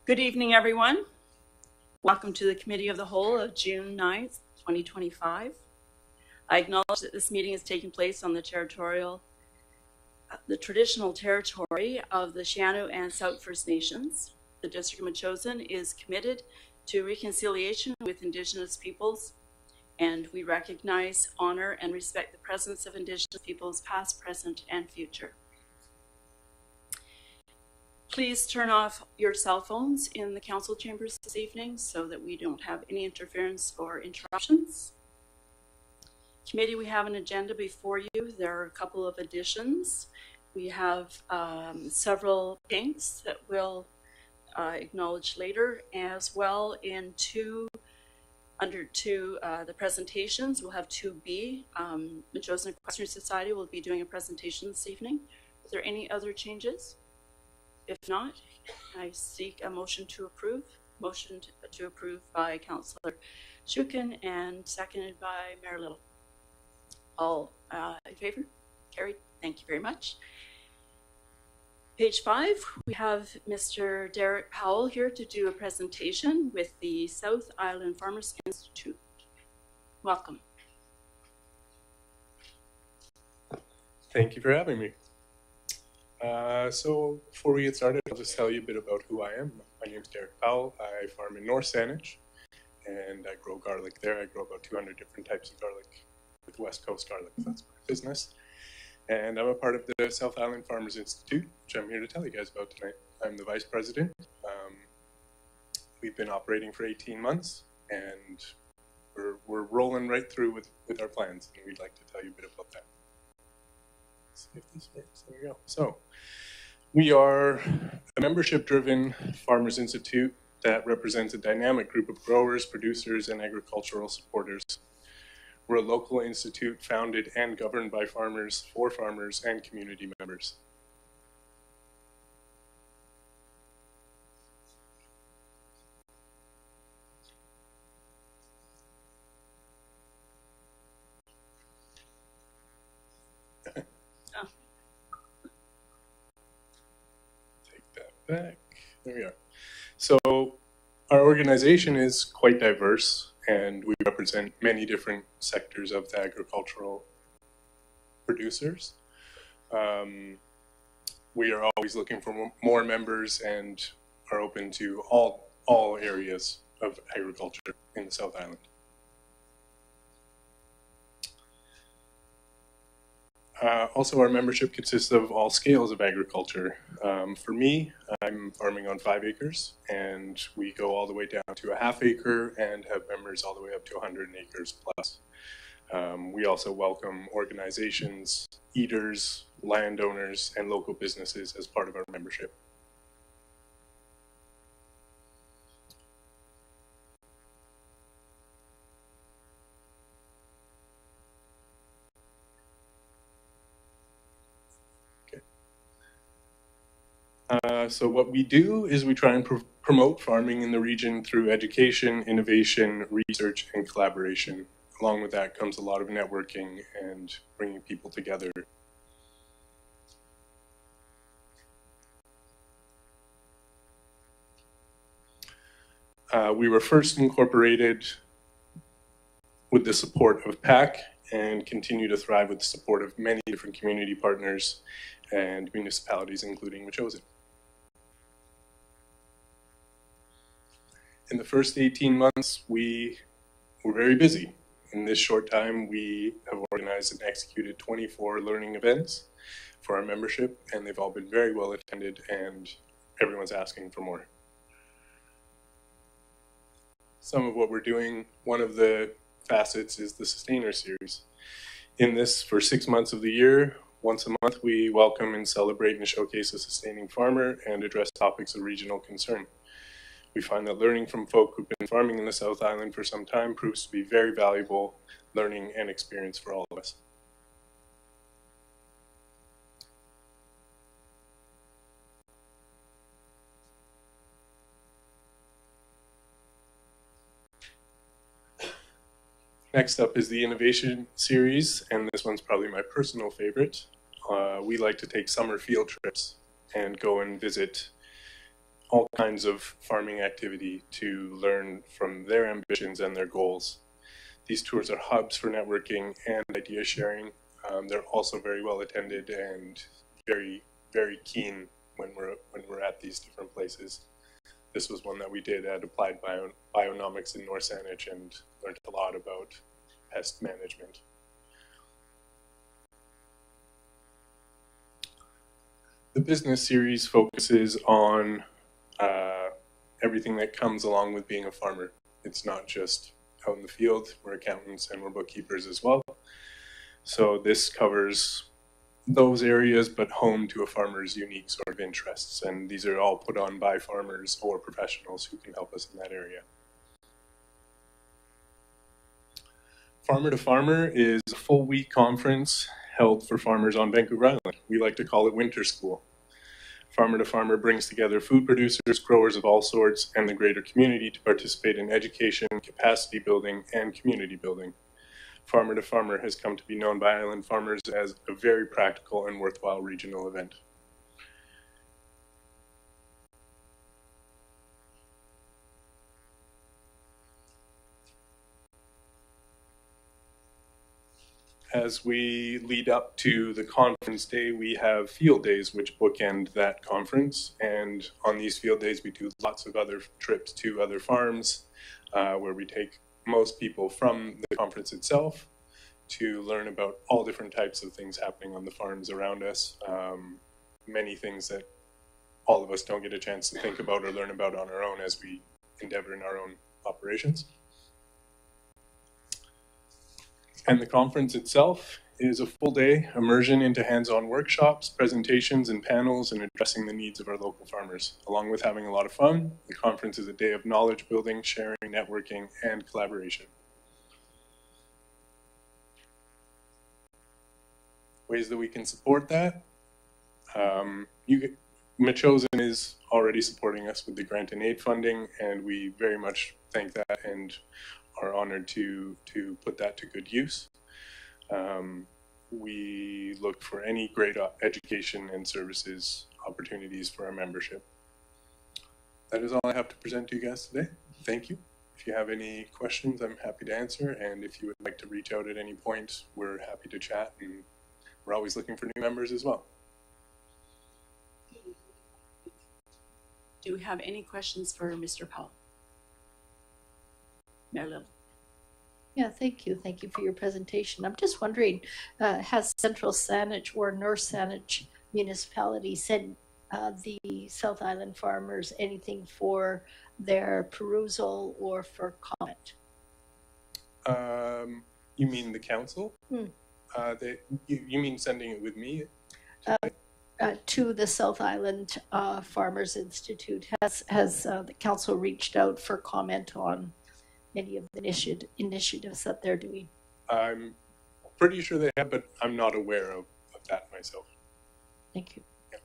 Good evening, everyone. Welcome to the Committee of the Whole of June 9th, 2025. I acknowledge that this meeting is taking place on the traditional territory of the Siano and South First Nations. The District of Metchosin is committed to reconciliation with Indigenous peoples, and we recognize, honor, and respect the presence of Indigenous peoples past, present, and future. Please turn off your cell phones in the council chambers this evening so that we don't have any interference or interruptions. Committee, we have an agenda before you. There are a couple of additions. We have several pinks that we'll acknowledge later, as well in under the presentations. We'll have 2B. Metchosin Equestrian Society will be doing a presentation this evening. Are there any other changes? If not, I seek a motion to approve. Motion to approve by Councillor Shukin and seconded by Mayor Little. All in favor? Carried. Thank you very much. Page 5, we have Mr. Derek Powell here to do a presentation with the South Island Farmers Institute. Welcome. Thank you for having me. So before we get started, I'll just tell you a bit about who I am. My name is Derek Powell. I farm in North Saanich, and I grow garlic there. I grow about 200 different types of garlic with West Coast garlic. That's my business. And I'm a part of the South Island Farmers Institute, which I'm here to tell you guys about tonight. I'm the vice president. We've been operating for 18 months, and we're rolling right through with our plans, and we'd like to tell you a bit about that. Let's see if this works. There we go. So we are a membership-driven Farmers Institute that represents a dynamic group of growers, producers, and agricultural supporters. We're a local institute founded and governed by farmers, for farmers, and community members. Back. There we are. So our organization is quite diverse, and we represent many different sectors of the agricultural producers. We are always looking for more members and are open to all areas of agriculture in the South Island. Also, our membership consists of all scales of agriculture. For me, I'm farming on 5 acres, and we go all the way down to a half acre and have members all the way up to 100 acres plus. We also welcome organizations, eaters, landowners, and local businesses as part of our membership. So what we do is we try and promote farming in the region through education, innovation, research, and collaboration. Along with that comes a lot of networking and bringing people together. We were first incorporated with the support of PAC and continue to thrive with the support of many different community partners and municipalities, including Metchosin. In the first 18 months, we were very busy. In this short time, we have organized and executed 24 learning events for our membership, and they've all been very well attended, and everyone's asking for more. Some of what we're doing, one of the facets is the Sustainer Series. In this, for 6 months of the year, once a month, we welcome and celebrate and showcase a sustaining farmer and address topics of regional concern. We find that learning from folk who've been farming in the South Island for some time proves to be very valuable learning and experience for all of us. Next up is the Innovation Series, and this one's probably my personal favorite. We like to take summer field trips and go and visit all kinds of farming activity to learn from their ambitions and their goals. These tours are hubs for networking and idea sharing. They're also very well attended and very, very keen when we're at these different places. This was one that we did at Applied Bionomics in North Saanich and learned a lot about pest management. The business series focuses on everything that comes along with being a farmer. It's not just out in the field. We're accountants and we're bookkeepers as well. So this covers those areas, but home to a farmer's unique sort of interests. And these are all put on by farmers or professionals who can help us in that area. Farmer to Farmer is a full week conference held for farmers on Vancouver Island. We like to call it winter school. Farmer to Farmer brings together food producers, growers of all sorts, and the greater community to participate in education, capacity building, and community building. Farmer to Farmer has come to be known by island farmers as a very practical and worthwhile regional event. As we lead up to the conference day, we have field days which bookend that conference. And on these field days, we do lots of other trips to other farms where we take most people from the conference itself to learn about all different types of things happening on the farms around us. Many things that all of us don't get a chance to think about or learn about on our own as we endeavor in our own operations. And the conference itself is a full day immersion into hands-on workshops, presentations, and panels, and addressing the needs of our local farmers. Along with having a lot of fun, the conference is a day of knowledge building, sharing, networking, and collaboration. Ways that we can support that. Metchosin is already supporting us with the grant and aid funding, and we very much thank that and are honored to put that to good use. We look for any great education and services opportunities for our membership. That is all I have to present to you guys today. Thank you. If you have any questions, I'm happy to answer. And if you would like to reach out at any point, we're happy to chat. And we're always looking for new members as well. Do we have any questions for Mr. Powell? Mayor Little. Yeah, thank you. Thank you for your presentation. I'm just wondering, has Central Saanich or North Saanich municipality sent the South Island farmers anything for their perusal or for comment? You mean the council? You mean sending it with me? To the South Island Farmers Institute. Has the council reached out for comment on any of the initiatives that they're doing? I'm pretty sure they have, but I'm not aware of that myself. Thank you. Yeah.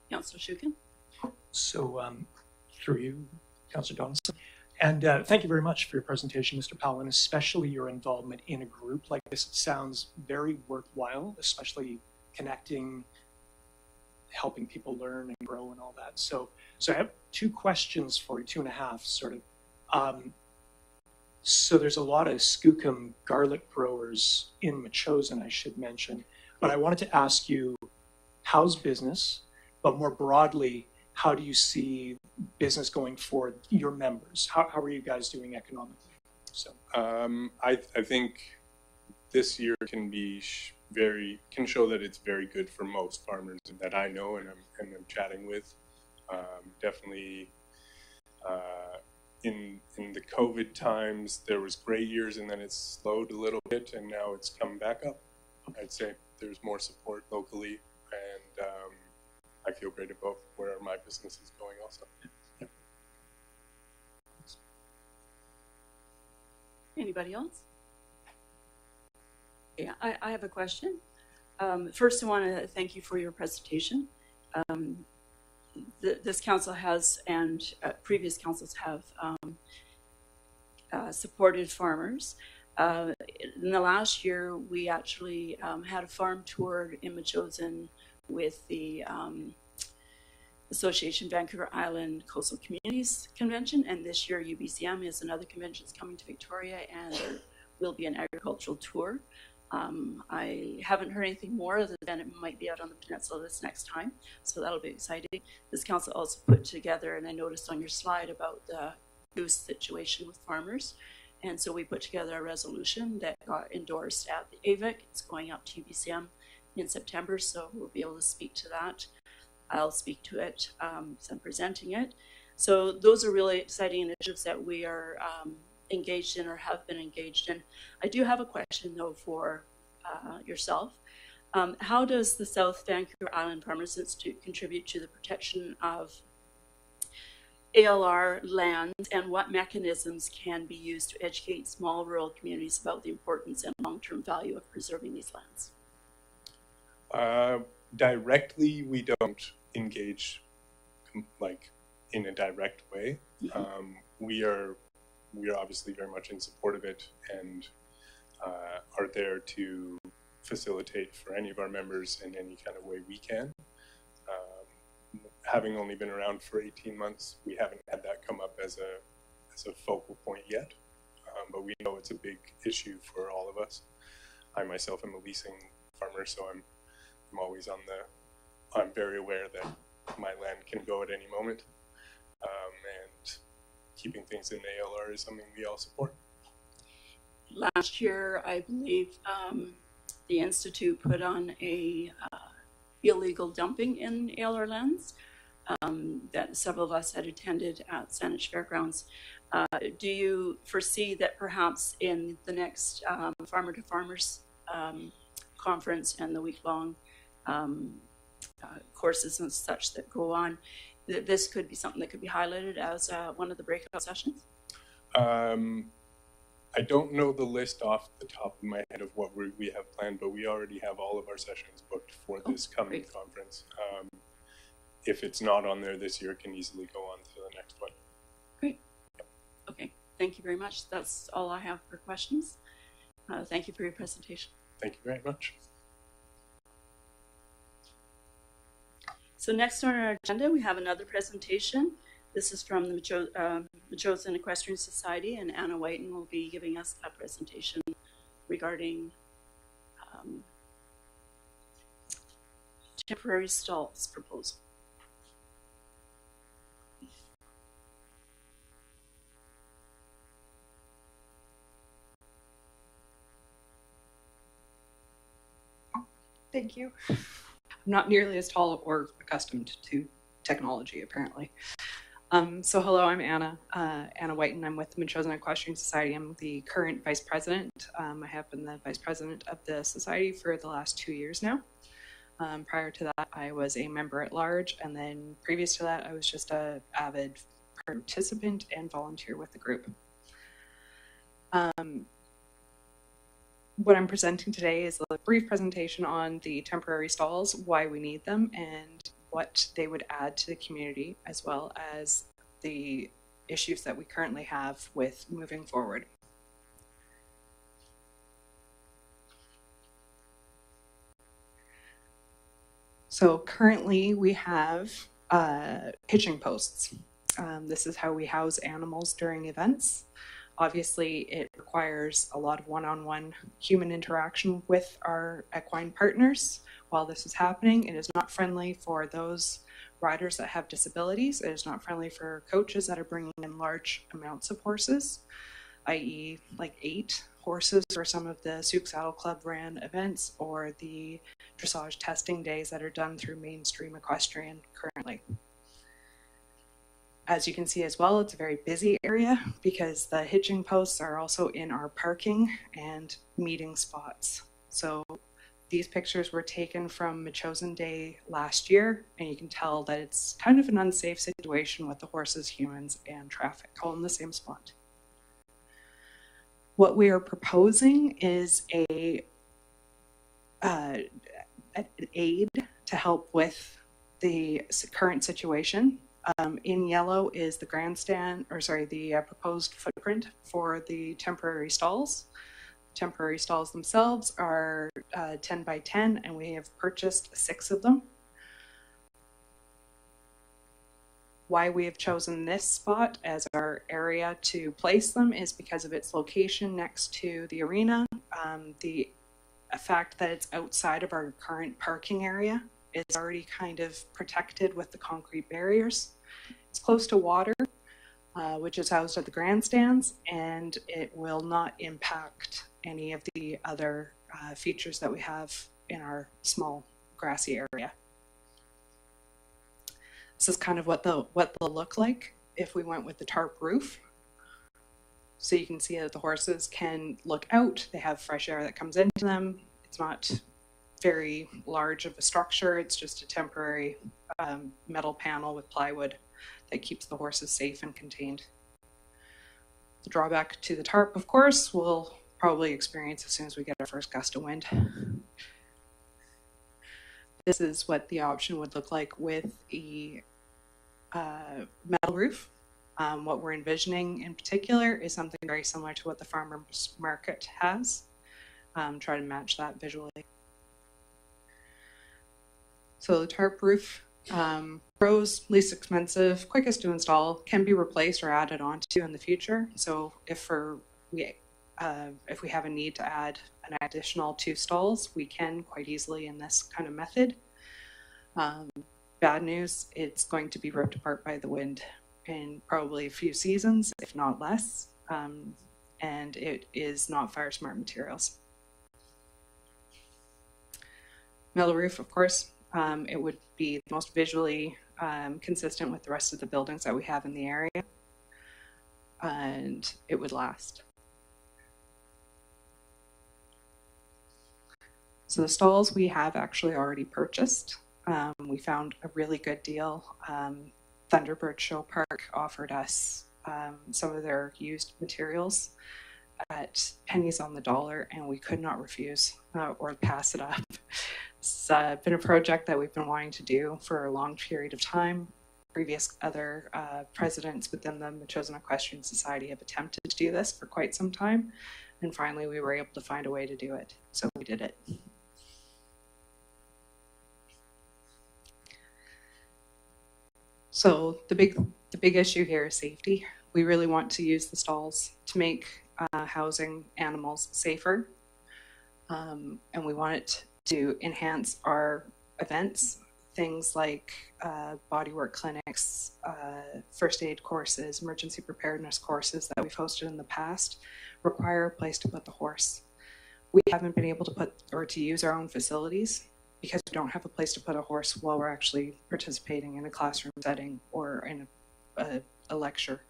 Councillor Shukin. So through you, Councillor Donaldson. And thank you very much for your presentation, Mr. Powell, and especially your involvement in a group like this. It sounds very worthwhile, especially connecting, helping people learn and grow and all that. So I have two questions for you, 2.5 sort of. So there's a lot of Skookum garlic growers in Metchosin, I should mention. But I wanted to ask you, how's business? But more broadly, how do you see business going forward, your members? How are you guys doing economically? So I think this year can be can show that it's very good for most farmers that I know and I'm chatting with. Definitely in the COVID times, there was great years and then it slowed a little bit and now it's come back up. I'd say there's more support locally and I feel great about where my business is going also. Yeah. Anybody else? Yeah, I have a question. First, I want to thank you for your presentation. This council has, and previous councils have, supported farmers. In the last year, we actually had a farm tour in Metchosin with the Association Vancouver Island Coastal Communities Convention, and this year UBCM is another convention that's coming to Victoria, and there will be an agricultural tour. I haven't heard anything more other than it might be out on the Peninsula this next time, so that'll be exciting. This council also put together, and I noticed on your slide about the goose situation with farmers, and so we put together a resolution that got endorsed at the AVIC. It's going up to UBCM in September, so we'll be able to speak to that. I'll speak to it as I'm presenting it. So those are really exciting initiatives that we are engaged in or have been engaged in. I do have a question though for yourself. How does the South Vancouver Island Farmers Institute contribute to the protection of ALR lands, and what mechanisms can be used to educate small rural communities about the importance and long-term value of preserving these lands? Directly, we don't engage like in a direct way. Mm-hmm. We are obviously very much in support of it, and are there to facilitate for any of our members in any kind of way we can. Having only been around for 18 months, we haven't had that come up as a focal point yet, but we know it's a big issue for all of us. I myself am a leasing farmer, so I'm always I'm very aware that my land can go at any moment, and keeping things in ALR is something we all support. Last year, I believe the Institute put on a illegal dumping in ALR lands that several of us had attended at Saanich Fairgrounds. Do you foresee that perhaps in the next Farmer to Farmers conference and the week-long courses and such that go on, that this could be something that could be highlighted as one of the breakout sessions? I don't know the list off the top of my head of what we have planned, but we already have all of our sessions booked for this coming conference. If it's not on there this year, it can easily go on to the next one. Great. Okay, thank you very much. That's all I have for questions. Thank you for your presentation. Thank you very much. So next on our agenda, we have another presentation. This is from the Metchosin Equestrian Society, and Anna Whiten will be giving us a presentation regarding temporary stalls proposal. Thank you. I'm not nearly as tall or accustomed to technology, apparently. So hello, I'm Anna Whiten. I'm with the Metchosin Equestrian Society. I'm the current vice president. I have been the vice president of the society for the last 2 years now. Prior to that, I was a member at large, and then previous to that, I was just an avid participant and volunteer with the group. What I'm presenting today is a brief presentation on the temporary stalls, why we need them, and what they would add to the community, as well as the issues that we currently have with moving forward. So currently we have hitching posts. This is how we house animals during events. Obviously, it requires a lot of one-on-one human interaction with our equine partners while this is happening. It is not friendly for those riders that have disabilities. It is not friendly for coaches that are bringing in large amounts of horses, i.e. like 8 horses for some of the Souk Saddle Club ran events, or the dressage testing days that are done through mainstream equestrian currently. As you can see as well, it's a very busy area because the hitching posts are also in our parking and meeting spots. So these pictures were taken from Metchosin Day last year, and you can tell that it's kind of an unsafe situation with the horses, humans, and traffic all in the same spot. What we are proposing is an aid to help with the current situation. In yellow is the grandstand, or sorry, the proposed footprint for the temporary stalls. Temporary stalls themselves are 10 by 10, and we have purchased 6 of them. Why we have chosen this spot as our area to place them is because of its location next to the arena. The fact that it's outside of our current parking area is already kind of protected with the concrete barriers. It's close to water, which is housed at the grandstands, and it will not impact any of the other features that we have in our small grassy area. This is kind of what they'll look like if we went with the tarp roof. So you can see that the horses can look out. They have fresh air that comes into them. It's not very large of a structure. It's just a temporary metal panel with plywood that keeps the horses safe and contained. The drawback to the tarp, of course, we'll probably experience as soon as we get our first gust of wind. This is what the option would look like with a metal roof. What we're envisioning in particular is something very similar to what the farmers market has. Try to match that visually. So the tarp roof, pros, least expensive, quickest to install, can be replaced or added onto in the future. So if we have a need to add an additional 2 stalls, we can quite easily in this kind of method. Bad news, it's going to be ripped apart by the wind in probably a few seasons, if not less, and it is not fire smart materials. Metal roof, of course, it would be the most visually consistent with the rest of the buildings that we have in the area, and it would last. So the stalls we have actually already purchased. We found a really good deal. Thunderbird Show Park offered us some of their used materials at pennies on the dollar, and we could not refuse or pass it up. It's been a project that we've been wanting to do for a long period of time. Previous other presidents within the Metchosin Equestrian Society have attempted to do this for quite some time, and finally we were able to find a way to do it, so we did it. So the big issue here is safety. We really want to use the stalls to make housing animals safer, and we want it to enhance our events, things like bodywork clinics, first aid courses, emergency preparedness courses that we've hosted in the past require a place to put the horse. We haven't been able to to use our own facilities because we don't have a place to put a horse while we're actually participating in a classroom setting or in a lecture.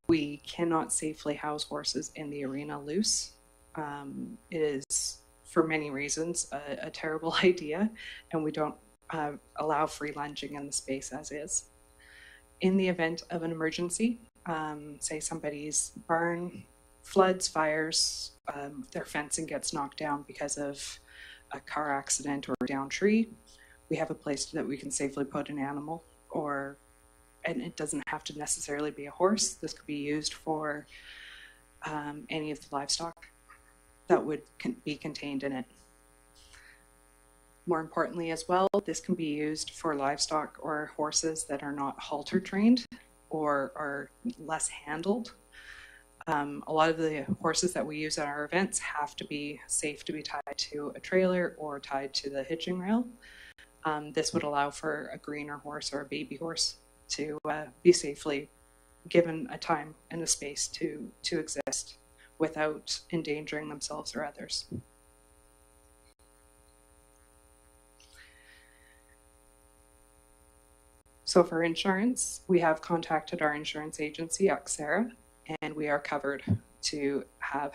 We cannot safely house horses in the arena loose. It is, for many reasons, a terrible idea, and we don't allow free lunging in the space as is. In the event of an emergency, say somebody's barn floods, fires, their fencing gets knocked down because of a car accident or a downed tree, we have a place that we can safely put an animal, and it doesn't have to necessarily be a horse. This could be used for any of the livestock that would be contained in it. More importantly as well, this can be used for livestock or horses that are not halter trained or are less handled. A lot of the horses that we use at our events have to be safe to be tied to a trailer or tied to the hitching rail. This would allow for a greener horse or a baby horse to be safely given a time and a space to exist without endangering themselves or others. So for insurance, we have contacted our insurance agency, Xera, and we are covered to have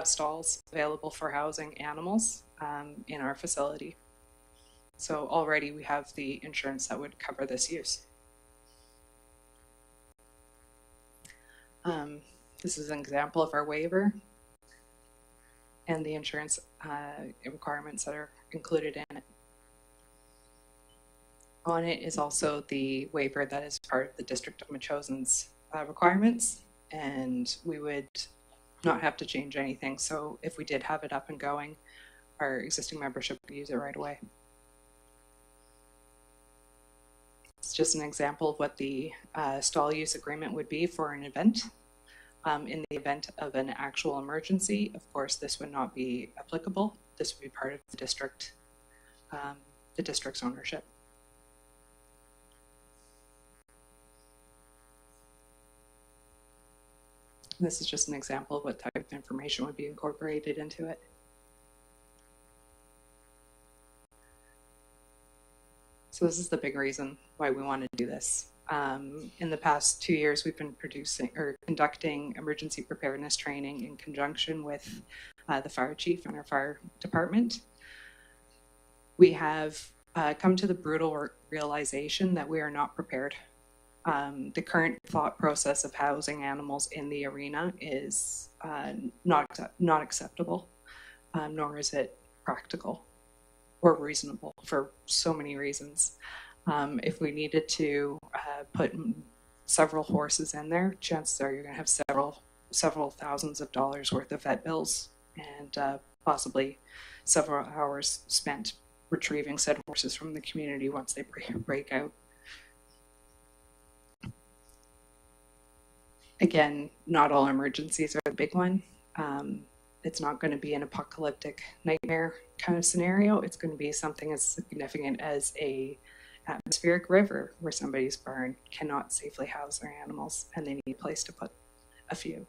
stalls available for housing animals in our facility. So already we have the insurance that would cover this use. This is an example of our waiver and the insurance requirements that are included in it. On it is also the waiver that is part of the District of Metchosin's requirements, and we would not have to change anything. So if we did have it up and going, our existing membership would use it right away. just an example of what the stall use agreement would be for an event. In the event of an actual emergency, of course, this would not be applicable. This would be part of the district's ownership. This is just an example of what type of information would be incorporated into it. So this is the big reason why we want to do this. In the past 2 years, we've been conducting emergency preparedness training in conjunction with the fire chief and our fire department. We have come to the brutal realization that we are not prepared. The current thought process of housing animals in the arena is not acceptable, nor is it practical or reasonable for so many reasons. If we needed to put several horses in there, chances are you're going to have several thousands of dollars worth of vet bills and possibly several hours spent retrieving said horses from the community once they break out. Again, not all emergencies are the big one. It's not going to be an apocalyptic nightmare kind of scenario. It's going to be something as significant as a atmospheric river where somebody's barn cannot safely house their animals and they need a place to put a few.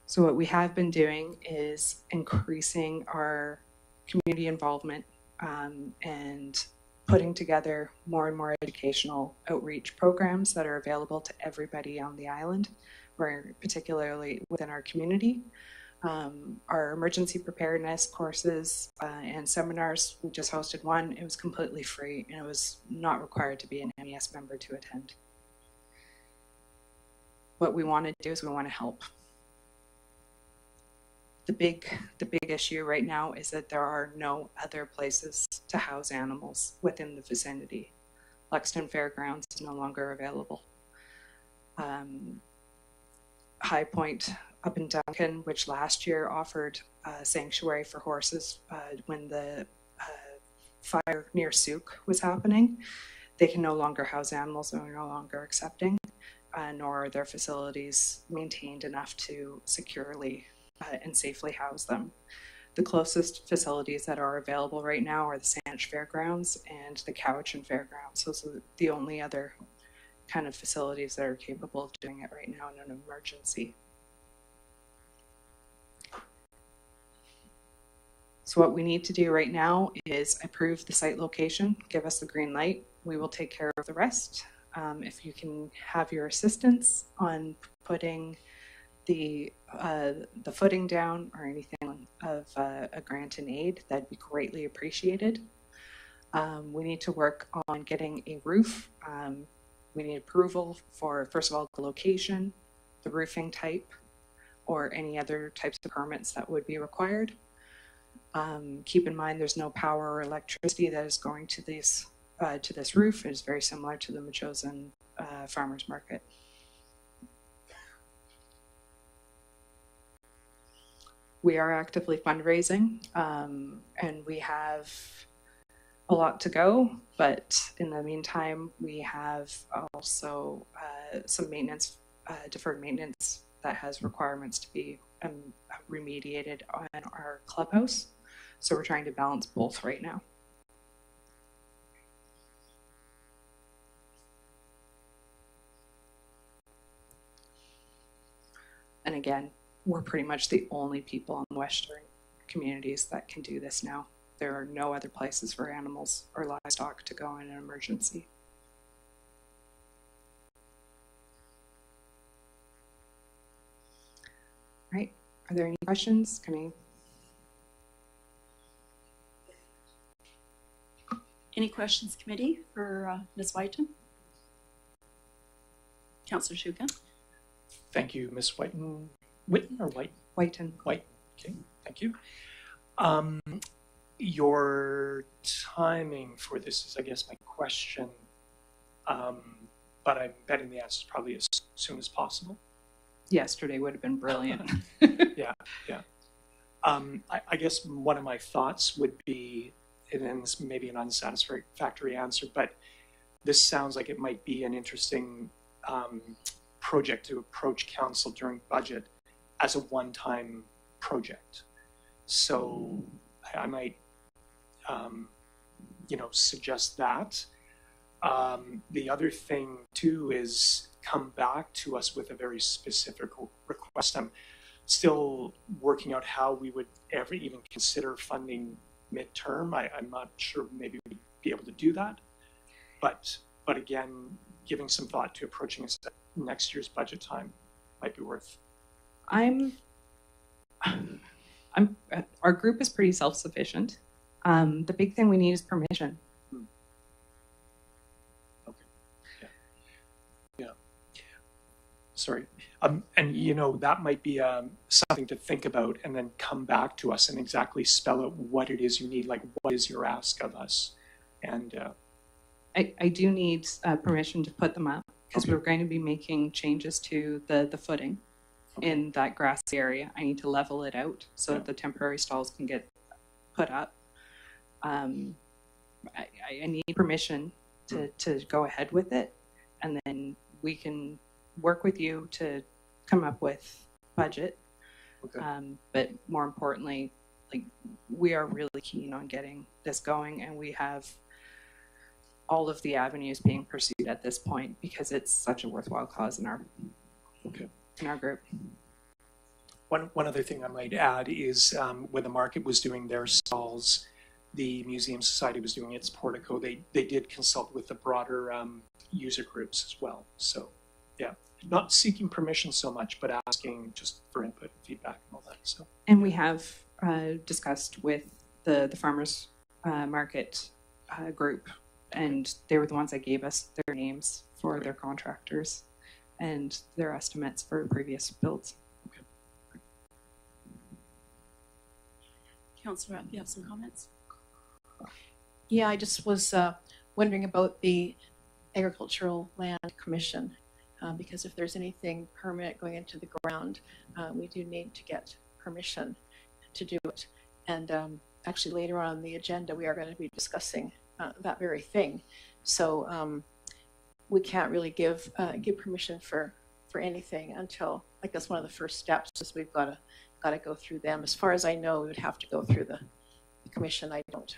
So what we have been doing is increasing our community involvement and putting together more and more educational outreach programs that are available to everybody on the island, or particularly within our community. Our emergency preparedness courses and seminars, we just hosted one. It was completely free and it was not required to be an MES member to attend. What we want to do is we want to help. The big issue right now is that there are no other places to house animals within the vicinity. Lexington Fairgrounds is no longer available. High Point up in Duncan, which last year offered a sanctuary for horses when the fire near Souk was happening, they can no longer house animals and are no longer accepting, nor are their facilities maintained enough to securely and safely house them. The closest facilities that are available right now are the Saanich Fairgrounds and the Cowichan Fairgrounds. Those are the only other kind of facilities that are capable of doing it right now in an emergency. So what we need to do right now is approve the site location, give us the green light. We will take care of the rest. If you can have your assistance on putting the footing down or anything of a grant and aid, that'd be greatly appreciated. We need to work on getting a roof. We need approval for, first of all, the location, the roofing type, or any other types of permits that would be required. Keep in mind there's no power or electricity that is going to this roof. It is very similar to the Metchosin farmers market. We are actively fundraising and we have a lot to go, but in the meantime we have also some maintenance, deferred maintenance that has requirements to be remediated on our clubhouse. So we're trying to balance both right now. And again, we're pretty much the only people in Western communities that can do this now. There are no other places for animals or livestock to go in an emergency. Right, are there any questions? Any questions, committee, for Ms. Whiten? Councillor Shuka? Thank you, Ms. Whiten. Whitten or White? Whiten. White, okay, thank you. Your timing for this is, I guess, my question, but I'm betting the answer is probably as soon as possible. Yesterday would have been brilliant. Yeah. I guess one of my thoughts would be, and this may be an unsatisfactory answer, but this sounds like it might be an interesting project to approach council during budget as a one-time project. So I might, suggest that. The other thing too is come back to us with a very specific request. I'm still working out how we would ever even consider funding midterm. I'm not sure maybe we'd be able to do that, but again, giving some thought to approaching us at next year's budget time might be worth. Our group is pretty self-sufficient. The big thing we need is permission. Okay. Yeah. Sorry. And that might be something to think about, and then come back to us and exactly spell out what it is you need. Like, what is your ask of us? And I do need permission to put them up, because we're going to be making changes to the footing in that grassy area. I need to level it out so that the temporary stalls can get put up. I need permission to go ahead with it, and then we can work with you to come up with budget. But more importantly, like, we are really keen on getting this going, and we have all of the avenues being pursued at this point because it's such a worthwhile cause in our group. One other thing I might add is when the market was doing their stalls, the Museum Society was doing its portico. They did consult with the broader user groups as well. So, yeah, not seeking permission so much, but asking just for input, feedback, and all that. So, and we have discussed with the farmers market group, and they were the ones that gave us their names for their contractors and their estimates for previous builds. Councillor, you have some comments? Yeah, I just was wondering about the Agricultural Land Commission, because if there's anything permanent going into the ground, we do need to get permission to do it. And actually later on the agenda, we are going to be discussing that very thing. So we can't really give permission for anything until, like, that's one of the first steps, is we've got to go through them. As far as I know, we would have to go through the commission. I don't.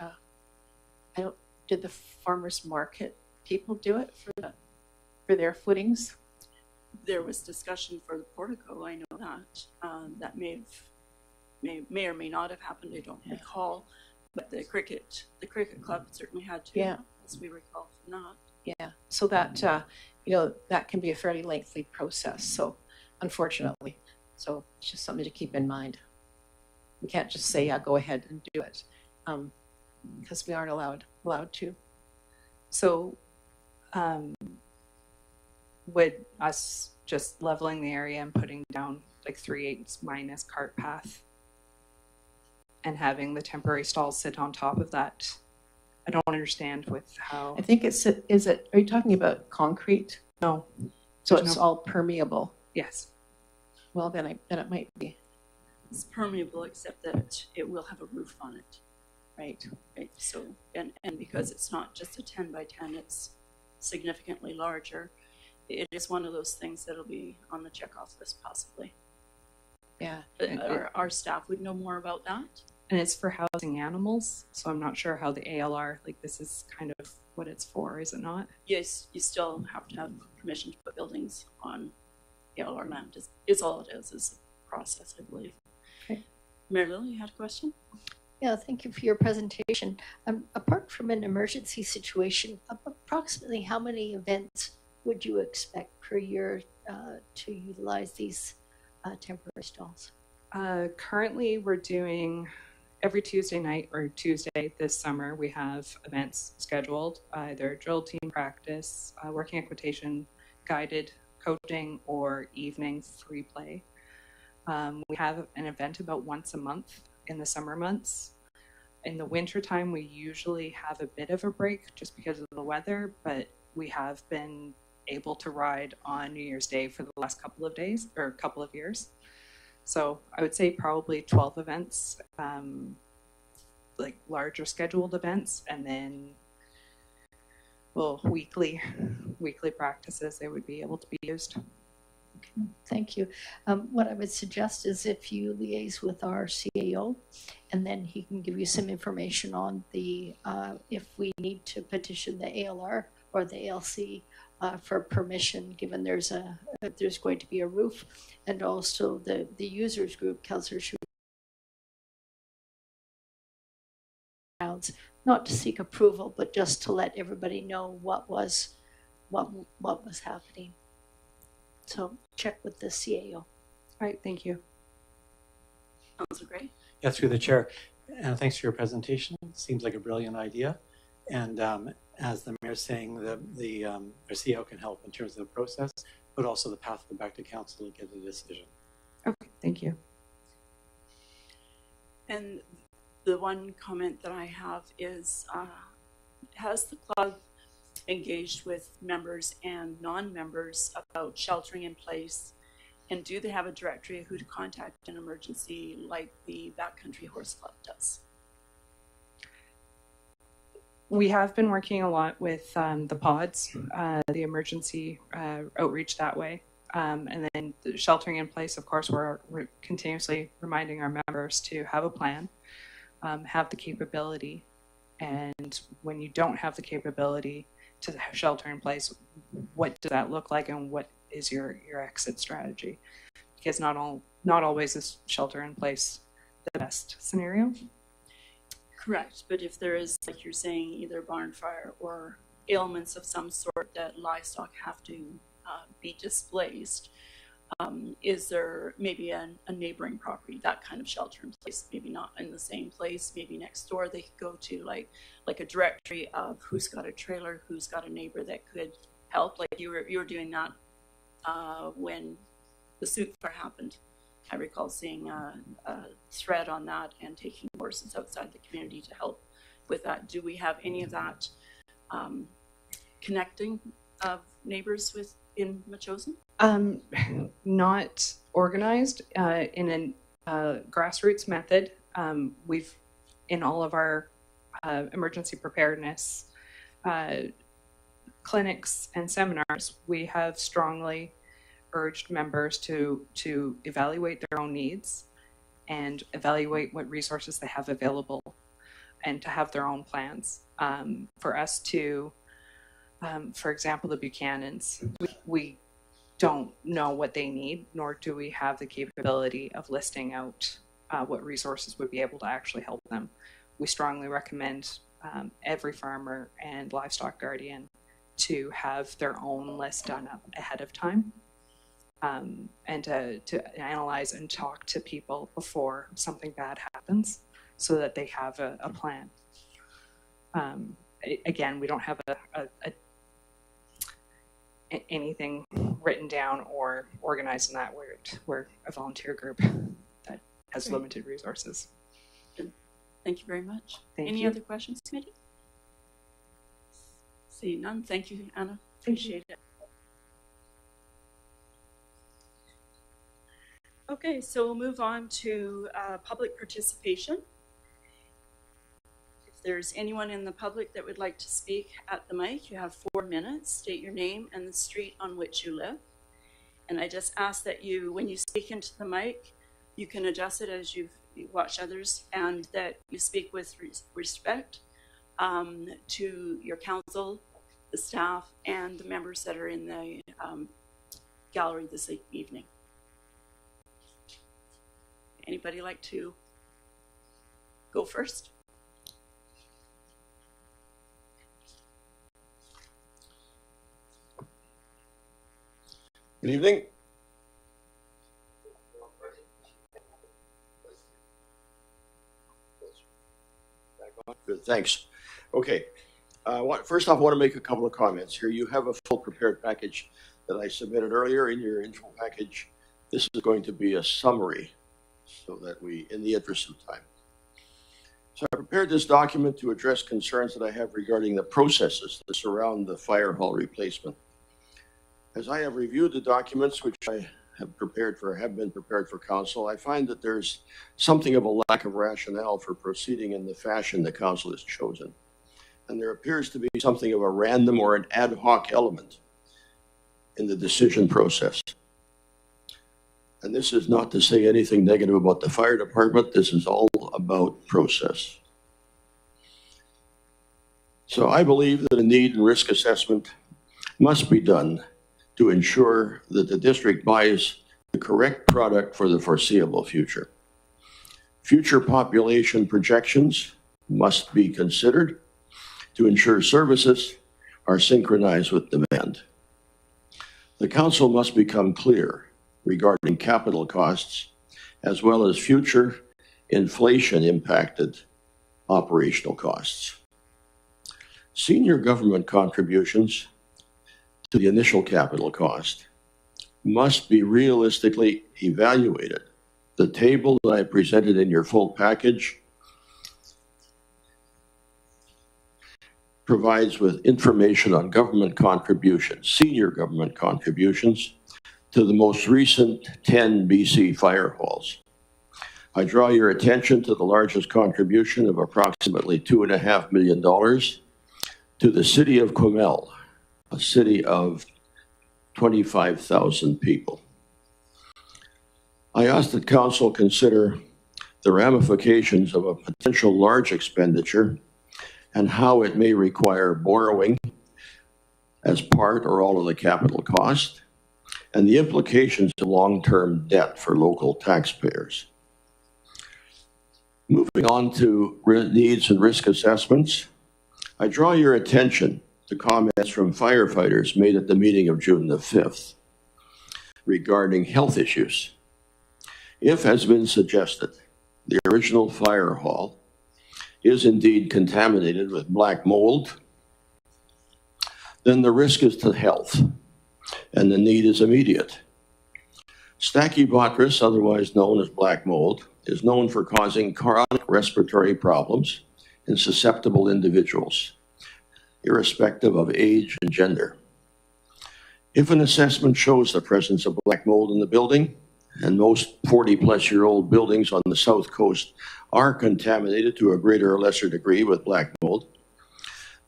Did the farmers market people do it for their footings? There was discussion for the portico. I know that that may or may not have happened. I don't recall. But the cricket club certainly had to, as we recall from that. Yeah. So that that can be a fairly lengthy process. So, unfortunately, so it's just something to keep in mind. We can't just say, yeah, go ahead and do it, because we aren't allowed to. So, would us just leveling the area and putting down like 3/8 minus cart path and having the temporary stalls sit on top of that? I don't understand with how. I think are you talking about concrete? No. So it's all permeable. Yes. Well, then it might be. It's permeable, except that it will have a roof on it. Right. So, and because it's not just a 10 by 10, it's significantly larger. It is one of those things that'll be on the checkoff list, possibly. Yeah. Our staff would know more about that. And it's for housing animals, so I'm not sure how the ALR, like, this is kind of what it's for, is it not? Yes, you still have to have permission to put buildings on ALR land. Is all it is a process, I believe. Okay. Mary Lily, you had a question? Yeah, thank you for your presentation. Apart from an emergency situation, approximately how many events would you expect per year to utilize these temporary stalls? Currently, we're doing every Tuesday night or Tuesday this summer. We have events scheduled, either drill team practice, working equitation, guided coaching, or evening free play. We have an event about once a month in the summer months. In the winter time, we usually have a bit of a break just because of the weather, but we have been able to ride on New Year's Day for the last couple of days or couple of years. So I would say probably 12 events, like larger scheduled events, and then weekly practices, they would be able to be used. Thank you. What I would suggest is if you liaise with our CAO, and then he can give you some information on the if we need to petition the ALR or the ALC for permission, given there's going to be a roof, and also the users group, Councillor Shu, not to seek approval, but just to let everybody know what was happening. So check with the CAO. All right, thank you. Councillor Gray. Yeah, through the chair. Thanks for your presentation. It seems like a brilliant idea. And as the mayor's saying, the CAO can help in terms of the process, but also the path back to council to get a decision. Okay, thank you. And the one comment that I have is, has the club engaged with members and non-members about sheltering in place, and do they have a directory of who to contact in emergency like the Backcountry Horse Club does? We have been working a lot with the pods, the emergency outreach that way. And then the sheltering in place, of course, we're continuously reminding our members to have a plan, have the capability. And when you don't have the capability to shelter in place, what does that look like, and what is your exit strategy? Because not always is shelter in place the best scenario. Correct, but if there is, like you're saying, either barn fire or ailments of some sort that livestock have to be displaced, is there maybe a neighboring property, that kind of shelter in place, maybe not in the same place, maybe next door they could go to, like a directory of who's got a trailer, who's got a neighbor that could help, like you were doing that when the Suit Fair happened. I recall seeing a thread on that and taking horses outside the community to help with that. Do we have any of that connecting of neighbors in Metchosin? Not organized in a grassroots method. We've, in all of our emergency preparedness clinics and seminars, we have strongly urged members to evaluate their own needs and evaluate what resources they have available, and to have their own plans. For us to, for example, the Buchanans, we don't know what they need, nor do we have the capability of listing out what resources would be able to actually help them. We strongly recommend every farmer and livestock guardian to have their own list done up ahead of time, and to analyze and talk to people before something bad happens, so that they have a plan. Again, we don't have anything written down or organized in that. We're a volunteer group that has limited resources. Thank you very much. Thank Any you. other questions, committee? See none. Thank you, Anna. Appreciate it. Okay, so we'll move on to public participation. If there's anyone in the public that would like to speak at the mic, you have 4 minutes. State your name and the street on which you live. And I just ask that you, when you speak into the mic, you can adjust it as you watch others, and that you speak with respect to your council, the staff, and the members that are in the gallery this evening. Anybody like to go first? Good evening. Good, thanks. Okay. First off, I want to make a couple of comments here. You have a full prepared package that I submitted earlier in your info package. This is going to be a summary, so that in the interest of time. So I prepared this document to address concerns that I have regarding the processes that surround the fire hall replacement. As I have reviewed the documents, which I have been prepared for council, I find that there's something of a lack of rationale for proceeding in the fashion the council has chosen. And there appears to be something of a random or an ad hoc element in the decision process. And this is not to say anything negative about the fire department. This is all about process. So I believe that a need and risk assessment must be done to ensure that the district buys the correct product for the foreseeable future. Future population projections must be considered to ensure services are synchronized with demand. The council must become clear regarding capital costs as well as future inflation-impacted operational costs. Senior government contributions to the initial capital cost must be realistically evaluated. The table that I presented in your full package provides with information on government contributions, senior government contributions to the most recent 10 BC fire halls. I draw your attention to the largest contribution of approximately $2.5 million to the city of Councillor, a city of 25,000 people. I ask that council consider the ramifications of a potential large expenditure and how it may require borrowing as part or all of the capital cost, and the implications of long-term debt for local taxpayers. Moving on to needs and risk assessments, I draw your attention to comments from firefighters made at the meeting of June the 5th regarding health issues. If, as been suggested, the original fire hall is indeed contaminated with black mold, then the risk is to health and the need is immediate. Stachybotrys, otherwise known as black mold, is known for causing chronic respiratory problems in susceptible individuals, irrespective of age and gender. If an assessment shows the presence of black mold in the building, and most 40-plus-year-old buildings on the South Coast are contaminated to a greater or lesser degree with black mold,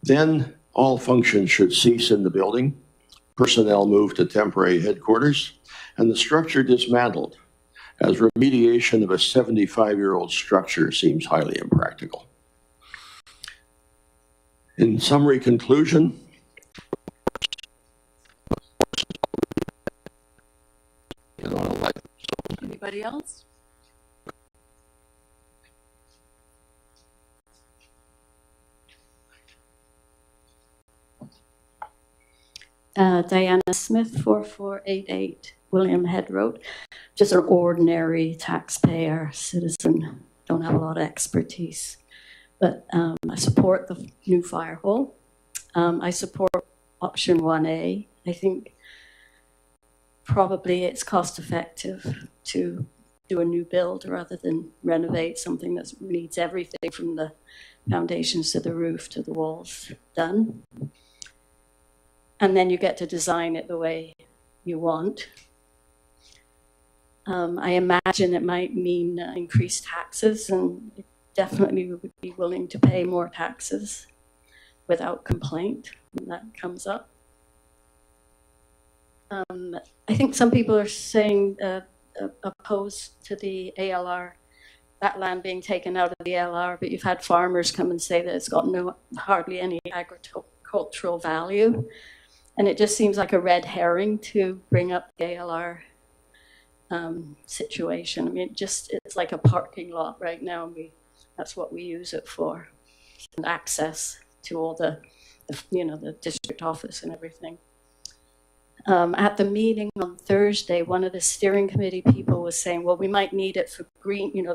then all functions should cease in the building, personnel moved to temporary headquarters, and the structure dismantled, as remediation of a 75-year-old structure seems highly impractical. In summary conclusion, Anybody else? Diana Smith, 4488 William Head Road. Just an ordinary taxpayer, citizen, don't have a lot of expertise. But I support the new fire hall. I support option 1A. I think probably it's cost effective to do a new build rather than renovate something that needs everything from the foundations to the roof to the walls done. And then you get to design it the way you want. I imagine it might mean increased taxes, and definitely would be willing to pay more taxes without complaint when that comes up. I think some people are saying opposed to the ALR, that land being taken out of the ALR, but you've had farmers come and say that it's got hardly any agricultural value. And it just seems like a red herring to bring up the ALR situation. I mean, it's like a parking lot right now. That's what we use it for, and access to all the district office and everything. At the meeting on Thursday, one of the steering committee people was saying, well, we might need it for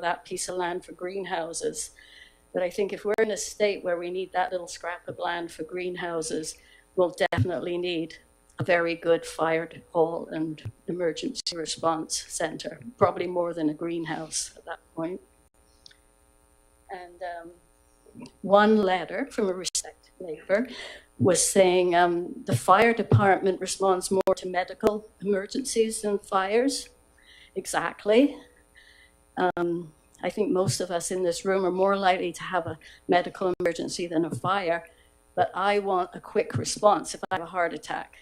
that piece of land for greenhouses. But I think if we're in a state where we need that little scrap of land for greenhouses, we'll definitely need a very good fire hall and emergency response center, probably more than a greenhouse at that point. And one letter from a respected neighbor was saying the fire department responds more to medical emergencies than fires. Exactly. I think most of us in this room are more likely to have a medical emergency than a fire, but I want a quick response if I have a heart attack.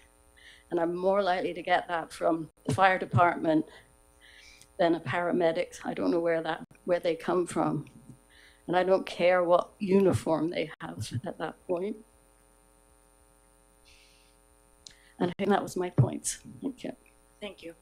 And I'm more likely to get that from the fire department than a paramedic. I don't know where they come from. And I don't care what uniform they have at that point. And I think that was my point. Thank you. Thank you.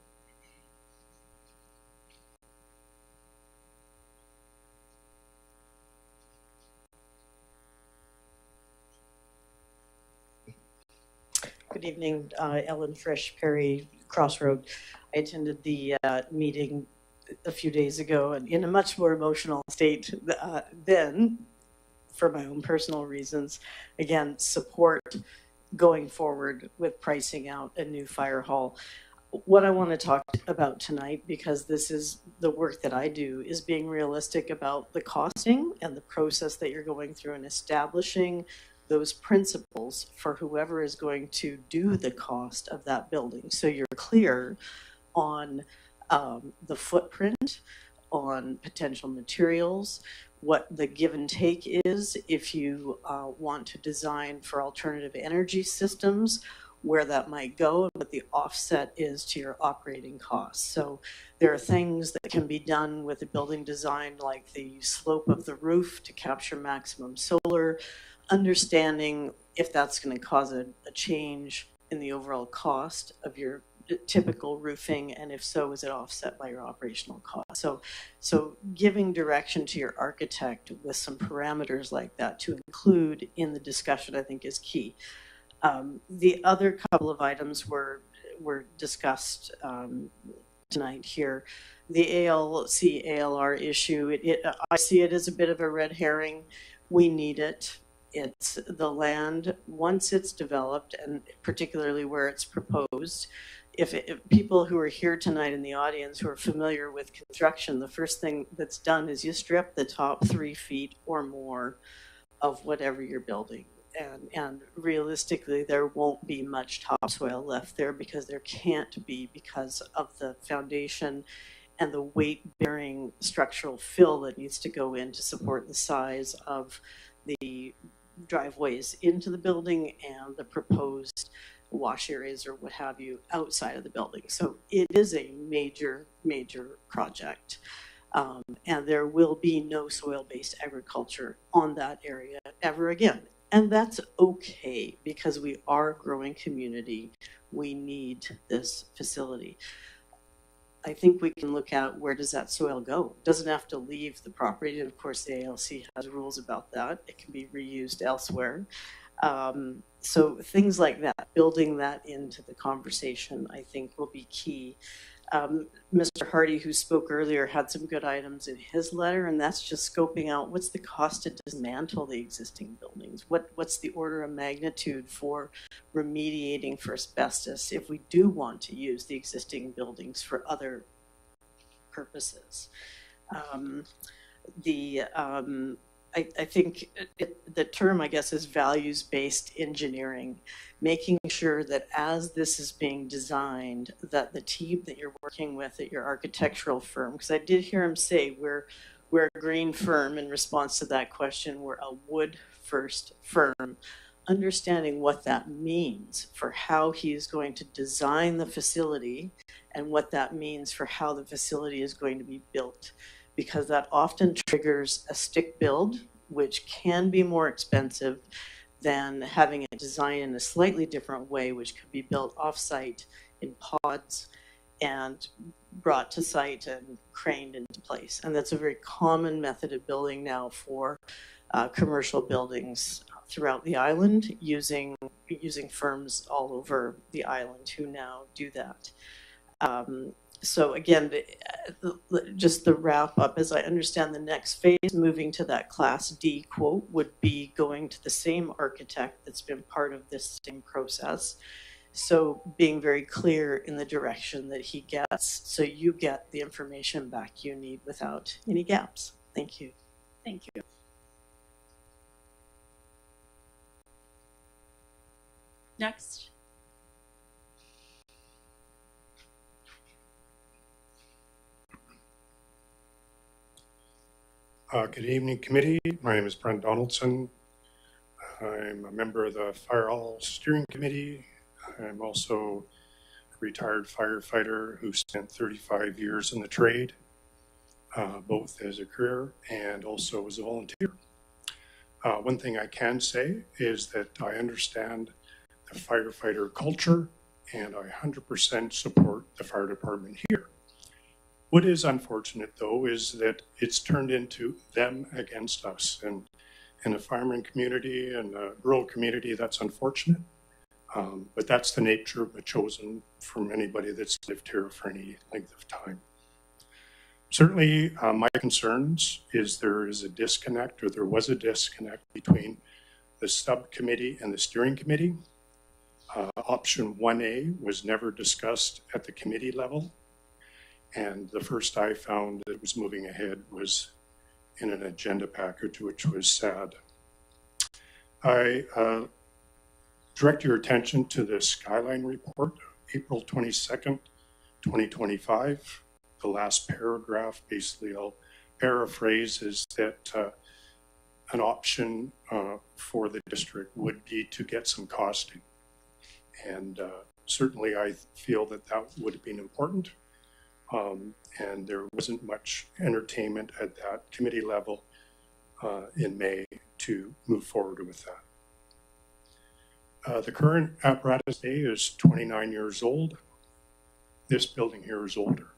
Good evening, Ellen Frisch, Perry Crossroad. I attended the meeting a few days ago and in a much more emotional state then, for my own personal reasons. Again, support going forward with pricing out a new fire hall. What I want to talk about tonight, because this is the work that I do, is being realistic about the costing and the process that you're going through and establishing those principles for whoever is going to do the cost of that building. So you're clear on the footprint, on potential materials, what the give and take is if you want to design for alternative energy systems, where that might go, and what the offset is to your operating costs. So there are things that can be done with a building design, like the slope of the roof to capture maximum solar, understanding if that's going to cause a change in the overall cost of your typical roofing, and if so, is it offset by your operational cost? So giving direction to your architect with some parameters like that to include in the discussion, I think, is key. The other couple of items were discussed tonight here. The ALC, ALR issue, I see it as a bit of a red herring. We need it. It's the land, once it's developed, and particularly where it's proposed. If people who are here tonight in the audience who are familiar with construction, the first thing that's done is you strip the top 3 feet or more of whatever you're building. And realistically, there won't be much topsoil left there, because there can't be, because of the foundation and the weight-bearing structural fill that needs to go in to support the size of the driveways into the building and the proposed wash areas or what have you outside of the building. So it is a major, major project. And there will be no soil-based agriculture on that area ever again. And that's okay, because we are a growing community. We need this facility. I think we can look at, where does that soil go? It doesn't have to leave the property. And of course, the ALC has rules about that. It can be reused elsewhere. So things like that, building that into the conversation, I think will be key. Mr. Hardy, who spoke earlier, had some good items in his letter, and that's just scoping out what's the cost to dismantle the existing buildings. What's the order of magnitude for remediating for asbestos if we do want to use the existing buildings for other purposes. I think the term, I guess, is values-based engineering, making sure that as this is being designed, that the team that you're working with at your architectural firm, because I did hear him say we're a green firm in response to that question, we're a wood-first firm, understanding what that means for how he is going to design the facility and what that means for how the facility is going to be built. Because that often triggers a stick build, which can be more expensive than having it designed in a slightly different way, which could be built off-site in pods and brought to site and craned into place. And that's a very common method of building now for commercial buildings throughout the island, using firms all over the island who now do that. So again, just the wrap up, as I understand the next phase, moving to that Class D quote, would be going to the same architect that's been part of this same process. So being very clear in the direction that he gets, so you get the information back you need without any gaps. Thank you. Thank you. next. Good evening, committee. My name is Brent Donaldson. I'm a member of the Fire Hall Steering Committee. I'm also a retired firefighter who spent 35 years in the trade, both as a career and also as a volunteer. One thing I can say is that I understand the firefighter culture and I 100% support the fire department here. What is unfortunate, though, is that it's turned into them against us. And in the fireman community and the rural community, that's unfortunate. But that's the nature of Metchosin from anybody that's lived here for any length of time. Certainly, my concerns is there is a disconnect, or there was a disconnect between the subcommittee and the steering committee. Option 1A was never discussed at the committee level. And the first I found that was moving ahead was in an agenda package, which was sad. I direct your attention to the Skyline report, April 22nd, 2025. The last paragraph, basically I'll paraphrase, is that an option for the district would be to get some costing. And certainly I feel that that would have been important. And there wasn't much entertainment at that committee level in May to move forward with that. The current apparatus day is 29 years old. This building here is older.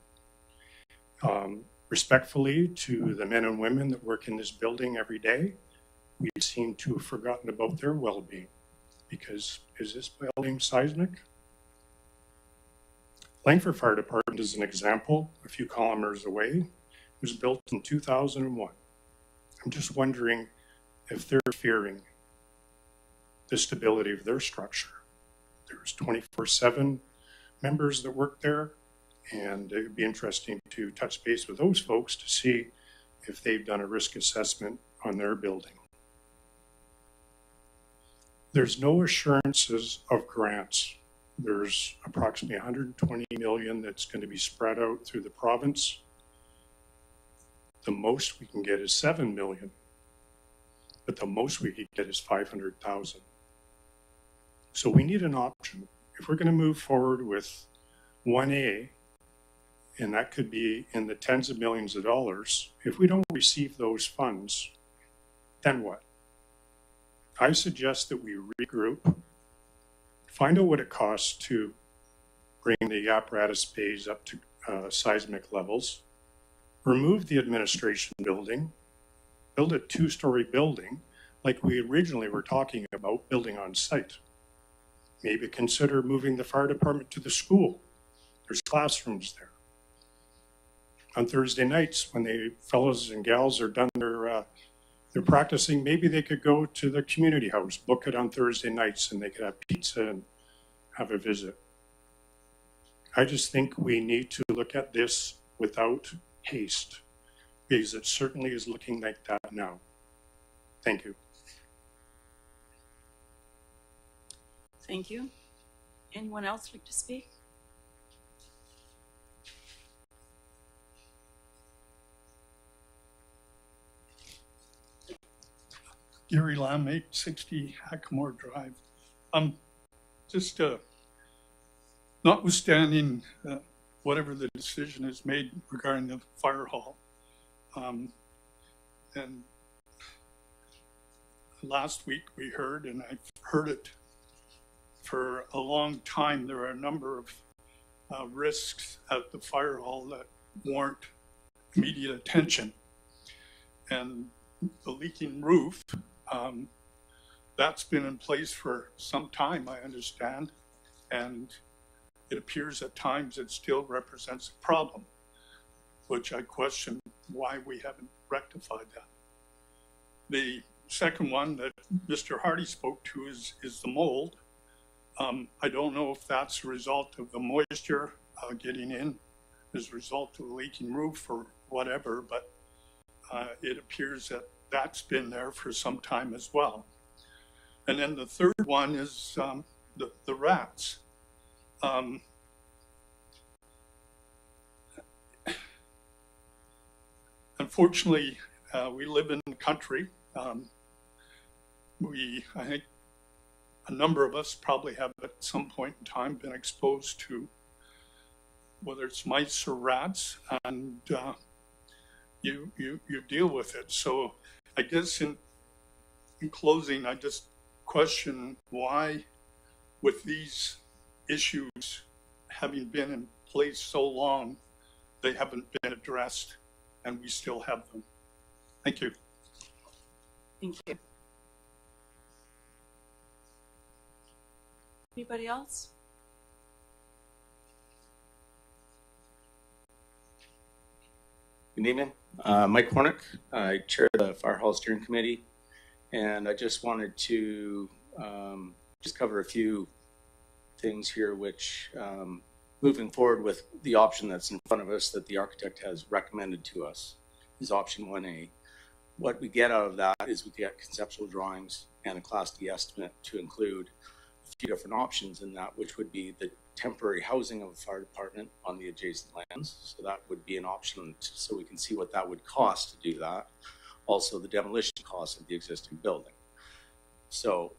Respectfully to the men and women that work in this building every day, we seem to have forgotten about their well-being, because is this building seismic? Langford Fire Department is an example, a few kilometers away. It was built in 2001. I'm just wondering if they're fearing the stability of their structure. There's 24/7 members that work there, and it would be interesting to touch base with those folks to see if they've done a risk assessment on their building. There's no assurances of grants. There's approximately 120 million that's going to be spread out through the province. The most we can get is 7 million, but the most we could get is 500,000. So we need an option. If we're going to move forward with 1A, and that could be in the tens of millions of dollars, if we don't receive those funds, then what? I suggest that we regroup, find out what it costs to bring the apparatus bays up to seismic levels, remove the administration building, build a two-story building like we originally were talking about building on site. Maybe consider moving the fire department to the school. There's classrooms there. On Thursday nights, when the fellows and gals are done they're practicing, maybe they could go to the community house, book it on Thursday nights, and they could have pizza and have a visit. I just think we need to look at this without haste, because it certainly is looking like that now. Thank you. Thank you. Anyone else like to speak? Gary Lamb, 860 Hackamore Drive. Just notwithstanding whatever the decision is made regarding the fire hall, and last week we heard, and I've heard it for a long time, there are a number of risks at the fire hall that warrant immediate attention. And the leaking roof, that's been in place for some time, I understand, and it appears at times it still represents a problem, which I question why we haven't rectified that. The second one that Mr. Hardy spoke to is the mold. I don't know if that's a result of the moisture getting in as a result of the leaking roof or whatever, but it appears that that's been there for some time as well. And then the third one is the rats. Unfortunately, we live in the country. I think a number of us probably have at some point in time been exposed to whether it's mice or rats, and you deal with it. So I guess in closing, I just question why, with these issues having been in place so long, they haven't been addressed, and we still have them. Thank you. Thank you. Anybody else? Good evening. Mike Hornick. I chair the Fire Hall Steering Committee, and I just wanted to just cover a few things here which, moving forward with the option that's in front of us that the architect has recommended to us, is option 1A. What we get out of that is we get conceptual drawings and a Class D estimate to include a few different options in that, which would be the temporary housing of a fire department on the adjacent lands. So that would be an option, so we can see what that would cost to do that. Also, the demolition cost of the existing building. So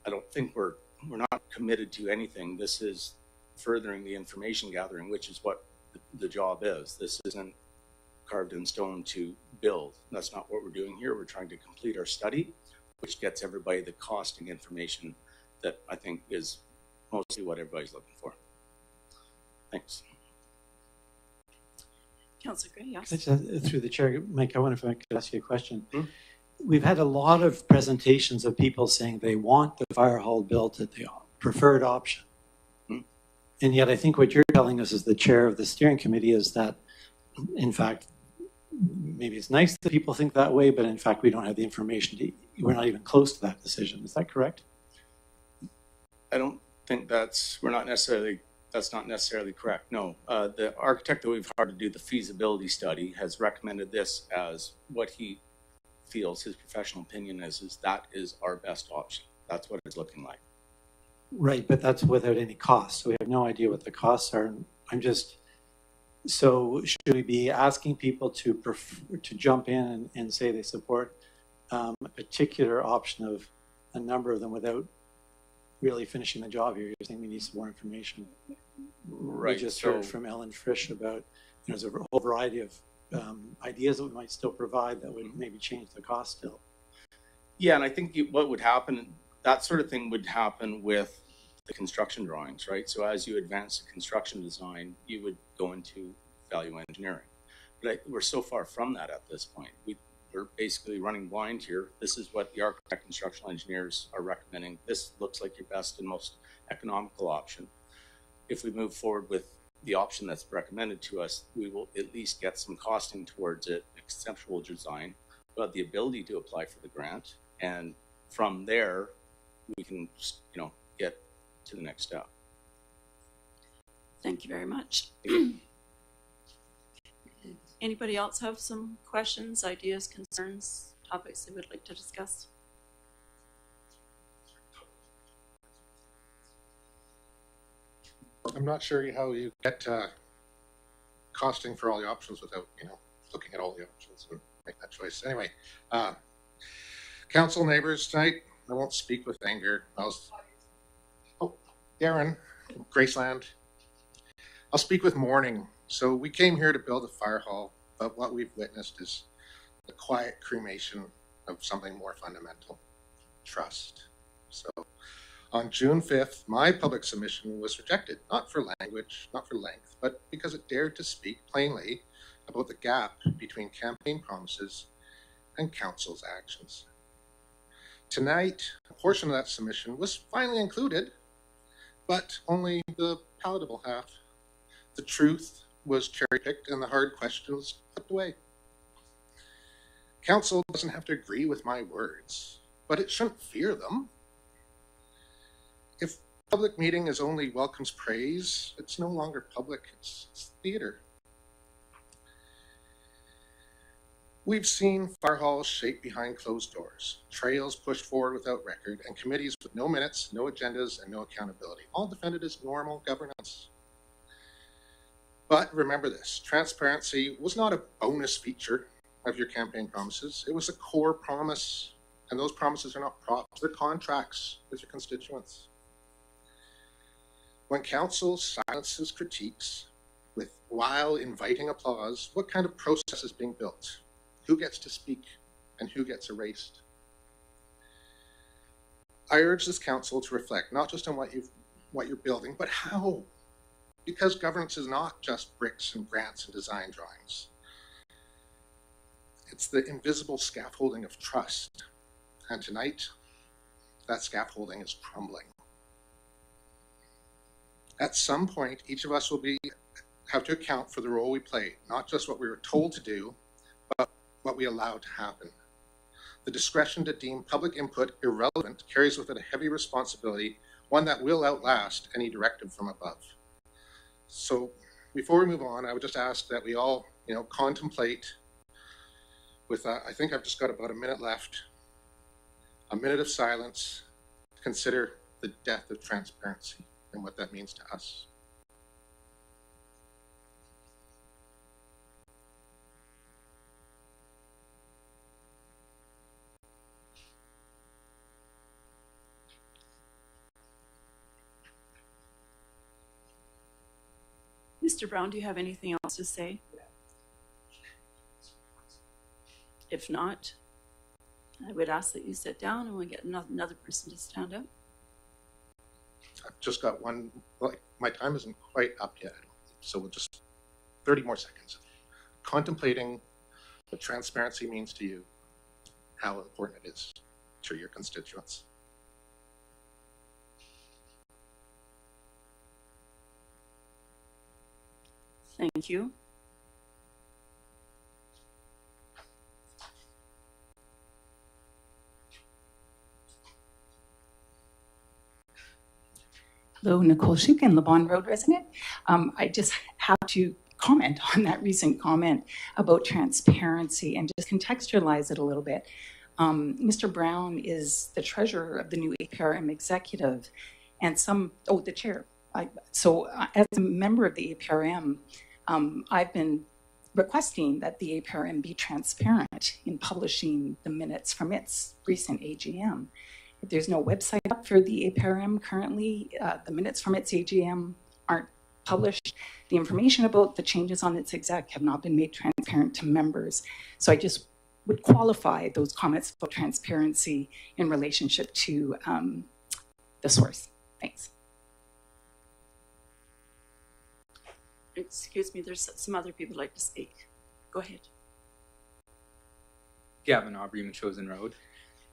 I don't think we're not committed to anything. This is furthering the information gathering, which is what the job is. This isn't carved in stone to build. That's not what we're doing here. We're trying to complete our study, which gets everybody the costing information that I think is mostly what everybody's looking for. Thanks. Councillor Gray, yes. Through the chair, Mike, I wonder if I could ask you a question. We've had a lot of presentations of people saying they want the fire hall built at the preferred option. And yet I think what you're telling us as the chair of the steering committee is that, in fact, maybe it's nice that people think that way, but in fact, we don't have the information. We're not even close to that decision. Is that correct? I don't think that's not necessarily correct. No, the architect that we've hired to do the feasibility study has recommended this as what he feels, his professional opinion is that is our best option. That's what it's looking like. Right, but that's without any cost. So we have no idea what the costs are. So should we be asking people to jump in and say they support a particular option of a number of them without really finishing the job here? You're saying we need some more information. Right. We just heard from Ellen Frisch about there's a whole variety of ideas that we might still provide that would maybe change the cost still. Yeah, and I think what would happen, that sort of thing would happen with the construction drawings, right? So as you advance the construction design, you would go into value engineering. But we're so far from that at this point. We're basically running blind here. This is what the architect and structural engineers are recommending. This looks like your best and most economical option. If we move forward with the option that's recommended to us, we will at least get some costing towards it, conceptual design, but the ability to apply for the grant. And from there, we can, get to the next step. Thank you very much. Anybody else have some questions, ideas, concerns, topics they would like to discuss? I'm not sure how you get costing for all the options without, looking at all the options and make that choice. Anyway, council neighbors tonight, I won't speak with anger. Darren, Graceland. I'll speak with mourning. So we came here to build a fire hall, but what we've witnessed is the quiet cremation of something more fundamental, trust. So on June 5th, my public submission was rejected, not for language, not for length, but because it dared to speak plainly about the gap between campaign promises and council's actions. Tonight, a portion of that submission was finally included, but only the palatable half. The truth was cherry-picked and the hard questions clipped away. Council doesn't have to agree with my words, but it shouldn't fear them. If public meeting is only welcomes praise, it's no longer public, it's theater. We've seen fire halls shake behind closed doors, trails pushed forward without record, and committees with no minutes, no agendas, and no accountability, all defended as normal governance. But remember this, transparency was not a bonus feature of your campaign promises. It was a core promise, and those promises are not props, they're contracts with your constituents. When council silences critiques while inviting applause, what kind of process is being built? Who gets to speak and who gets erased? I urge this council to reflect not just on what you're building, but how. Because governance is not just bricks and grants and design drawings. It's the invisible scaffolding of trust. And tonight, that scaffolding is crumbling. At some point, each of us will have to account for the role we play, not just what we were told to do, but what we allowed to happen. The discretion to deem public input irrelevant carries with it a heavy responsibility, one that will outlast any directive from above. So before we move on, I would just ask that we all, contemplate with, I think I've just got about a minute left, a minute of silence to consider the death of transparency and what that means to us. Mr. Brown, do you have anything else to say? If not, I would ask that you sit down and we get another person to stand up. I've just got one, my time isn't quite up yet, so we'll just 30 more seconds. Contemplating what transparency means to you, how important it is to your constituents. Thank you. Hello, Nicole Shukin, Le Bon Road resident. I just have to comment on that recent comment about transparency and just contextualize it a little bit. Mr. Brown is the treasurer of the new APRM executive and the chair. As a member of the APRM, I've been requesting that the APRM be transparent in publishing the minutes from its recent AGM. There's no website up for the APRM currently. The minutes from its AGM aren't published. The information about the changes on its exec have not been made transparent to members. So I just would qualify those comments about transparency in relationship to the source. Thanks. Excuse me, there's some other people who'd like to speak. Go ahead. Gavin Aubrey, Metchosin Road.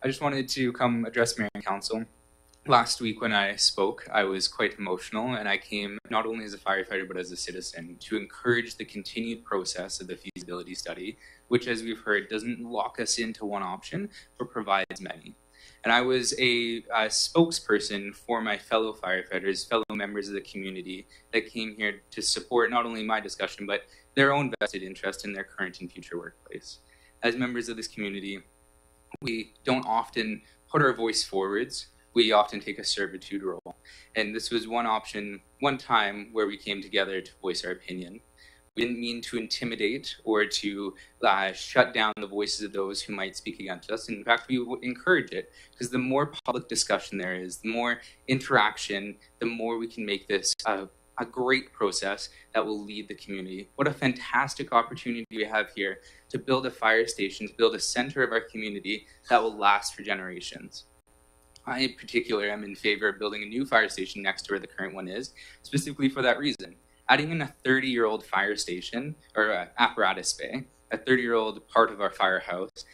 I just wanted to come address Mayor and Council. Last week when I spoke, I was quite emotional, and I came not only as a firefighter but as a citizen to encourage the continued process of the feasibility study, which, as we've heard, doesn't lock us into one option but provides many. And I was a spokesperson for my fellow firefighters, fellow members of the community that came here to support not only my discussion, but their own vested interest in their current and future workplace. As members of this community, we don't often put our voice forwards. We often take a servitude role. And this was one time where we came together to voice our opinion. We didn't mean to intimidate or to shut down the voices of those who might speak against us. In fact, we would encourage it, because the more public discussion there is, the more interaction, the more we can make this a great process that will lead the community. What a fantastic opportunity we have here to build a fire station, to build a center of our community that will last for generations. I, in particular, am in favor of building a new fire station next to where the current one is, specifically for that reason. Adding in a 30-year-old fire station, or apparatus bay, a 30-year-old part of our firehouse,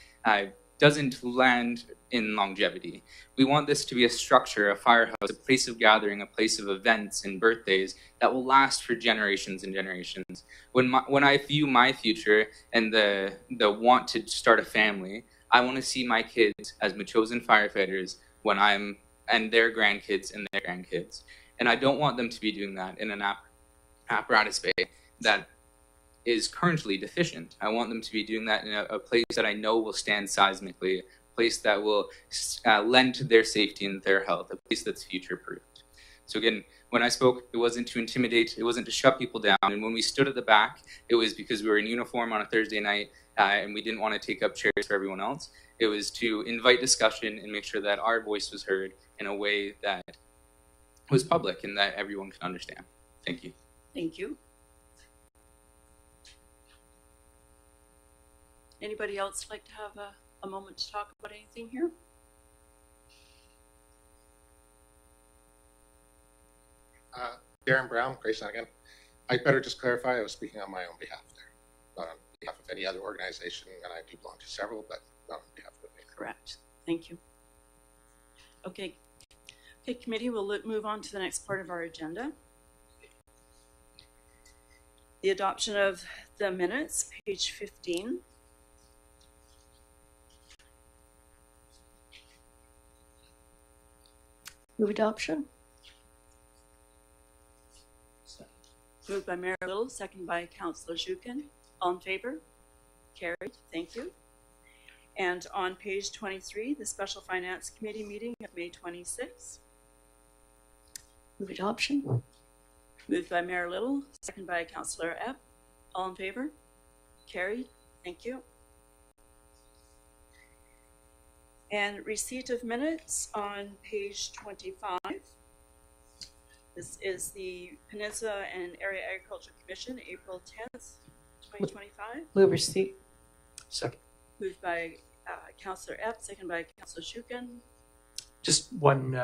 doesn't land in longevity. We want this to be a structure, a firehouse, a place of gathering, a place of events and birthdays that will last for generations and generations. When I view my future and the want to start a family, I want to see my kids as Metchosin firefighters and their grandkids and their grandkids. And I don't want them to be doing that in an apparatus bay that is currently deficient. I want them to be doing that in a place that I know will stand seismically, a place that will lend to their safety and their health, a place that's future-proofed. So again, when I spoke, it wasn't to intimidate, it wasn't to shut people down. And when we stood at the back, it was because we were in uniform on a Thursday night and we didn't want to take up chairs for everyone else. It was to invite discussion and make sure that our voice was heard in a way that was public and that everyone could understand. Thank you. Thank you. Anybody else like to have a moment to talk about anything here? Darren Brown, Graceland again. I better just clarify, I was speaking on my own behalf there, not on behalf of any other organization, and I do belong to several, but not on behalf of it. Correct. Thank you. Okay. Okay, committee, we'll move on to the next part of our agenda. The adoption of the minutes, page 15. Move adoption. Moved by Mayor Little, second by Councillor Shukin. All in favor? Carried. Thank you. And on page 23, the Special Finance Committee meeting of May 26. Move adoption. Moved by Mayor Little, second by Councillor Epp. All in favor? Carried. Thank you. And receipt of minutes on page 25. This is the Peninsula and Area Agriculture Commission, April 10th, 2025. Move receipt. Second. Moved by Councillor Epp, second by Councillor Shukin. Just one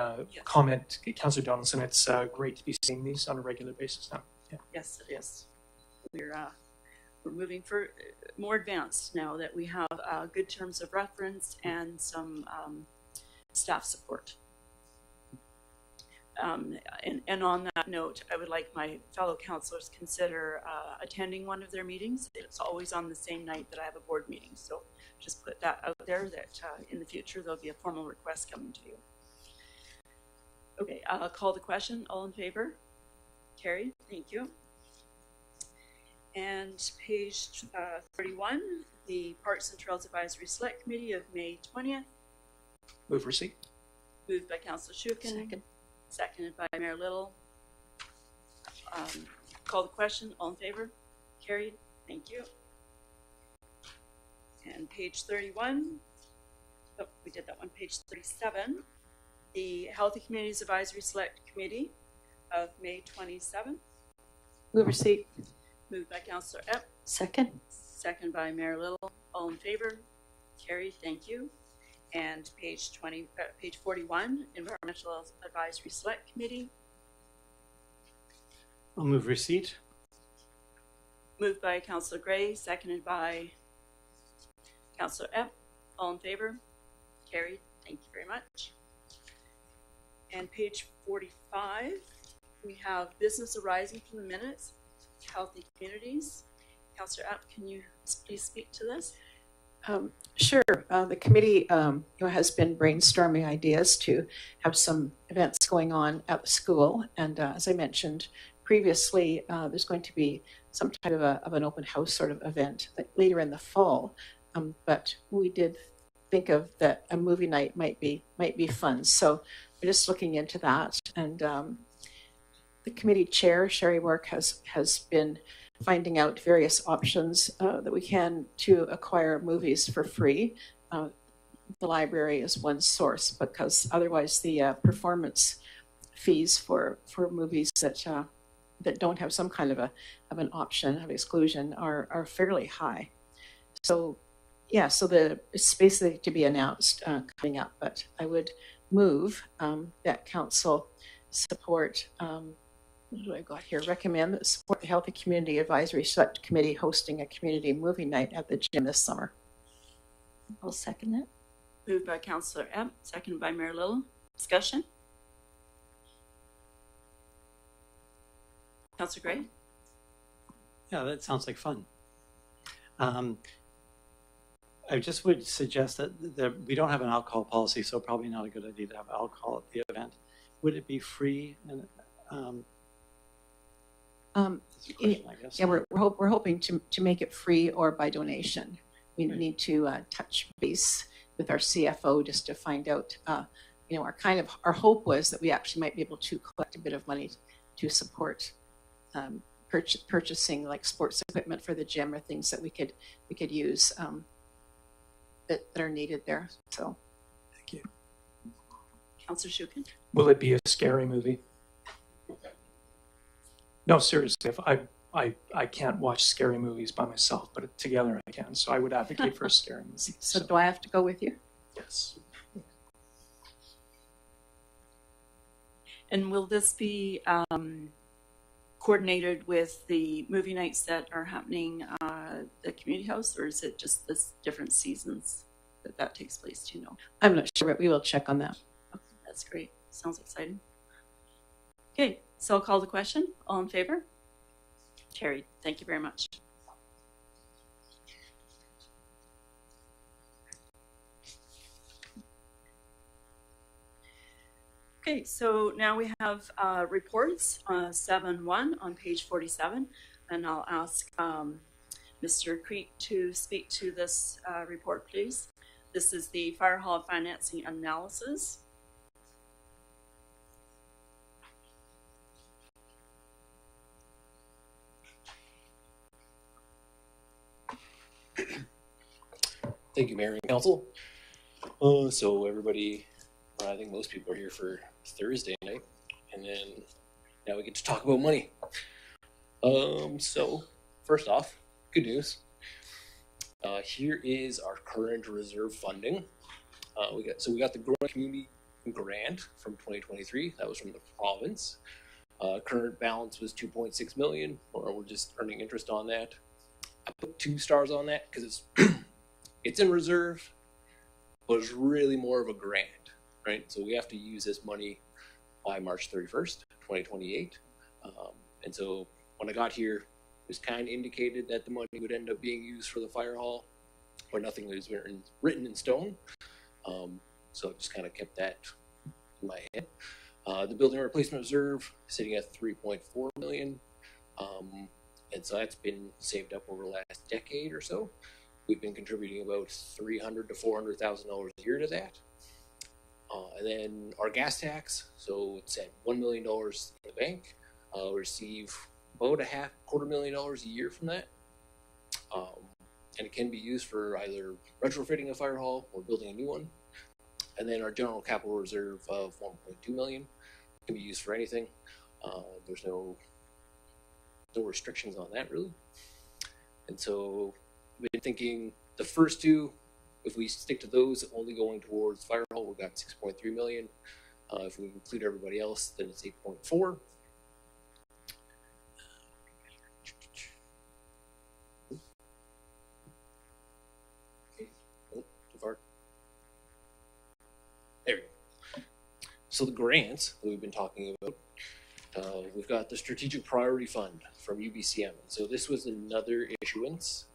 comment, Councillor Donaldson. It's great to be seeing these on a regular basis now. Yeah. Yes, it is. We're moving for more advanced now that we have good terms of reference and some staff support. And on that note, I would like my fellow councillors consider attending one of their meetings. It's always on the same night that I have a board meeting. So just put that out there that in the future there'll be a formal request coming to you. Okay, I'll call the question. All in favor? Carried. Thank you. And page 31, the Parks and Trails Advisory Select Committee of May 20th. Move receipt. Moved by Councillor Shukin. Second. Seconded by Mayor Little. Call the question. All in favor? Carried. Thank you. And page 31. Oh, we did that one. Page 37. The Healthy Communities Advisory Select Committee of May 27th. Move receipt. Moved by Councillor Epp. Second. Second by Mayor Little. All in favor? Carried. Thank you. And page 41, Environmental Advisory Select Committee. I'll move receipt. Moved by Councillor Gray, seconded by Councillor Epp. All in favor? Carried. Thank you very much. And page 45, we have business arising from the minutes, healthy communities. Councillor Epp, can you please speak to this? Sure. The committee has been brainstorming ideas to have some events going on at the school. And as I mentioned previously, there's going to be some type of an open house sort of event later in the fall. But we did think of that a movie night might be fun. So we're just looking into that. And the committee chair, Sherry Work, has been finding out various options that we can to acquire movies for free. The library is one source, because otherwise the performance fees for movies that don't have some kind of an option of exclusion are fairly high. So yeah, so it's basically to be announced coming up. But I would move that council support. What do I got here? Recommend that support the Healthy Community Advisory Select Committee hosting a community movie night at the gym this summer. I'll second it. Moved by Councillor Epp, seconded by Mayor Little. Discussion? Councillor Gray? Yeah, that sounds like fun. I just would suggest that we don't have an alcohol policy, so probably not a good idea to have alcohol at the event. Would it be free? And Question, I guess. Yeah, we're hoping to make it free or by donation. We need to touch base with our CFO just to find out. Our hope was that we actually might be able to collect a bit of money to support purchasing like sports equipment for the gym or things that we could use that are needed there. So, thank you. Councillor Shukin? Will it be a scary movie? No, seriously, if I can't watch scary movies by myself, but together I can. So I would advocate for a scary movie. So do I have to go with you? Yes. And will this be coordinated with the movie nights that are happening at the community house, or is it just this different seasons that takes place? Do you know? I'm not sure, but we will check on that. Okay, that's great. Sounds exciting. Okay, so I'll call the question. All in favor? Carried. Thank you very much. Okay, so now we have reports, 7.1 on page 47, and I'll ask Mr. Creek to speak to this report, please. This is the Fire Hall financing analysis. Thank you, Mayor and Council. So everybody, I think most people are here for Thursday night, and then now we get to talk about money. So first off, good news. Here is our current reserve funding. We got the Growing Community Grant from 2023. That was from the province. Current balance was 2.6 million, or we're just earning interest on that. I put 2 stars on that because it's it's in reserve, but it's really more of a grant, right? So we have to use this money by March 31st, 2028. And so when I got here, it was kind of indicated that the money would end up being used for the fire hall, but nothing was written in stone. So I just kind of kept that in my head. The building replacement reserve sitting at 3.4 million. And so that's been saved up over the last decade or so. We've been contributing about $300,000 to $400,000 a year to that. And then our gas tax, so it's at $1 million in the bank. We receive about $250,000 a year from that. And it can be used for either retrofitting a fire hall or building a new one. And then our general capital reserve of $1.2 million can be used for anything. There's no restrictions on that really. And so I've been thinking the first two, if we stick to those, only going towards fire hall, we've got 6.3 million. If we include everybody else, then it's 8.4. There we go. So the grants that we've been talking about, we've got the Strategic Priority Fund from UBCM. So this was another issuance.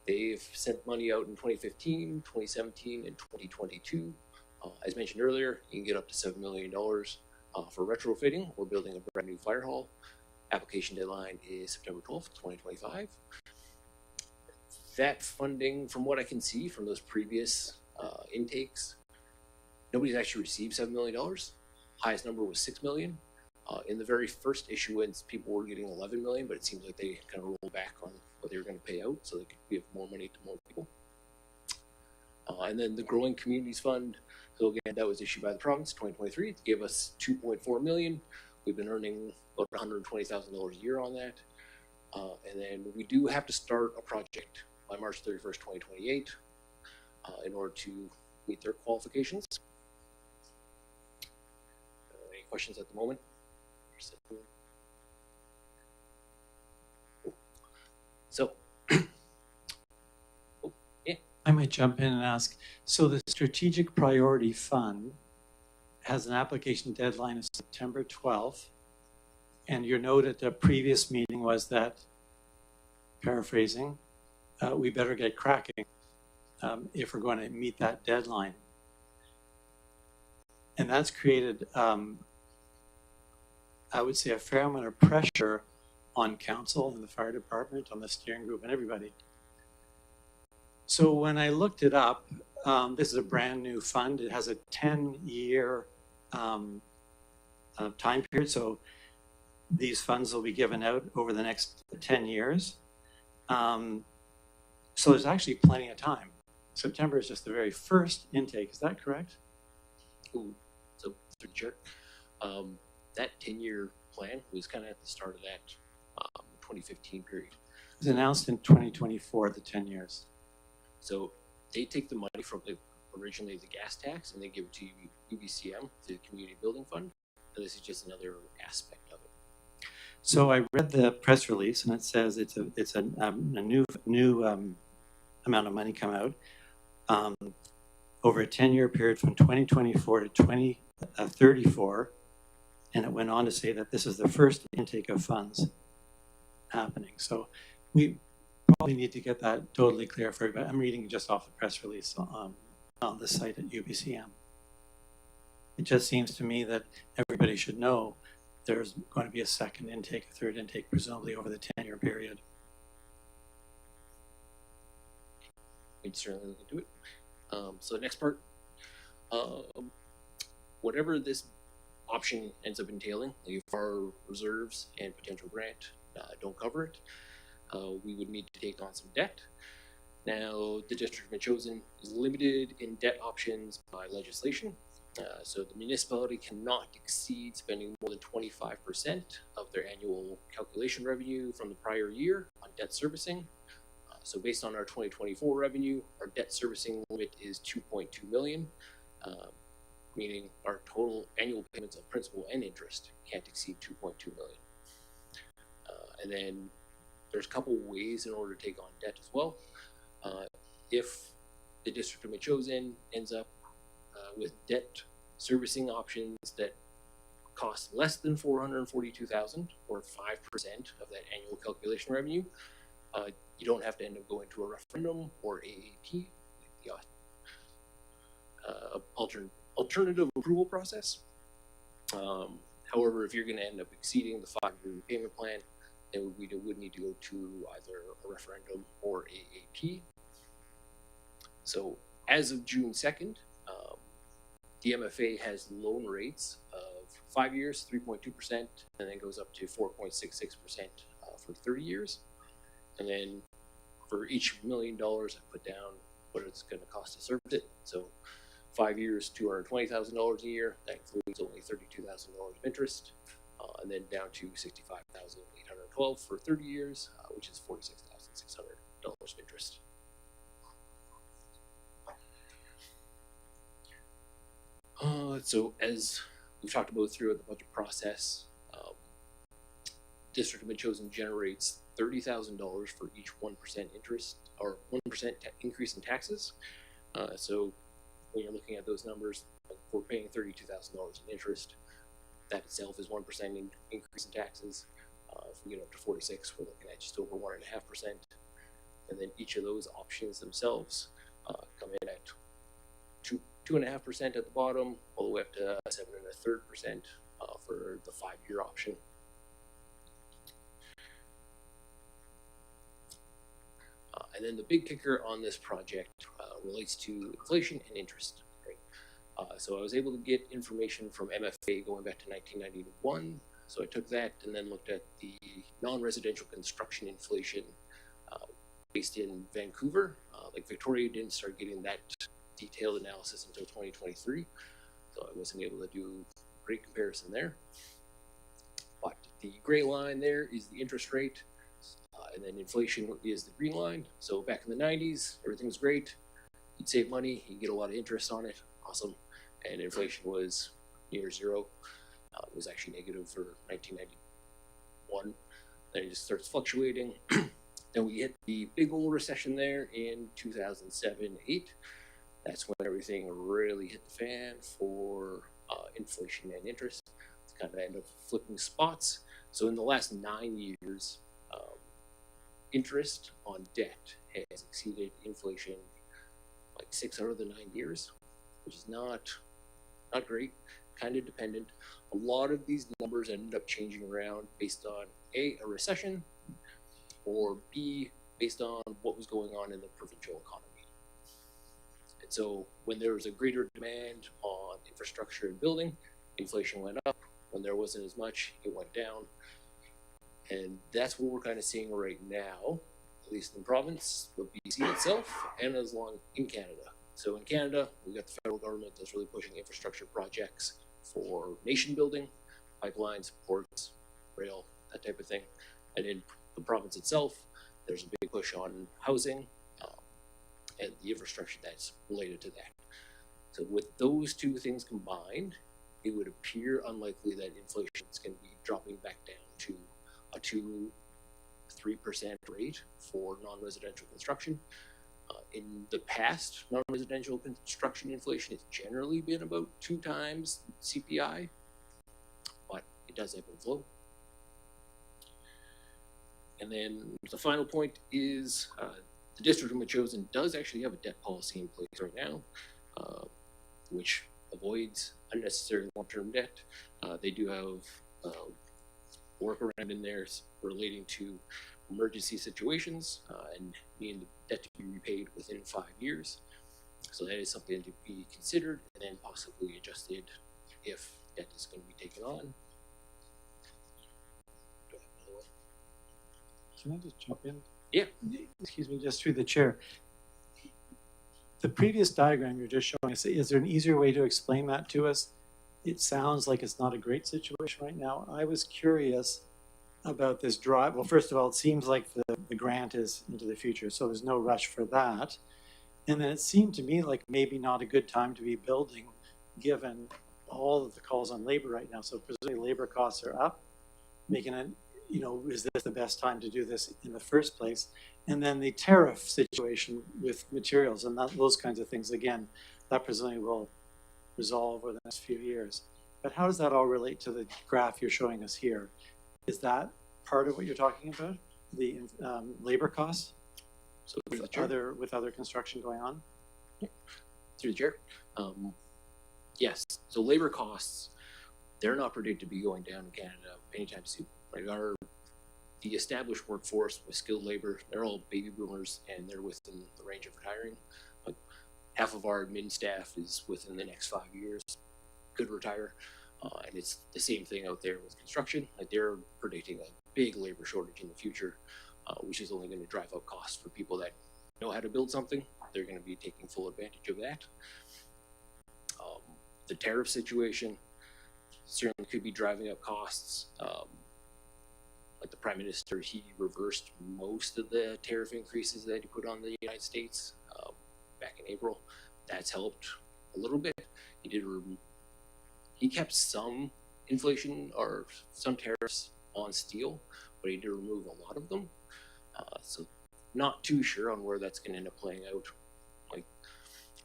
They've sent money out in 2015, 2017, and 2022. As mentioned earlier, you can get up to $7 million for retrofitting or building a brand new fire hall. Application deadline is September 12th, 2025. That funding, from what I can see from those previous intakes, nobody's actually received $7 million. Highest number was $6 million. In the very first issuance, people were getting 11 million, but it seems like they kind of rolled back on what they were going to pay out so they could give more money to more people. And then the Growing Communities Fund, so again, that was issued by the province, 2023. It gave us 2.4 million. We've been earning about $120,000 a year on that. And then we do have to start a project by March 31st, 2028 in order to meet their qualifications. Any questions at the moment? So, yeah. I might jump in and ask, so the Strategic Priority Fund has an application deadline of September 12th, and your note at the previous meeting was that, paraphrasing, we better get cracking if we're going to meet that deadline. And that's created, I would say, a fair amount of pressure on council and the fire department, on the steering group, and everybody. So when I looked it up, this is a brand new fund. It has a 10-year time period. So these funds will be given out over the next 10 years. So there's actually plenty of time. September is just the very first intake. Is that correct? Ooh, so through the chair, that 10-year plan was kind of at the start of that 2015 period. It was announced in 2024, the 10 years. So they take the money from originally the gas tax and they give it to UBCM, the Community Building Fund. And this is just another aspect of it. So I read the press release, and it says it's a new amount of money come out over a 10-year period from 2024 to 2034, and it went on to say that this is the first intake of funds happening. So we probably need to get that totally clear for everybody. I'm reading just off the press release on the site at UBCM. It just seems to me that everybody should know there's going to be a second intake, a third intake, presumably over the 10-year period. We'd certainly look into it. So the next part, whatever this option ends up entailing, like if our reserves and potential grant don't cover it, we would need to take on some debt. Now, the District of Metchosin is limited in debt options by legislation. So the municipality cannot exceed spending more than 25% of their annual calculation revenue from the prior year on debt servicing. So based on our 2024 revenue, our debt servicing limit is 2.2 million, meaning our total annual payments of principal and interest can't exceed 2.2 million. And then there's a couple ways in order to take on debt as well. If the District of Metchosin ends up with debt servicing options that cost less than $442,000 or 5% of that annual calculation revenue, you don't have to end up going to a referendum or AAP, the alternative approval process. However, if you're going to end up exceeding the 5-year repayment plan, then we would need to go to either a referendum or AAP. So as of June 2nd, the MFA has loan rates of 5 years, 3.2%, and then goes up to 4.66% for 30 years. And then for each $1 million, I put down what it's going to cost to service it. So 5 years, $220,000 a year. That includes only $32,000 of interest, and then down to $65,812 for 30 years, which is $46,600 of interest. So as we've talked about throughout the budget process, District of Metchosin generates $30,000 for each 1% interest or 1% increase in taxes. So when you're looking at those numbers, like we're paying $32,000 in interest. That itself is 1% increase in taxes. If we get up to 46, we're looking at just over 1.5%. And then each of those options themselves come in at 2.5% at the bottom, all the way up to 7.33% for the 5-year option. And then the big kicker on this project relates to inflation and interest. Right? So I was able to get information from MFA going back to 1991. So I took that and then looked at the non-residential construction inflation based in Vancouver. Like Victoria didn't start getting that detailed analysis until 2023. So I wasn't able to do a great comparison there. But the gray line there is the interest rate. And then inflation is the green line. So back in the 90s, everything was great. You'd save money, you get a lot of interest on it. Awesome. And inflation was near zero. It was actually negative for 1991. Then it just starts fluctuating. Then we hit the big old recession there in 2007-8. That's when everything really hit the fan for inflation and interest. It's kind of end up flipping spots. So in the last 9 years, interest on debt has exceeded inflation like 6 out of the 9 years, which is not great. kind of dependent. A lot of these numbers ended up changing around based on A, a recession, or B, based on what was going on in the provincial economy. And so when there was a greater demand on infrastructure and building, inflation went up. When there wasn't as much, it went down. And that's what we're kind of seeing right now, at least in the province, of BC itself, and as long in Canada. So in Canada, we've got the federal government that's really pushing infrastructure projects for nation building, pipelines, ports, rail, that type of thing. And in the province itself, there's a big push on housing and the infrastructure that's related to that. So with those two things combined, it would appear unlikely that inflation is going to be dropping back down to a 2-3% rate for non-residential construction. In the past, non-residential construction inflation has generally been about 2 times CPI, but it does ebb and flow. And then the final point is the District of Metchosin does actually have a debt policy in place right now, which avoids unnecessary long-term debt. They do have workaround in there relating to emergency situations and needing the debt to be repaid within 5 years. So that is something to be considered and then possibly adjusted if debt is going to be taken on. Do I have another one? Can I just jump in? Yeah. Excuse me, just through the chair. The previous diagram you're just showing us, is there an easier way to explain that to us? It sounds like it's not a great situation right now. I was curious about this drive. Well, first of all, it seems like the grant is into the future, so there's no rush for that. And then it seemed to me like maybe not a good time to be building, given all of the calls on labor right now. So presumably labor costs are up, making it, you know, is this the best time to do this in the first place? And then the tariff situation with materials and those kinds of things, again, that presumably will resolve over the next few years. But how does that all relate to the graph you're showing us here? Is that part of what you're talking about, the labor costs? So with other construction going on? Through the chair. Yes, so labor costs, they're not predicted to be going down in Canada anytime soon. Like the established workforce with skilled labor, they're all baby boomers and they're within the range of retiring. Like half of our admin staff is within the next 5 years could retire. And it's the same thing out there with construction. Like they're predicting a big labor shortage in the future, which is only going to drive up costs for people that know how to build something. They're going to be taking full advantage of that. The tariff situation certainly could be driving up costs. Like the Prime Minister, he reversed most of the tariff increases that he put on the United States back in April. That's helped a little bit. He kept some inflation or some tariffs on steel, but he did remove a lot of them. So not too sure on where that's going to end up playing out. Like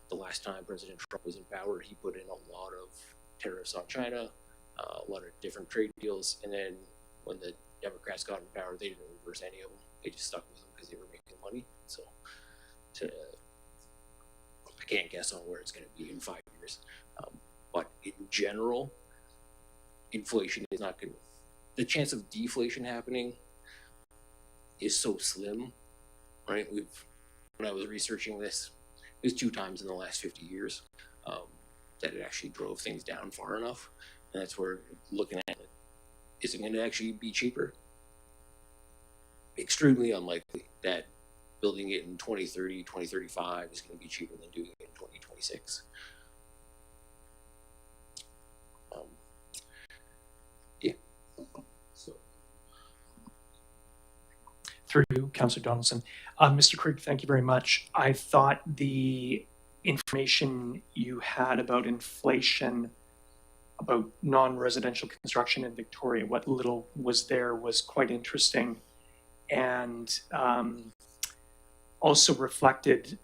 the last time President Trump was in power, he put in a lot of tariffs on China, a lot of different trade deals, and then when the Democrats got in power, they didn't reverse any of them. They just stuck with them because they were making money. So I can't guess on where it's going to be in 5 years. But in general, inflation is not going to, the chance of deflation happening is so slim, right? When I was researching this, it was 2 times in the last 50 years that it actually drove things down far enough. And that's where looking at it, is it going to actually be cheaper? Extremely unlikely that building it in 2030, 2035 is going to be cheaper than doing it in 2026. Yeah. So, through you, Councillor Donaldson. Mr. Krieg, thank you very much. I thought the information you had about inflation, about non-residential construction in Victoria, what little was there was quite interesting, and also reflected,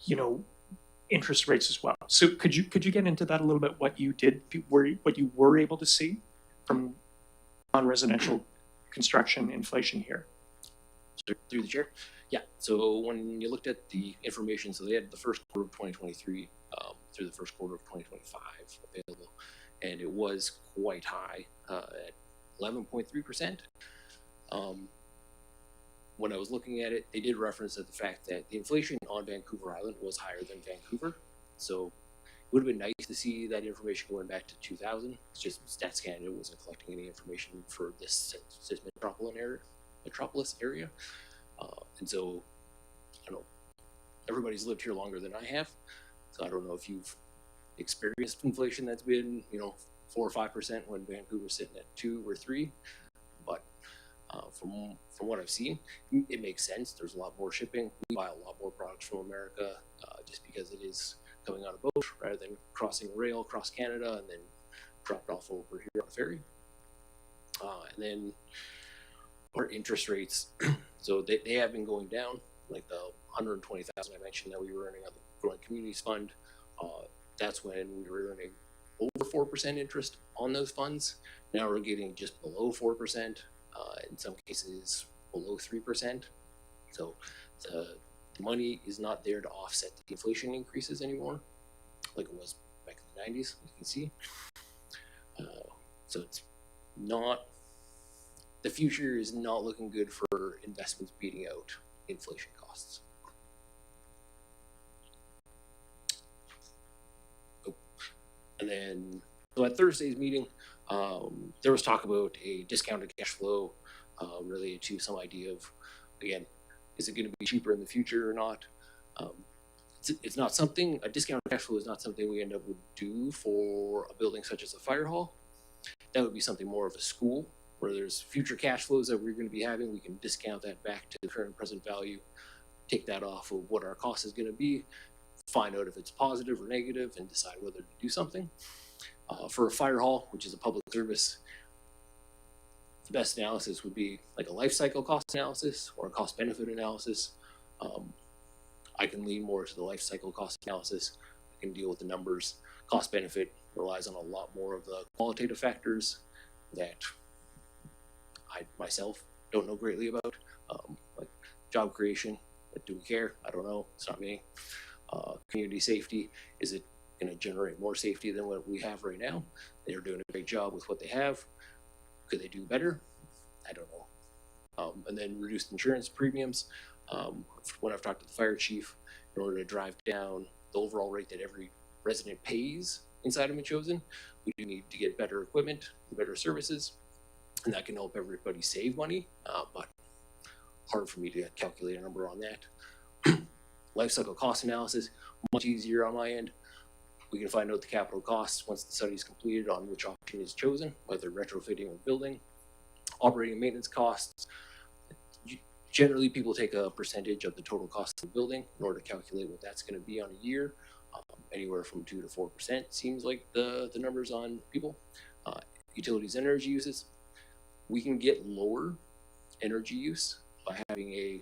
you know, interest rates as well. So could you get into that a little bit? What you did, what you were able to see from non-residential construction inflation here? Through the chair. Yeah. So when you looked at the information, so they had the first quarter of 2023 through the first quarter of 2025 available, and it was quite high at 11.3%. When I was looking at it, they did reference at the fact that the inflation on Vancouver Island was higher than Vancouver. So it would have been nice to see that information going back to 2000. It's just Stats Canada wasn't collecting any information for this metropolis area. And so, I don't know, everybody's lived here longer than I have. So I don't know if you've experienced inflation that's been, 4 or 5% when Vancouver's sitting at 2 or 3. But from what I've seen, it makes sense. There's a lot more shipping. We buy a lot more products from America just because it is coming on a boat rather than crossing rail across Canada and then dropped off over here on a ferry. And then our interest rates, so they have been going down, like the 120,000 I mentioned that we were earning on the Growing Communities Fund. That's when we were earning over 4% interest on those funds. Now we're getting just below 4%. In some cases below 3%. So the money is not there to offset the inflation increases anymore, like it was back in the 90s, you can see. So it's not, the future is not looking good for investments beating out inflation costs. And then, so at Thursday's meeting, there was talk about a discounted cash flow related to some idea of, again, is it going to be cheaper in the future or not? It's not something, a discounted cash flow is not something we end up would do for a building such as a fire hall. That would be something more of a school where there's future cash flows that we're going to be having. We can discount that back to the current present value, take that off of what our cost is going to be, find out if it's positive or negative, and decide whether to do something. For a fire hall, which is a public service, the best analysis would be like a life cycle cost analysis or a cost benefit analysis. I can lean more to the life cycle cost analysis. I can deal with the numbers. Cost benefit relies on a lot more of the qualitative factors that I myself don't know greatly about, like job creation. Like, do we care? I don't know. It's not me. Community safety, is it going to generate more safety than what we have right now? They're doing a great job with what they have. Could they do better? I don't know. And then reduced insurance premiums. When I've talked to the fire chief, in order to drive down the overall rate that every resident pays inside of Metchosin, we do need to get better equipment, better services, and that can help everybody save money, but hard for me to calculate a number on that. Life cycle cost analysis, much easier on my end. We can find out the capital costs once the study is completed on which option is chosen, whether retrofitting or building. Operating and maintenance costs. Generally, people take a percentage of the total cost of the building in order to calculate what that's going to be on a year. Anywhere from 2 to 4% seems like the numbers on people. Utilities and energy uses. We can get lower energy use by having a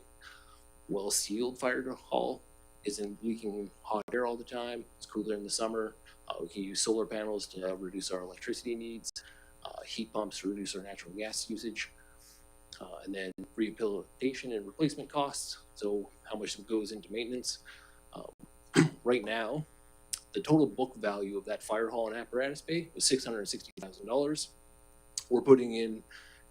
well-sealed fire hall. Isn't leaking hot air all the time. It's cooler in the summer. We can use solar panels to reduce our electricity needs, heat pumps to reduce our natural gas usage, and then rehabilitation and replacement costs. So how much goes into maintenance? Right now, the total book value of that fire hall and apparatus bay was $660,000. We're putting in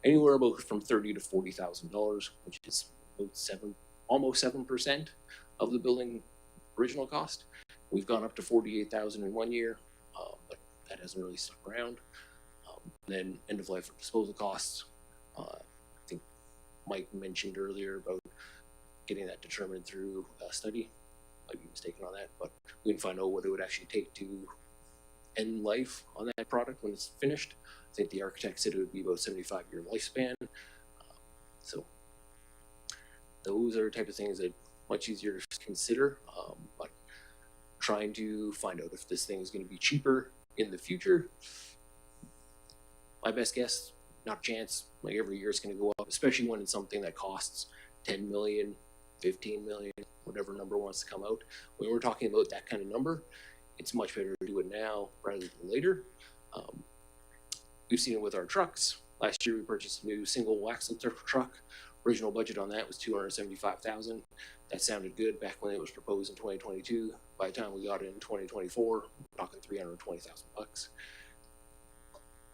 anywhere about from $30,000 to $40,000, which is about almost 7% of the building original cost. We've gone up to $48,000 in 1 year, but that hasn't really stuck around. Then end of life disposal costs. I think Mike mentioned earlier about getting that determined through a study. Might be mistaken on that, but we can find out what it would actually take to end life on that product when it's finished. I think the architect said it would be about 75-year lifespan. So those are the type of things that much easier to consider, but trying to find out if this thing is going to be cheaper in the future. My best guess, not a chance. Like every year it's going to go up, especially when it's something that costs 10 million, 15 million, whatever number wants to come out. When we're talking about that kind of number, it's much better to do it now rather than later. We've seen it with our trucks. Last year we purchased a new single axle truck. Original budget on that was $275,000. That sounded good back when it was proposed in 2022. By the time we got it in 2024, we're talking $320,000.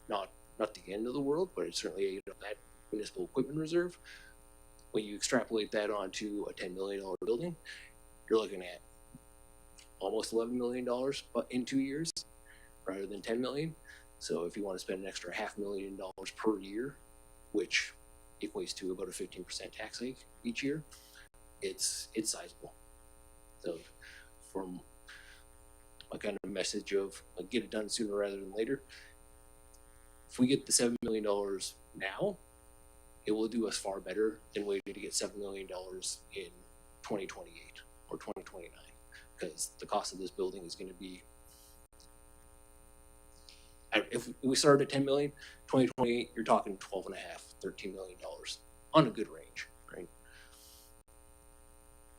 not the end of the world, but it's certainly, you know, that municipal equipment reserve. When you extrapolate that onto a $10 million building, you're looking at almost $11 million but in 2 years rather than $10 million. So if you want to spend an extra $500,000 per year, which equates to about a 15% tax hike each year, it's sizable. So from my kind of message of like, get it done sooner rather than later, if we get the $7 million now, it will do us far better than waiting to get $7 million in 2028 or 2029, because the cost of this building is going to be, if we started at 10 million, 2028, you're talking 12.5, $13 million on a good range, right?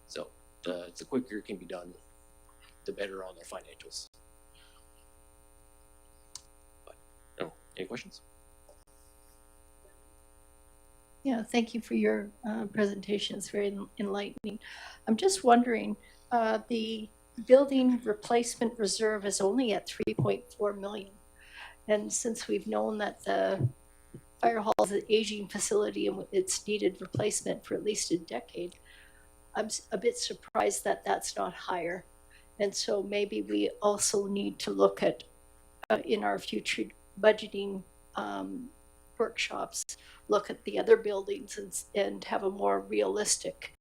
So the quicker it can be done, the better on their financials. But, no, any questions? Yeah, thank you for your presentation. It's very enlightening. I'm just wondering, the building replacement reserve is only at 3.4 million. And since we've known that the fire hall is an aging facility and it's needed replacement for at least a decade, I'm a bit surprised that that's not higher. And so maybe we also need to look at, in our future budgeting workshops, look at the other buildings and have a more realistic,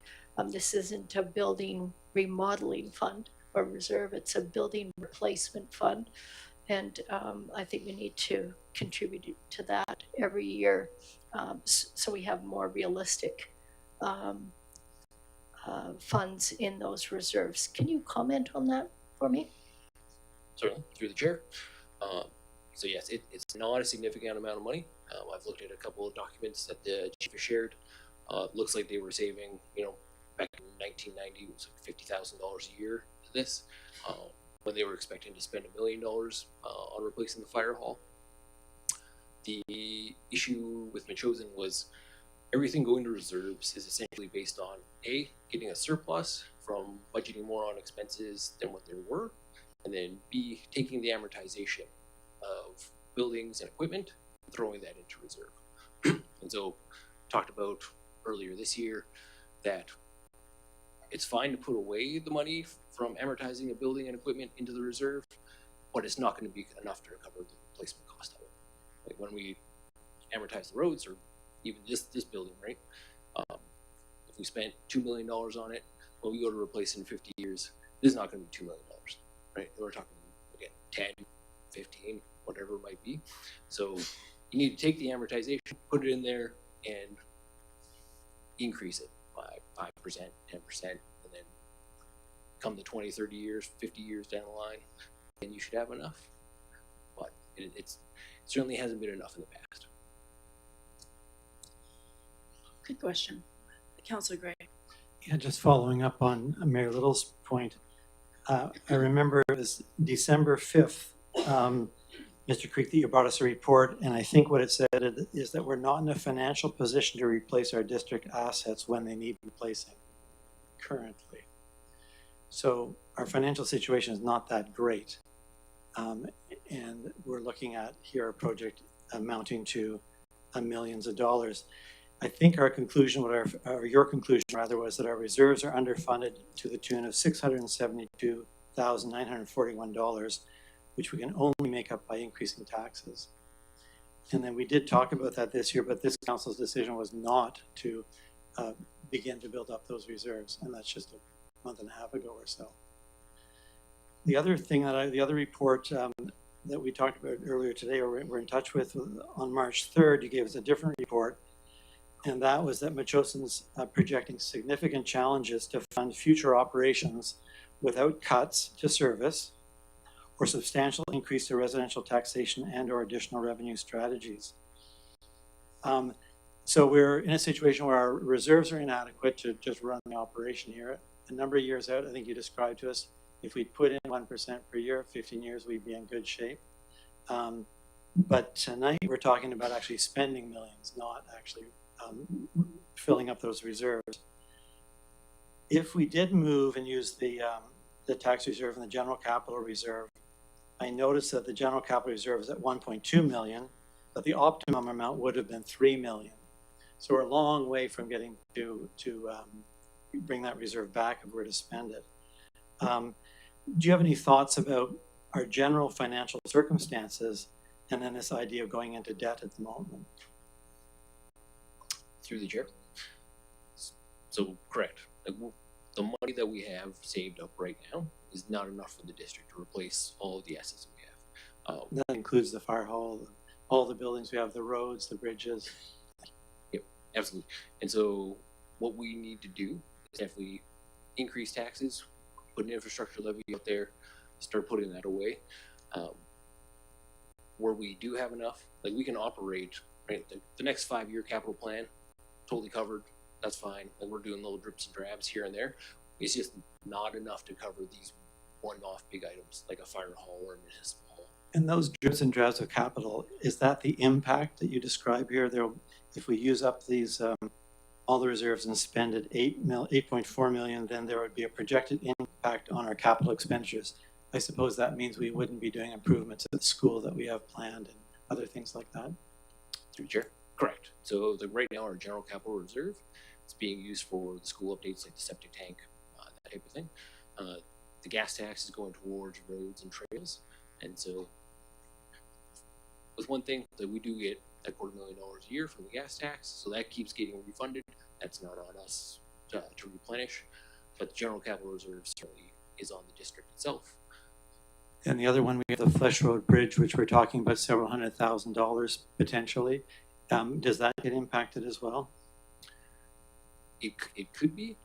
this isn't a building remodeling fund or reserve, it's a building replacement fund. And I think we need to contribute to that every year, so we have more realistic funds in those reserves. Can you comment on that for me? Certainly, through the chair. So yes, it's not a significant amount of money. I've looked at a couple of documents that the chief has shared. Looks like they were saving, you know, back in 1990, it was like $50,000 a year to this, when they were expecting to spend $1 million on replacing the fire hall. The issue with Metchosin was everything going to reserves is essentially based on A, getting a surplus from budgeting more on expenses than what there were, and then B, taking the amortization of buildings and equipment and throwing that into reserve. And so talked about earlier this year that it's fine to put away the money from amortizing a building and equipment into the reserve, but it's not going to be enough to recover the replacement cost of it. Like when we amortize the roads, or even this building, right? If we spent $2 million on it, when we go to replace it in 50 years, this is not going to be $2 million, right? We're talking, again, 10, 15, whatever it might be. So you need to take the amortization, put it in there, and increase it by 5%, 10%, and then come the 20, 30 years, 50 years down the line, then you should have enough. But it certainly hasn't been enough in the past. Good question. Councillor Gray. Yeah, just following up on Mayor Little's point, I remember it was December 5th, Mr. Creek, that you brought us a report, and I think what it said is that we're not in a financial position to replace our district assets when they need replacing currently. So our financial situation is not that great. And we're looking at here a project amounting to millions of dollars. I think our conclusion, or your conclusion rather, was that our reserves are underfunded to the tune of $672,941, which we can only make up by increasing taxes. And then we did talk about that this year, but this council's decision was not to begin to build up those reserves, and that's just a month and a half ago or so. The other thing the other report that we talked about earlier today, or we're in touch with on March 3rd, you gave us a different report, and that was that Metchosin's projecting significant challenges to fund future operations without cuts to service or substantial increase to residential taxation and or additional revenue strategies. So we're in a situation where our reserves are inadequate to just run the operation here. A number of years out, I think you described to us, if we put in 1% per year, 15 years, we'd be in good shape. But tonight we're talking about actually spending millions, not actually filling up those reserves. If we did move and use the tax reserve and the general capital reserve, I noticed that the general capital reserve is at 1.2 million, but the optimum amount would have been 3 million. So we're a long way from getting to bring that reserve back if we're to spend it. Do you have any thoughts about our general financial circumstances and then this idea of going into debt at the moment? Through the chair. So correct. Like, the money that we have saved up right now is not enough for the district to replace all of the assets that we have. That includes the fire hall, all the buildings we have, the roads, the bridges. Yep, absolutely. And so what we need to do is definitely increase taxes, put an infrastructure levy out there, start putting that away. Where we do have enough, like we can operate, right? The next 5-year capital plan, totally covered. That's fine. And we're doing little drips and drabs here and there. It's just not enough to cover these one-off big items like a fire hall or a municipal hall. And those drips and drabs of capital, is that the impact that you describe here? There, if we use up these all the reserves and spend it 8.4 million, then there would be a projected impact on our capital expenditures. I suppose that means we wouldn't be doing improvements at the school that we have planned and other things like that. Through the chair. Correct. So right now our general capital reserve is being used for the school updates like the septic tank, that type of thing. The gas tax is going towards roads and trails. And so with one thing that we do get that $250,000 a year from the gas tax, so that keeps getting refunded. That's not on us to replenish, but the general capital reserve certainly is on the district itself. And the other one, we have the Flesh Road Bridge, which we're talking about several $100,000 potentially. Does that get impacted as well? It could be.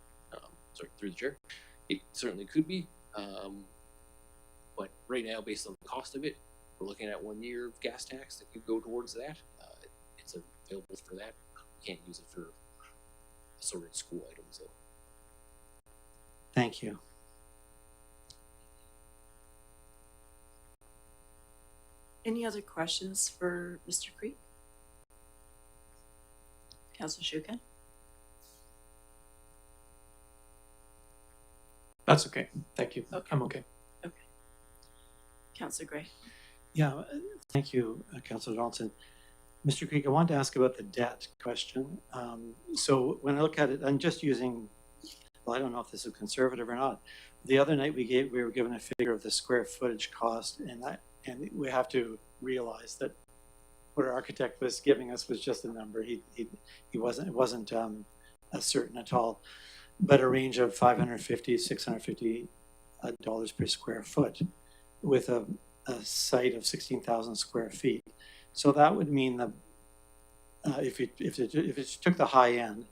Sorry, through the chair. It certainly could be. But right now, based on the cost of it, we're looking at 1 year of gas tax that could go towards that. It's available for that. We can't use it for assorted school items, though. Thank you. Any other questions for Mr. Creek? Councillor Shukin? That's okay. Thank you. Okay. I'm okay. Okay. Councillor Gray? Yeah, thank you, Councillor Donaldson. Mr. Creek, I wanted to ask about the debt question. So when I look at it, I'm just using, well, I don't know if this is conservative or not. The other night we were given a figure of the square footage cost, and we have to realize that what our architect was giving us was just a number. It wasn't a certain at all, but a range of $550, $650 per square foot, with a site of 16,000 square feet. So that would mean that if it took the high end,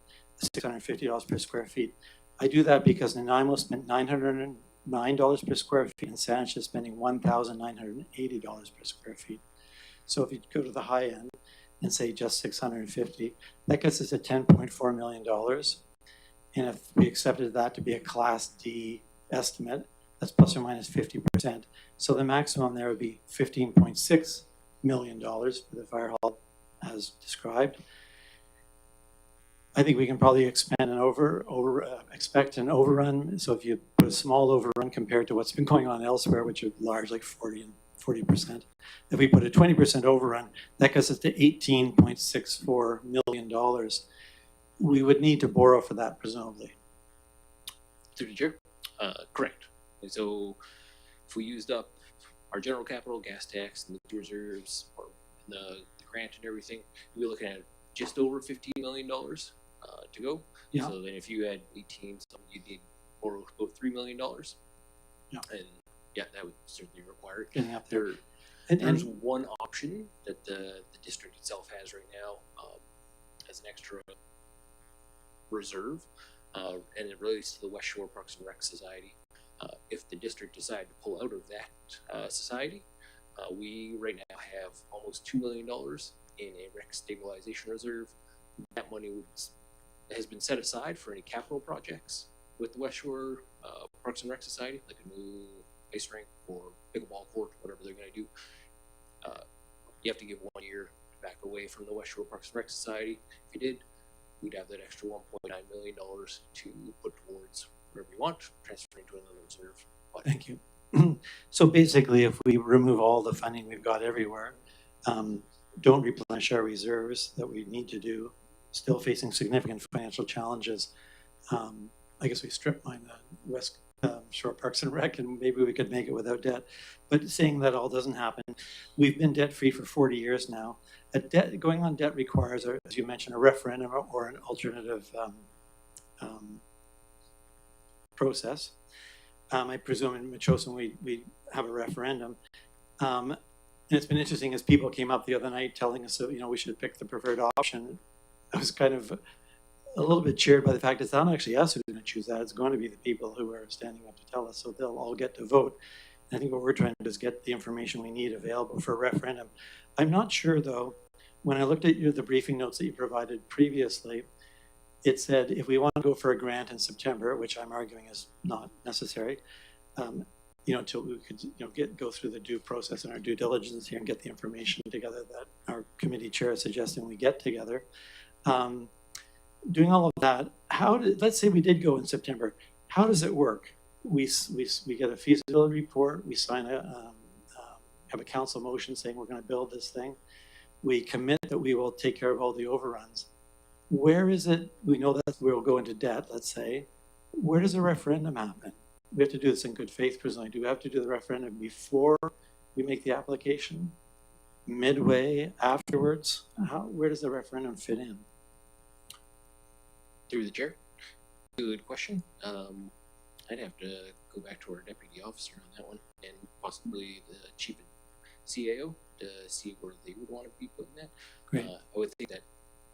$650 per square feet. I do that because Nanaimo spent $909 per square feet, and Saanich is spending $1,980 per square feet. So if you go to the high end and say just 650, that gets us at $10.4 million. And if we accepted that to be a Class D estimate, that's plus or minus 50%. So the maximum there would be $15.6 million for the fire hall as described. I think we can probably expect an overrun. So if you put a small overrun compared to what's been going on elsewhere, which are large, like 40%. If we put a 20% overrun, that gets us to $18.64 million. We would need to borrow for that, presumably. Through the chair. Correct. And so if we used up our general capital, gas tax, and the reserves, or the grant and everything, we're looking at just over $15 million to go. Yeah. So then if you had 18, you'd need borrow about $3 million. Yeah. And yeah, that would certainly require it. Getting up there. There's one option that the district itself has right now as an extra reserve, and it relates to the West Shore Parks and Rec Society. If the district decided to pull out of that society, we right now have almost $2 million in a rec stabilization reserve. That money has been set aside for any capital projects with the West Shore Parks and Rec Society, like a new ice rink or pickleball court, whatever they're going to do. You have to give 1 year back away from the West Shore Parks and Rec Society. If you did, we'd have that extra $1.9 million to put towards whatever you want, transferring to another reserve. But thank you. So basically, if we remove all the funding we've got everywhere, don't replenish our reserves that we need to do, still facing significant financial challenges. I guess we strip mine the West Shore Parks and Rec, and maybe we could make it without debt. But saying that all doesn't happen, we've been debt-free for 40 years now. Going on debt requires, as you mentioned, a referendum or an alternative process. I presume in Metchosin we have a referendum. And it's been interesting as people came up the other night telling us that, we should pick the preferred option. I was kind of a little bit cheered by the fact it's not actually us who's going to choose that. It's going to be the people who are standing up to tell us, so they'll all get to vote. And I think what we're trying to do is get the information we need available for a referendum. I'm not sure, though, when I looked at the briefing notes that you provided previously, it said if we want to go for a grant in September, which I'm arguing is not necessary, until we could go through the due process and our due diligence here and get the information together that our committee chair is suggesting we get together. Doing all of that, let's say we did go in September, how does it work? We get a feasibility report, we sign have a council motion saying we're going to build this thing. We commit that we will take care of all the overruns. Where is it? We know that we'll go into debt, let's say. Where does a referendum happen? We have to do this in good faith, presumably. Do we have to do the referendum before we make the application? Midway? Afterwards? Where does the referendum fit in? Through the chair. Good question. I'd have to go back to our deputy officer on that one, and possibly the chief and CAO to see where they would want to be putting that. Great. I would think that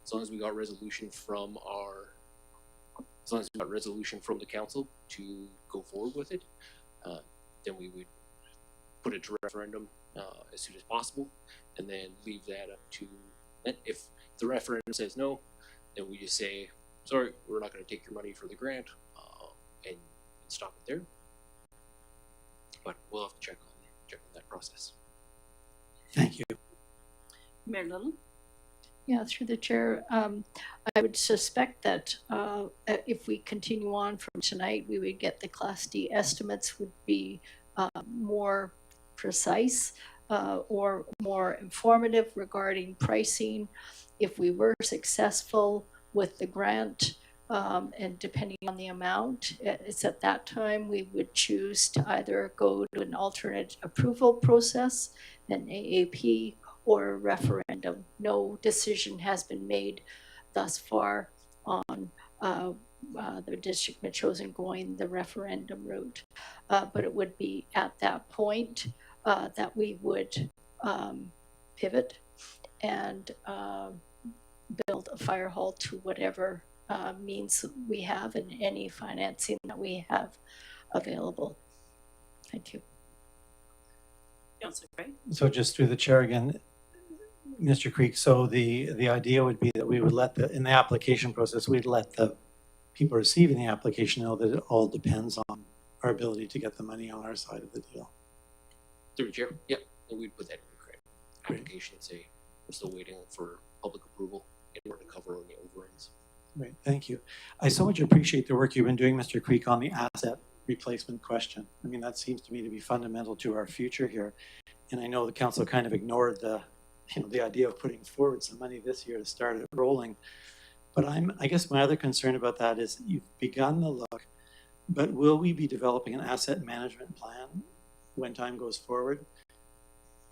as long as we got resolution from the council to go forward with it, then we would put it to referendum as soon as possible, and then leave that up to. If the referendum says no, then we just say, sorry, we're not going to take your money for the grant, and stop it there. But we'll have to check on that process. Thank you. Mayor Little? Yeah, through the chair, I would suspect that if we continue on from tonight, we would get the Class D estimates would be more precise or more informative regarding pricing. If we were successful with the grant, and depending on the amount, it's at that time we would choose to either go to an alternate approval process, an AAP, or a referendum. No decision has been made thus far on the district Metchosin going the referendum route. But it would be at that point that we would pivot and build a fire hall to whatever means we have and any financing that we have available. Thank you. Councillor Gray? So just through the chair again, Mr. Creek, so the idea would be that we would in the application process, we'd let the people receiving the application know that it all depends on our ability to get the money on our side of the deal. Through the chair, yep, and we'd put that in the grant application and say we're still waiting for public approval in order to cover any overruns. Great, thank you. I so much appreciate the work you've been doing, Mr. Creek, on the asset replacement question. I mean, that seems to me to be fundamental to our future here. And I know the council kind of ignored the idea of putting forward some money this year to start it rolling. But I guess my other concern about that is you've begun the look, but will we be developing an asset management plan when time goes forward?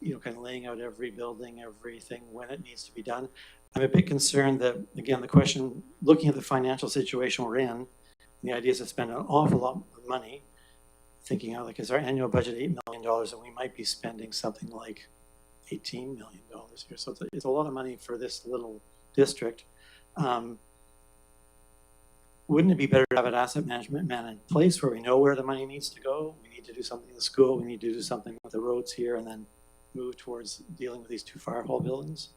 Kind of laying out every building, everything when it needs to be done. I'm a bit concerned that, again, the question, looking at the financial situation we're in, the idea is to spend an awful lot of money, thinking is our annual budget $8 million, and we might be spending something like $18 million here. So it's a lot of money for this little district. Wouldn't it be better to have an asset management man in place where we know where the money needs to go? We need to do something in the school, we need to do something with the roads here, and then move towards dealing with these two fire hall buildings?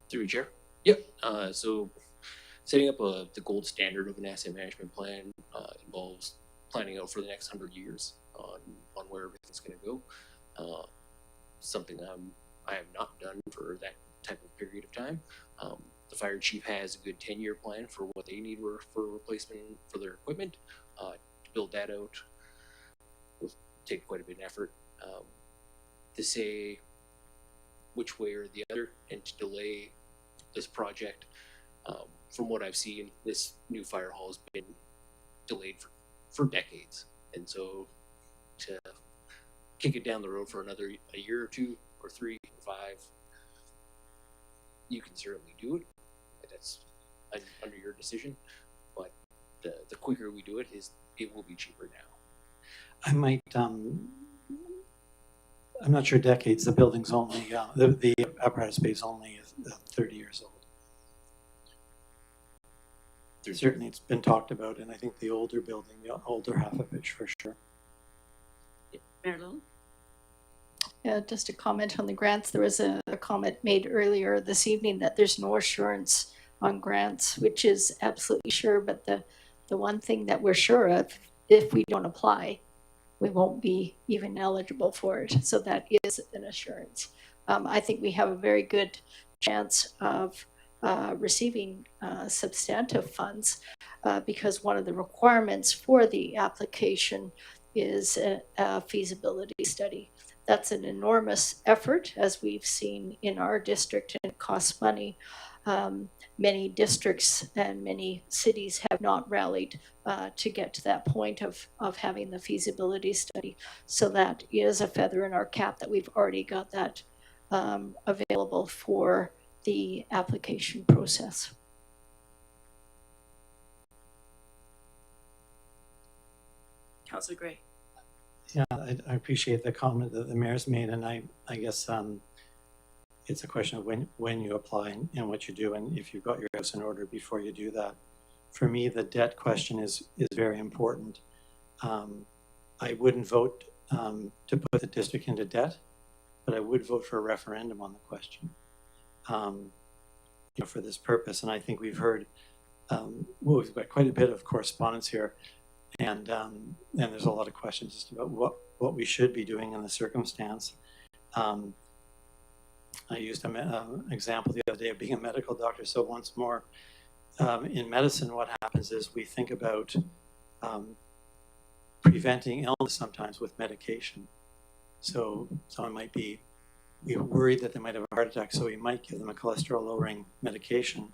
Through your chair. Yep. So setting up the gold standard of an asset management plan involves planning out for the next 100 years on where everything's going to go. Something I have not done for that type of period of time. The fire chief has a good 10-year plan for what they need for replacement for their equipment. To build that out will take quite a bit of effort. To say which way or the other and to delay this project. From what I've seen, this new fire hall has been delayed for decades. And so to kick it down the road for a year or 2 or 3 or 5, you can certainly do it. That's under your decision. But the quicker we do it, it will be cheaper now. I might, I'm not sure decades, the building's only, the apparatus bay is only 30 years old. Certainly it's been talked about, and I think the older building, the older half of it for sure. Mayor Little? Yeah, just a comment on the grants. There was a comment made earlier this evening that there's no assurance on grants, which is absolutely sure, but the one thing that we're sure of, if we don't apply, we won't be even eligible for it. So that is an assurance. I think we have a very good chance of receiving substantive funds because one of the requirements for the application is a feasibility study. That's an enormous effort, as we've seen in our district, and it costs money. Many districts and many cities have not rallied to get to that point of having the feasibility study. So that is a feather in our cap that we've already got that available for the application process. Councillor Gray. Yeah, I appreciate the comment that the mayor's made, and I guess it's a question of when you apply and what you do, and if you've got your house in order before you do that. For me, the debt question is very important. I wouldn't vote to put the district into debt, but I would vote for a referendum on the question, for this purpose. And I think we've heard, we've got quite a bit of correspondence here, and there's a lot of questions just about what we should be doing in the circumstance. I used an example the other day of being a medical doctor. So once more, in medicine, what happens is we think about preventing illness sometimes with medication. So someone might be worried that they might have a heart attack, so we might give them a cholesterol-lowering medication.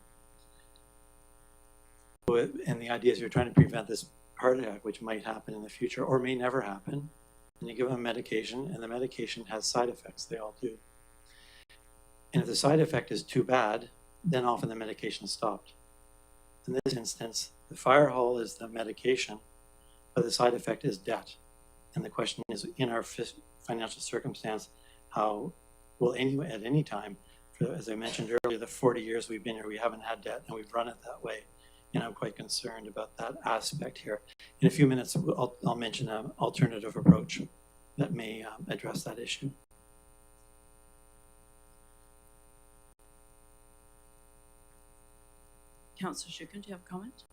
And the idea is you're trying to prevent this heart attack, which might happen in the future or may never happen. And you give them medication, and the medication has side effects. They all do. And if the side effect is too bad, then often the medication is stopped. In this instance, the fire hall is the medication, but the side effect is debt. And the question is, in our financial circumstance, how will anyone at any time, as I mentioned earlier, the 40 years we've been here, we haven't had debt, and we've run it that way. And I'm quite concerned about that aspect here. In a few minutes, I'll mention an alternative approach that may address that issue. Councillor Shukin, do you have a comment?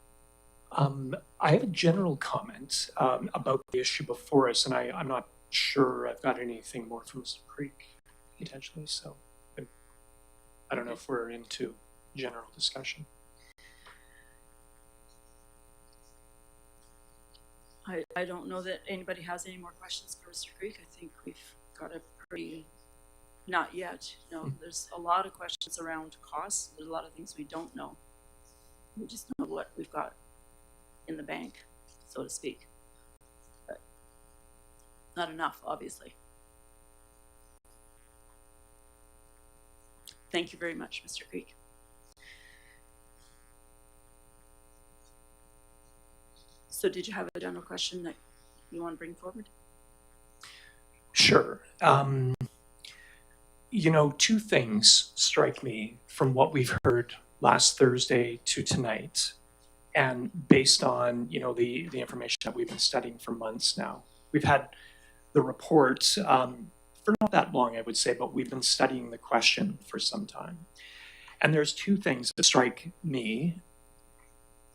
I have a general comment about the issue before us, and I'm not sure I've got anything more from Mr. Creek, potentially, so I don't know if we're into general discussion. I don't know that anybody has any more questions for Mr. Creek. I think we've got a pretty, not yet. No, there's a lot of questions around costs. There's a lot of things we don't know. We just know what we've got in the bank, so to speak. But not enough, obviously. Thank you very much, Mr. Creek. So did you have a general question that you want to bring forward? Sure. Two things strike me from what we've heard last Thursday to tonight, and based on the information that we've been studying for months now. We've had the report for not that long, I would say, but we've been studying the question for some time. And there's two things that strike me.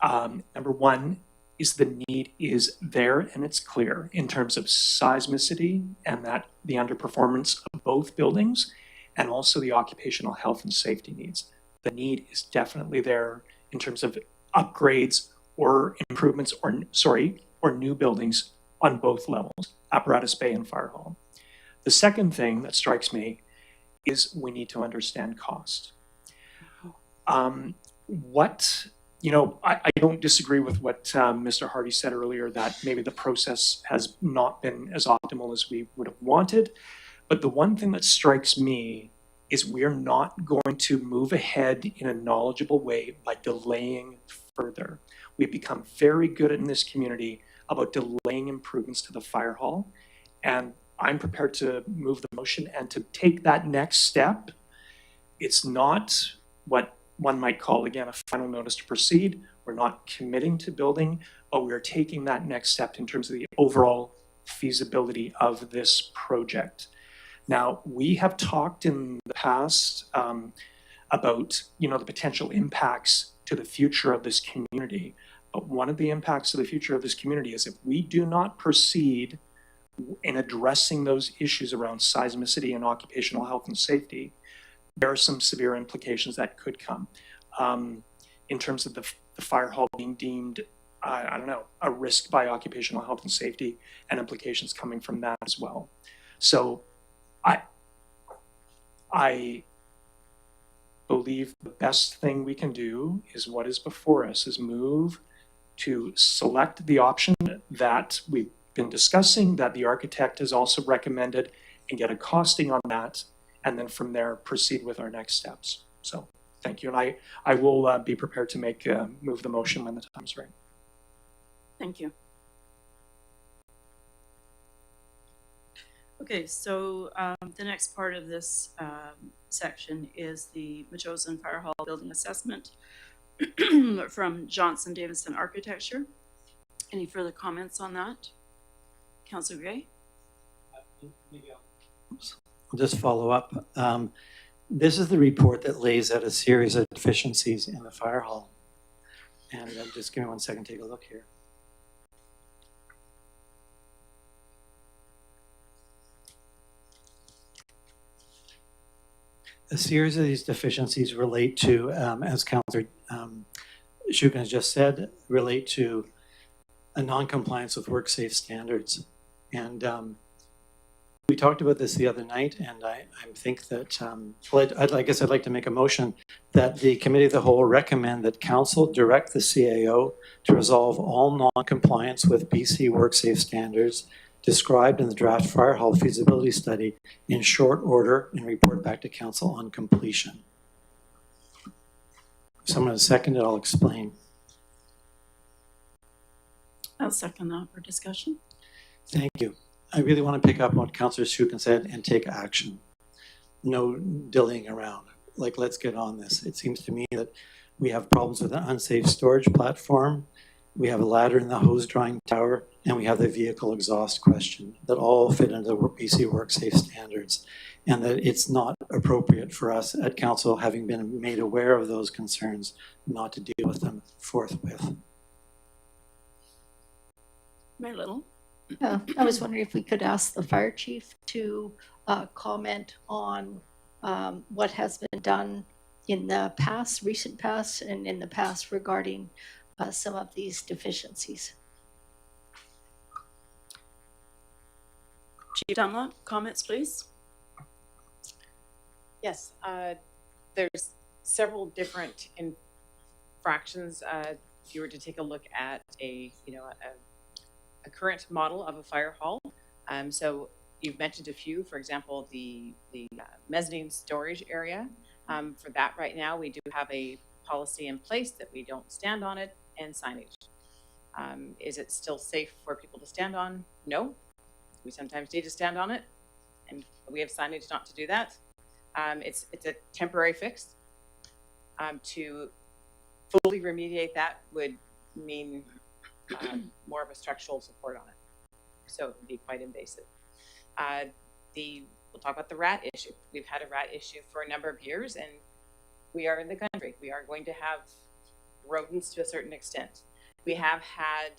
Number one is the need is there, and it's clear in terms of seismicity and that the underperformance of both buildings, and also the occupational health and safety needs. The need is definitely there in terms of upgrades or improvements or new buildings on both levels, apparatus bay and fire hall. The second thing that strikes me is we need to understand cost. I don't disagree with what Mr. Hardy said earlier, that maybe the process has not been as optimal as we would have wanted. But the one thing that strikes me is we're not going to move ahead in a knowledgeable way by delaying further. We've become very good in this community about delaying improvements to the fire hall. And I'm prepared to move the motion and to take that next step. It's not what one might call, again, a final notice to proceed. We're not committing to building, but we're taking that next step in terms of the overall feasibility of this project. Now, we have talked in the past about, the potential impacts to the future of this community. But one of the impacts to the future of this community is if we do not proceed in addressing those issues around seismicity and occupational health and safety, there are some severe implications that could come in terms of the fire hall being deemed, a risk by occupational health and safety, and implications coming from that as well. So I believe the best thing we can do is what is before us, is move to select the option that we've been discussing, that the architect has also recommended, and get a costing on that, and then from there proceed with our next steps. So thank you, and I will be prepared to move the motion when the time is right. Thank you. Okay, so the next part of this section is the Metchosin Fire Hall Building Assessment from Johnson Davidson Architecture. Any further comments on that? Councillor Gray? I'll just follow up. This is the report that lays out a series of deficiencies in the fire hall. And just give me 1 second, take a look here. A series of these deficiencies relate to, as Councillor Shukin has just said, relate to a non-compliance with work-safe standards. And we talked about this the other night, and I think that, I guess I'd like to make a motion that the Committee of the Whole recommend that Council direct the CAO to resolve all non-compliance with BC work-safe standards described in the draft fire hall feasibility study in short order and report back to Council on completion. If someone has seconded, I'll explain. I'll second that for discussion. Thank you. I really want to pick up on what Councillor Shukin said and take action. No dillying around. Let's get on this. It seems to me that we have problems with an unsafe storage platform. We have a ladder in the hose drying tower, and we have the vehicle exhaust question that all fit into the BC WorkSafe standards, and that it's not appropriate for us at Council, having been made aware of those concerns, not to deal with them forthwith. Mayor Little? I was wondering if we could ask the fire chief to comment on what has been done in the past, recent past, and in the past regarding some of these deficiencies. Chief Dunlop, comments, please. Yes, there's several different infractions. If you were to take a look at a current model of a fire hall, so you've mentioned a few. For example, the mezzanine storage area. For that, right now, we do have a policy in place that we don't stand on it, and signage. Is it still safe for people to stand on? No. We sometimes need to stand on it, and we have signage not to do that. It's a temporary fix. To fully remediate that would mean more of a structural support on it. So it would be quite invasive. We'll talk about the rat issue. We've had a rat issue for a number of years, and we are in the country. We are going to have rodents to a certain extent. We have had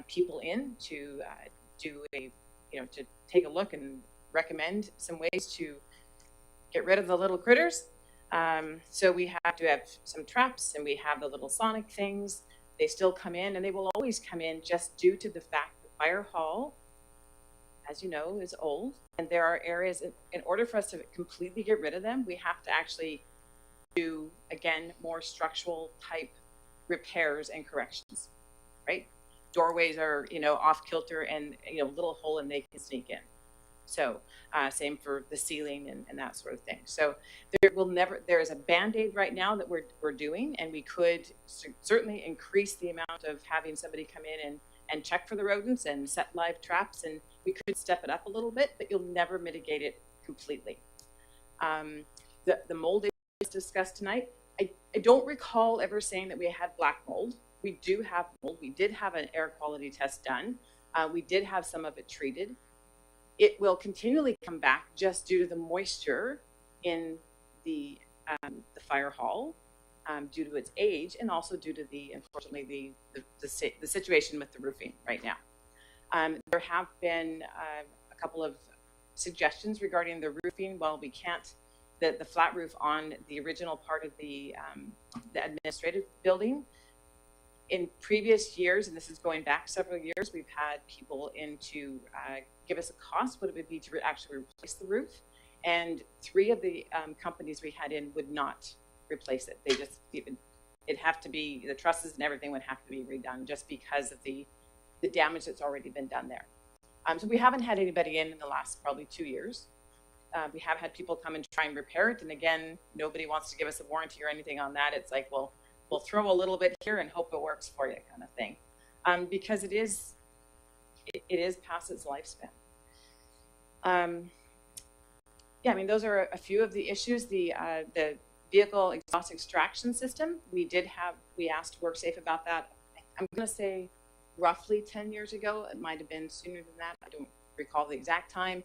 people in to to take a look and recommend some ways to get rid of the little critters. So we have to have some traps, and we have the little sonic things. They still come in, and they will always come in just due to the fact the fire hall, as as you know, is old, and there are areas, in order for us to completely get rid of them, we have to actually do, again, more structural type repairs and corrections, right? Doorways are, off kilter and, little hole and they can sneak in. So same for the ceiling and that sort of thing. So there is a Band-Aid right now that we're doing, and we could certainly increase the amount of having somebody come in and check for the rodents and set live traps, and we could step it up a little bit, but you'll never mitigate it completely. The mold is discussed tonight. I don't recall ever saying that we had black mold. We do have mold. We did have an air quality test done. We did have some of it treated. It will continually come back just due to the moisture in the fire hall, due to its age, and also due to unfortunately, the situation with the roofing right now. There have been a couple of suggestions regarding the roofing. Well, we can't, the flat roof on the original part of the administrative building. In previous years, and this is going back several years, we've had people in to give us a cost, what it would be to actually replace the roof. And 3 of the companies we had in would not replace it. They just, it'd have to be, the trusses and everything would have to be redone just because of the damage that's already been done there. So we haven't had anybody in the last probably 2 years. We have had people come and try and repair it. And again, nobody wants to give us a warranty or anything on that. It's like, well, we'll throw a little bit here and hope it works for you, kind of thing, because it is past its lifespan. Yeah, I mean, those are a few of the issues. The vehicle exhaust extraction system, we asked WorkSafe about that. I'm going to say roughly 10 years ago. It might have been sooner than that. I don't recall the exact time.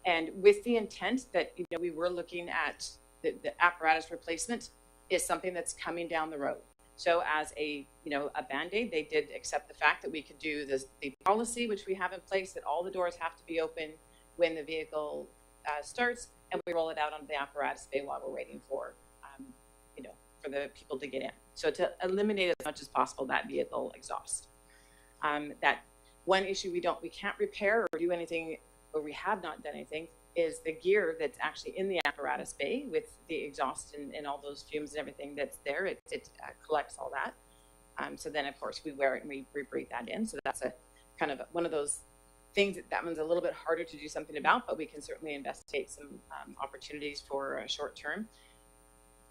And with the intent that we were looking at the apparatus replacement is something that's coming down the road. So as a Band-Aid, they did accept the fact that we could do the policy, which we have in place, that all the doors have to be open when the vehicle starts, and we roll it out onto the apparatus bay while we're waiting for, for the people to get in. So to eliminate as much as possible that vehicle exhaust. That one issue we can't repair or do anything, or we have not done anything, is the gear that's actually in the apparatus bay with the exhaust and all those fumes and everything that's there. It collects all that. So then, of course, we wear it and we breathe that in. So that's a kind of one of those things that one's a little bit harder to do something about, but we can certainly investigate some opportunities for short term.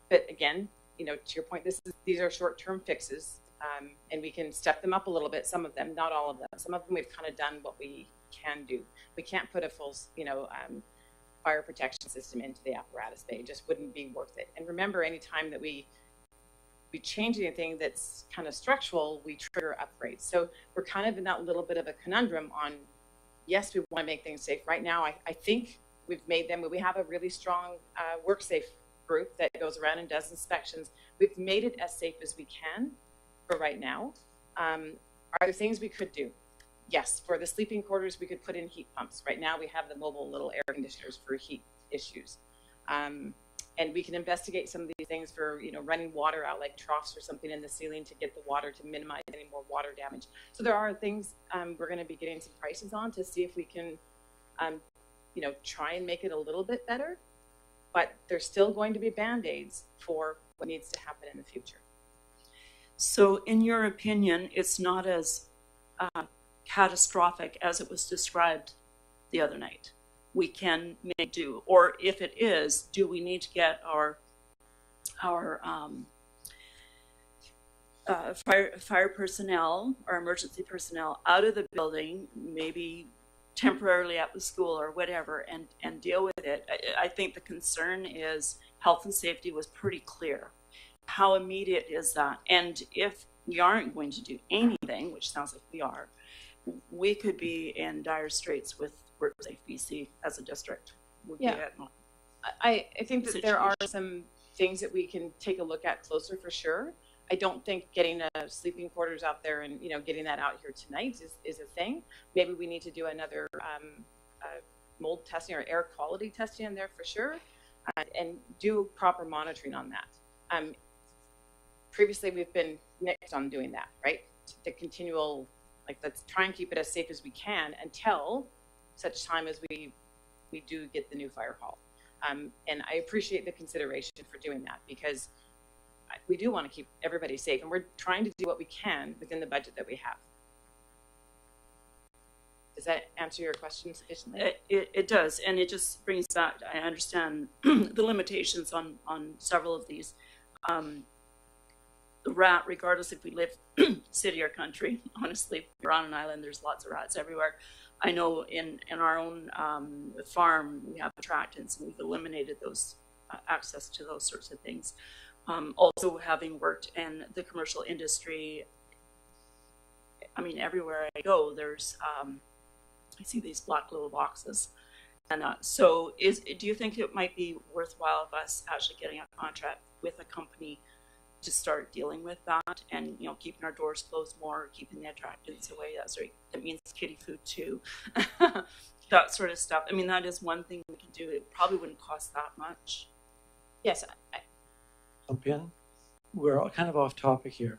But again, to your point, these are short-term fixes, and we can step them up a little bit. Some of them, not all of them. Some of them we've kind of done what we can do. We can't put a full, fire protection system into the apparatus bay. It just wouldn't be worth it. And remember, anytime that we change anything that's kind of structural, we trigger upgrades. So we're kind of in that little bit of a conundrum on, yes, we want to make things safe. Right now, I think we've made them, we have a really strong WorkSafe group that goes around and does inspections. We've made it as safe as we can for right now. Are there things we could do? Yes, for the sleeping quarters, we could put in heat pumps. Right now, we have the mobile little air conditioners for heat issues. And we can investigate some of these things for, running water out like troughs or something in the ceiling to get the water to minimize any more water damage. So there are things we're going to be getting some prices on to see if we can, try and make it a little bit better. But there's still going to be Band-Aids for what needs to happen in the future. So in your opinion, it's not as catastrophic as it was described the other night? We can make do, or if it is, do we need to get our fire personnel, our emergency personnel out of the building, maybe temporarily at the school or whatever, and deal with it? I think the concern is health and safety was pretty clear. How immediate is that? And if we aren't going to do anything, which sounds like we are, we could be in dire straits with WorkSafe BC as a district. Yeah, I think that there are some things that we can take a look at closer for sure. I don't think getting sleeping quarters out there and getting that out here tonight is a thing. Maybe we need to do another mold testing or air quality testing in there for sure, and do proper monitoring on that. Previously, we've been mixed on doing that, right? The continual, let's try and keep it as safe as we can until such time as we do get the new fire hall. And I appreciate the consideration for doing that, because we do want to keep everybody safe, and we're trying to do what we can within the budget that we have. Does that answer your question sufficiently? It does, and it just brings back, I understand the limitations on several of these. The rat, regardless if we live city or country, honestly, if you're on an island, there's lots of rats everywhere. I know in our own farm, we have attractants, and we've eliminated those access to those sorts of things. Also, having worked in the commercial industry, I mean, everywhere I go, there's, I see these black little boxes. And so do you think it might be worthwhile of us actually getting a contract with a company to start dealing with that, and keeping our doors closed more, keeping the attractants away? That's right. That means kitty food too. That sort of stuff. I mean, that is one thing we can do. It probably wouldn't cost that much. Yes. Jump in. We're all kind of off topic here.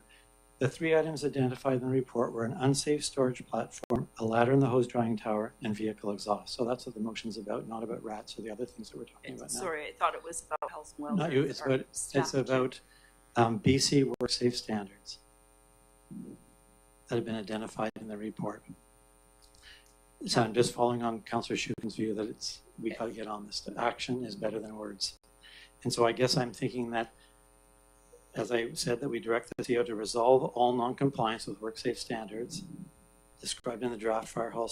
The 3 items identified in the report were an unsafe storage platform, a ladder in the hose drying tower, and vehicle exhaust. So that's what the motion's about, not about rats or the other things that we're talking about now. Sorry, I thought it was about health and welfare. Not you. It's about BC work safe standards that have been identified in the report. So I'm just following on Councillor Shukin's view that we got to get on this. Action is better than words. And so I guess I'm thinking that, as I said, that we direct the CEO to resolve all non-compliance with work-safe standards described in the draft fire hall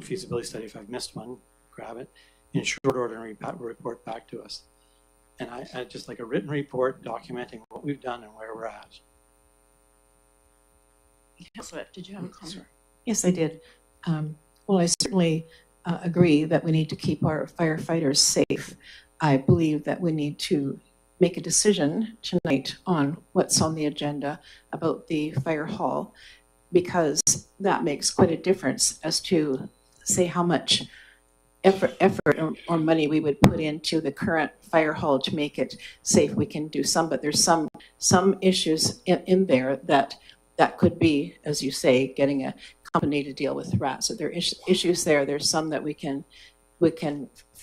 feasibility study. If I've missed one, grab it in short order and report back to us. And I just like a written report documenting what we've done and where we're at. Councillor, did you have a comment? Yes, I did. Well, I certainly agree that we need to keep our firefighters safe. I believe that we need to make a decision tonight on what's on the agenda about the fire hall, because that makes quite a difference as to, say, how much effort or money we would put into the current fire hall to make it safe. We can do some, but there's some issues in there that could be, as you say, getting a company to deal with rats. So there are issues there. There's some that we can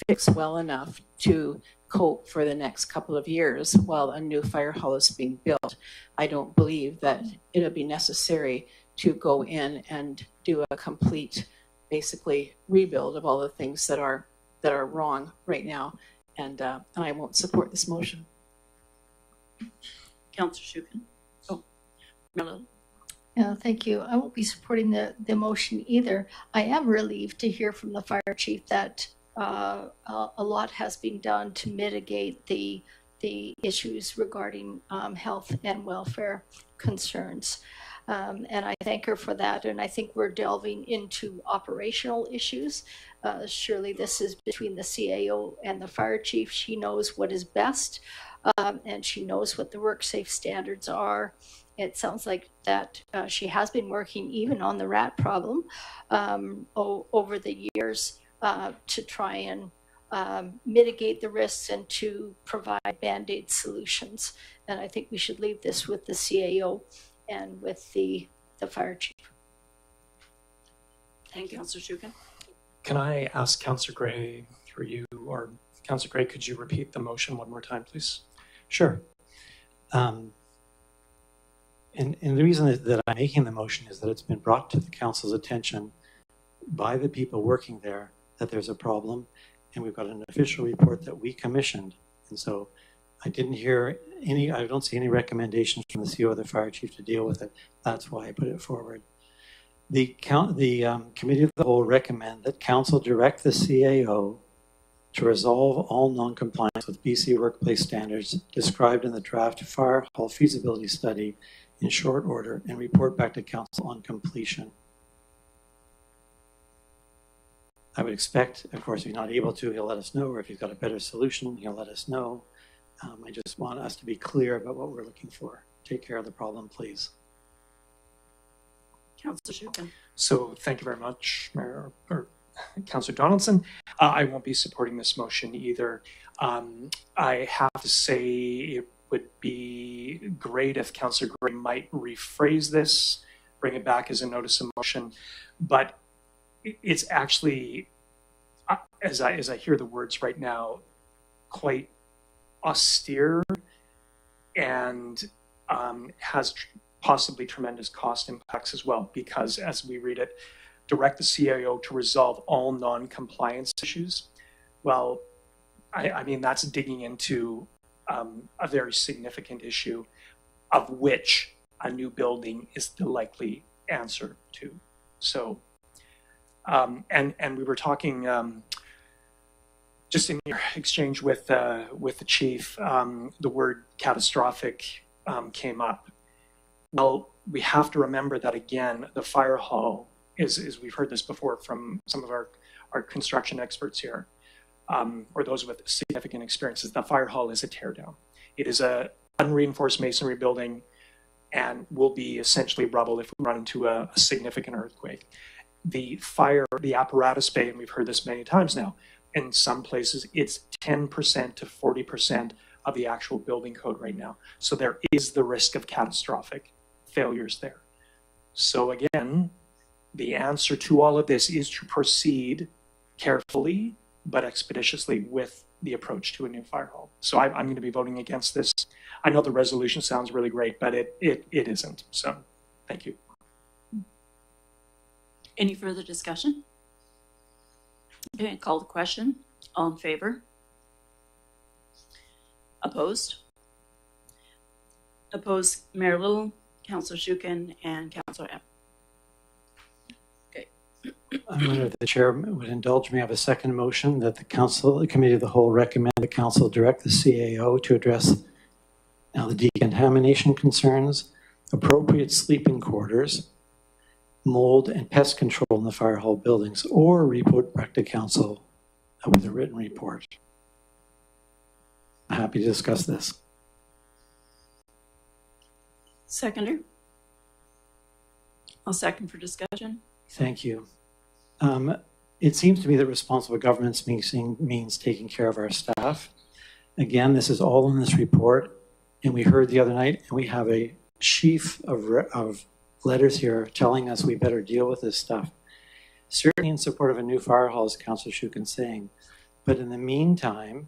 fix well enough to cope for the next couple of years while a new fire hall is being built. I don't believe that it'll be necessary to go in and do a complete, basically, rebuild of all the things that are wrong right now, and I won't support this motion. Councillor Shukin. Oh, Mello. Yeah, thank you. I won't be supporting the motion either. I am relieved to hear from the fire chief that a lot has been done to mitigate the issues regarding health and welfare concerns. And I thank her for that. And I think we're delving into operational issues. Surely this is between the CAO and the fire chief. She knows what is best, and she knows what the work safe standards are. It sounds like that she has been working even on the rat problem over the years to try and mitigate the risks and to provide Band-Aid solutions. And I think we should leave this with the CAO and with the fire chief. Thank you, Councillor Shukin. Can I ask Councillor Gray through you, or Councillor Gray, could you repeat the motion one more time, please? Sure. And the reason that I'm making the motion is that it's been brought to the council's attention by the people working there that there's a problem, and we've got an official report that we commissioned. And so I didn't hear I don't see any recommendations from the CEO or the fire chief to deal with it. That's why I put it forward. The committee of the whole recommend that council direct the CAO to resolve all non-compliance with BC workplace standards described in the draft fire hall feasibility study in short order and report back to council on completion. I would expect, of course, if he's not able to, he'll let us know, or if he's got a better solution, he'll let us know. I just want us to be clear about what we're looking for. Take care of the problem, please. Councillor Shukin. So thank you very much, Mayor, or Councillor Donaldson. I won't be supporting this motion either. I have to say it would be great if Councillor Gray might rephrase this, bring it back as a notice of motion, but it's actually as I hear the words right now, quite austere and has possibly tremendous cost impacts as well, because as we read it, direct the CAO to resolve all non-compliance issues. Well, I mean, that's digging into a very significant issue of which a new building is the likely answer to. So, and we were talking just in your exchange with the chief, the word catastrophic came up. Well, we have to remember that again, the fire hall is we've heard this before from some of our construction experts here, or those with significant experiences. The fire hall is a tear down. It is a unreinforced masonry building and will be essentially rubble if we run into a significant earthquake. The apparatus bay, and we've heard this many times now, in some places it's 10% to 40% of the actual building code right now. So there is the risk of catastrophic failures there. So again, the answer to all of this is to proceed carefully but expeditiously with the approach to a new fire hall. So I'm going to be voting against this. I know the resolution sounds really great, but it isn't. So thank you. Any further discussion? Okay, call the question. All in favor? Opposed? Opposed, Mayor Little, Councillor Shukin, and Councillor Epp. Okay. I wonder if the chair would indulge me. I have a second motion that the committee of the whole recommend the council direct the CAO to address the decontamination concerns, appropriate sleeping quarters, mold and pest control in the fire hall buildings, or report back to council with a written report. I'm happy to discuss this. Seconder? I'll second for discussion. Thank you. It seems to me that responsible governance means taking care of our staff. Again, this is all in this report, and we heard the other night, and we have a sheaf of letters here telling us we better deal with this stuff. Certainly in support of a new fire hall, as Councillor Shukin saying, but in the meantime,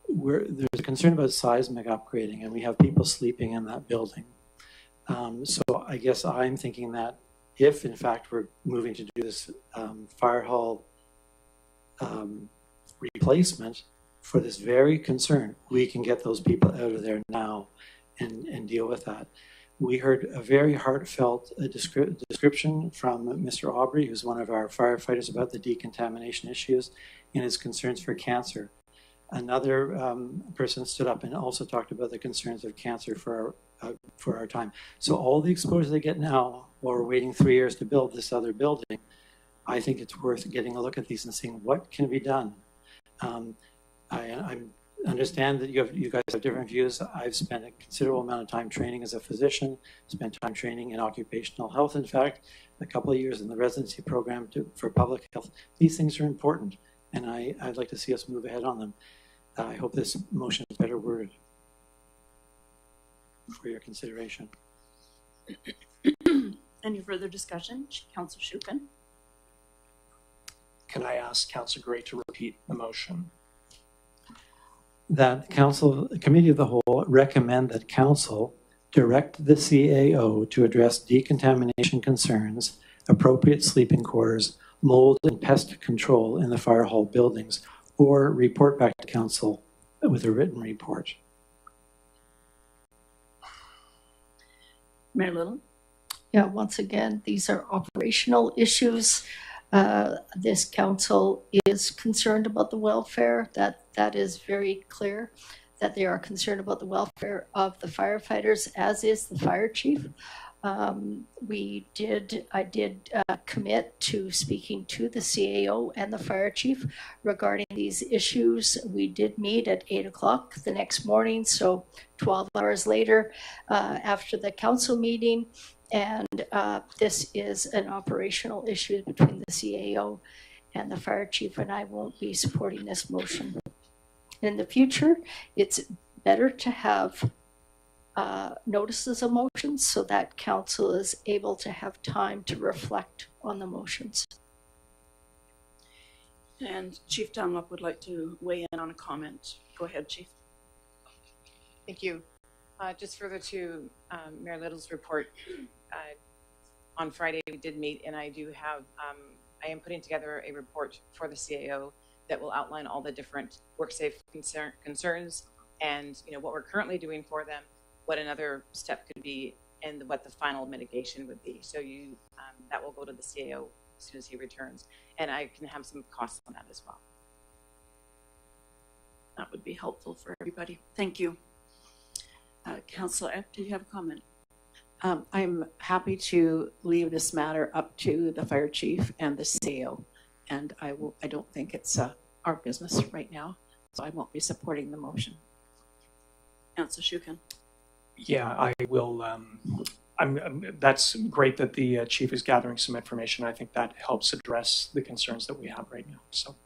there's a concern about seismic upgrading, and we have people sleeping in that building. So I guess I'm thinking that if in fact we're moving to do this fire hall replacement for this very concern, we can get those people out of there now and deal with that. We heard a very heartfelt description from Mr. Aubry, who's one of our firefighters, about the decontamination issues and his concerns for cancer. Another person stood up and also talked about the concerns of cancer for our time. So all the exposure they get now, while we're waiting 3 years to build this other building, I think it's worth getting a look at these and seeing what can be done. I understand that you guys have different views. I've spent a considerable amount of time training as a physician, spent time training in occupational health, in fact, a couple of years in the residency program for public health. These things are important, and I'd like to see us move ahead on them. I hope this motion is better worded for your consideration. Any further discussion? Councillor Shukin? Can I ask Councillor Gray to repeat the motion? That committee of the whole recommend that council direct the CAO to address decontamination concerns, appropriate sleeping quarters, mold and pest control in the fire hall buildings, or report back to council with a written report. Mayor Little? Yeah, once again, these are operational issues. This council is concerned about the welfare. That is very clear, that they are concerned about the welfare of the firefighters, as is the fire chief. I did commit to speaking to the CAO and the fire chief regarding these issues. We did meet at 8 o'clock the next morning, so 12 hours later after the council meeting. And this is an operational issue between the CAO and the fire chief, and I won't be supporting this motion. In the future, it's better to have notices of motions so that council is able to have time to reflect on the motions. And Chief Dunlop would like to weigh in on a comment. Go ahead, Chief. Thank you. Just further to Mayor Little's report, on Friday we did meet, and I do have, I am putting together a report for the CAO that will outline all the different work-safe concerns and what we're currently doing for them, what another step could be, and what the final mitigation would be. So that will go to the CAO as soon as he returns, and I can have some costs on that as well. That would be helpful for everybody. Thank you. Councillor Epp, do you have a comment? I'm happy to leave this matter up to the fire chief and the CAO, and I don't think it's our business right now, so I won't be supporting the motion. Councillor Shukin. Yeah, I will. That's great that the chief is gathering some information. I think that helps address the concerns that we have right now. So,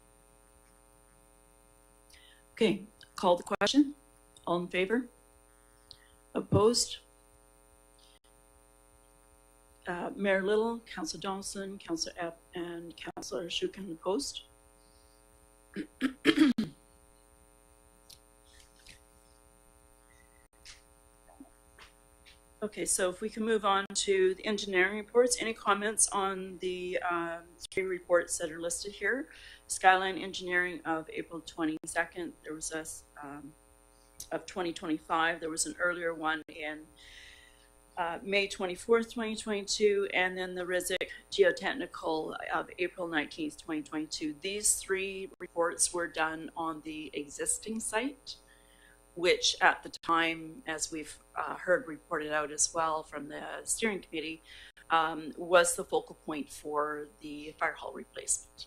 okay, call the question. All in favor? Opposed? Mayor Little, Councillor Donaldson, Councillor Epp, and Councillor Shukin opposed. Okay, so if we can move on to the engineering reports. Any comments on the 3 reports that are listed here? Skyline Engineering of April 22nd. There was a of 2025. There was an earlier one in May 24th, 2022, and then the Rizik Geotechnical of April 19th, 2022. These 3 reports were done on the existing site, which at the time, as we've heard reported out as well from the steering committee, was the focal point for the fire hall replacement.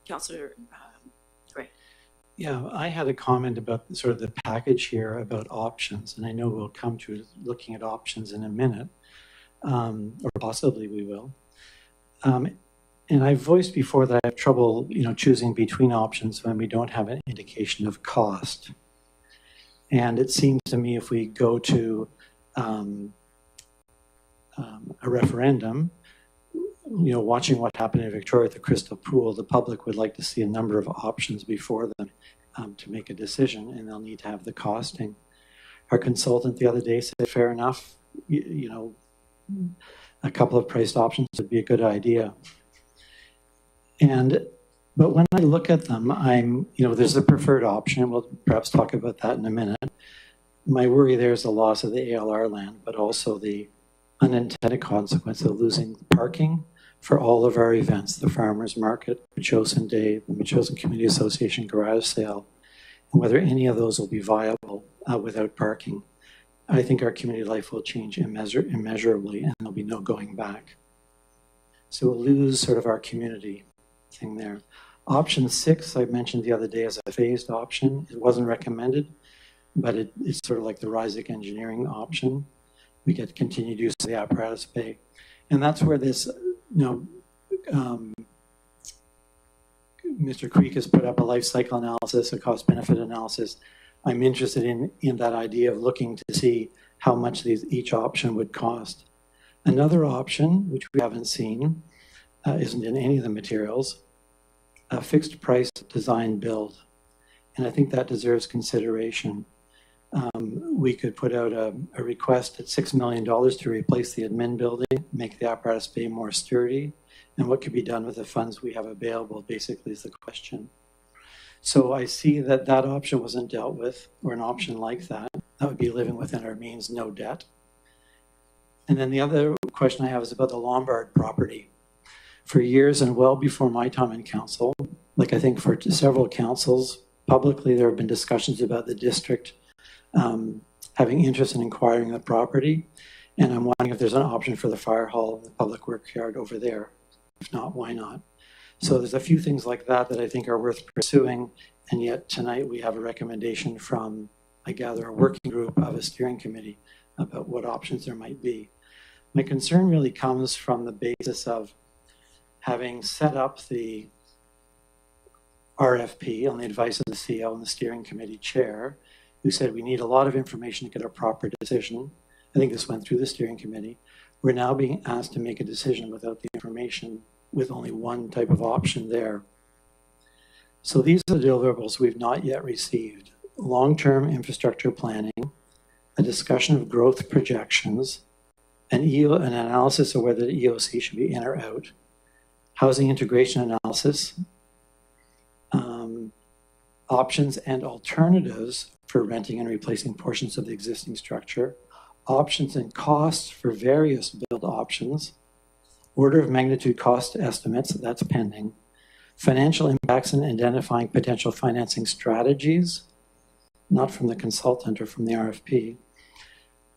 Councillor Gray. Yeah, I had a comment about sort of the package here about options, and I know we'll come to looking at options in a minute, or possibly we will. And I voiced before that I have trouble, choosing between options when we don't have an indication of cost. And it seems to me if we go to a referendum, watching what happened in Victoria at the Crystal Pool, the public would like to see a number of options before them to make a decision, and they'll need to have the costing. Our consultant the other day said, fair enough, a couple of priced options would be a good idea. But when I look at them, there's a preferred option. We'll perhaps talk about that in a minute. My worry there is the loss of the ALR land, but also the unintended consequence of losing parking for all of our events, the Farmers Market, Metchosin Day, the Metchosin Community Association garage sale, and whether any of those will be viable without parking. I think our community life will change immeasurably, and there'll be no going back. So we'll lose sort of our community thing there. Option 6, I mentioned the other day as a phased option. It wasn't recommended, but it's sort of like the Rizik engineering option. We get continued use of the apparatus bay. And that's where this, Mr. Creek has put up a life cycle analysis, a cost benefit analysis. I'm interested in that idea of looking to see how much each option would cost. Another option, which we haven't seen, isn't in any of the materials, a fixed price design build. And I think that deserves consideration. We could put out a request at $6 million to replace the admin building, make the apparatus bay more sturdy, and what could be done with the funds we have available basically is the question. So I see that option wasn't dealt with, or an option like that. That would be living within our means, no debt. And then the other question I have is about the Lombard property. For years and well before my time in council, like I think for several councils, publicly there have been discussions about the district having interest in acquiring the property. And I'm wondering if there's an option for the fire hall and the public work yard over there. If not, why not? So there's a few things like that I think are worth pursuing. And yet tonight we have a recommendation from, I gather, a working group of a steering committee about what options there might be. My concern really comes from the basis of having set up the RFP on the advice of the CEO and the steering committee chair, who said we need a lot of information to get a proper decision. I think this went through the steering committee. We're now being asked to make a decision without the information with only one type of option there. So these are the deliverables we've not yet received. Long-term infrastructure planning, a discussion of growth projections, an analysis of whether the EOC should be in or out, housing integration analysis, options and alternatives for renting and replacing portions of the existing structure, options and costs for various build options, order of magnitude cost estimates, that's pending, financial impacts and identifying potential financing strategies, not from the consultant or from the RFP.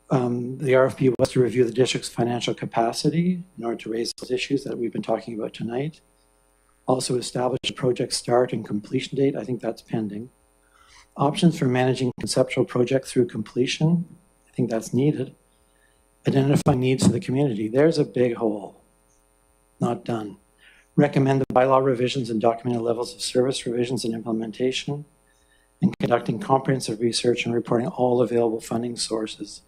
The RFP was to review the district's financial capacity in order to raise those issues that we've been talking about tonight. Also establish a project start and completion date. I think that's pending. Options for managing conceptual project through completion. I think that's needed. Identify needs for the community. There's a big hole. Not done. Recommend the bylaw revisions and documented levels of service revisions and implementation. And conducting comprehensive research and reporting all available funding sources.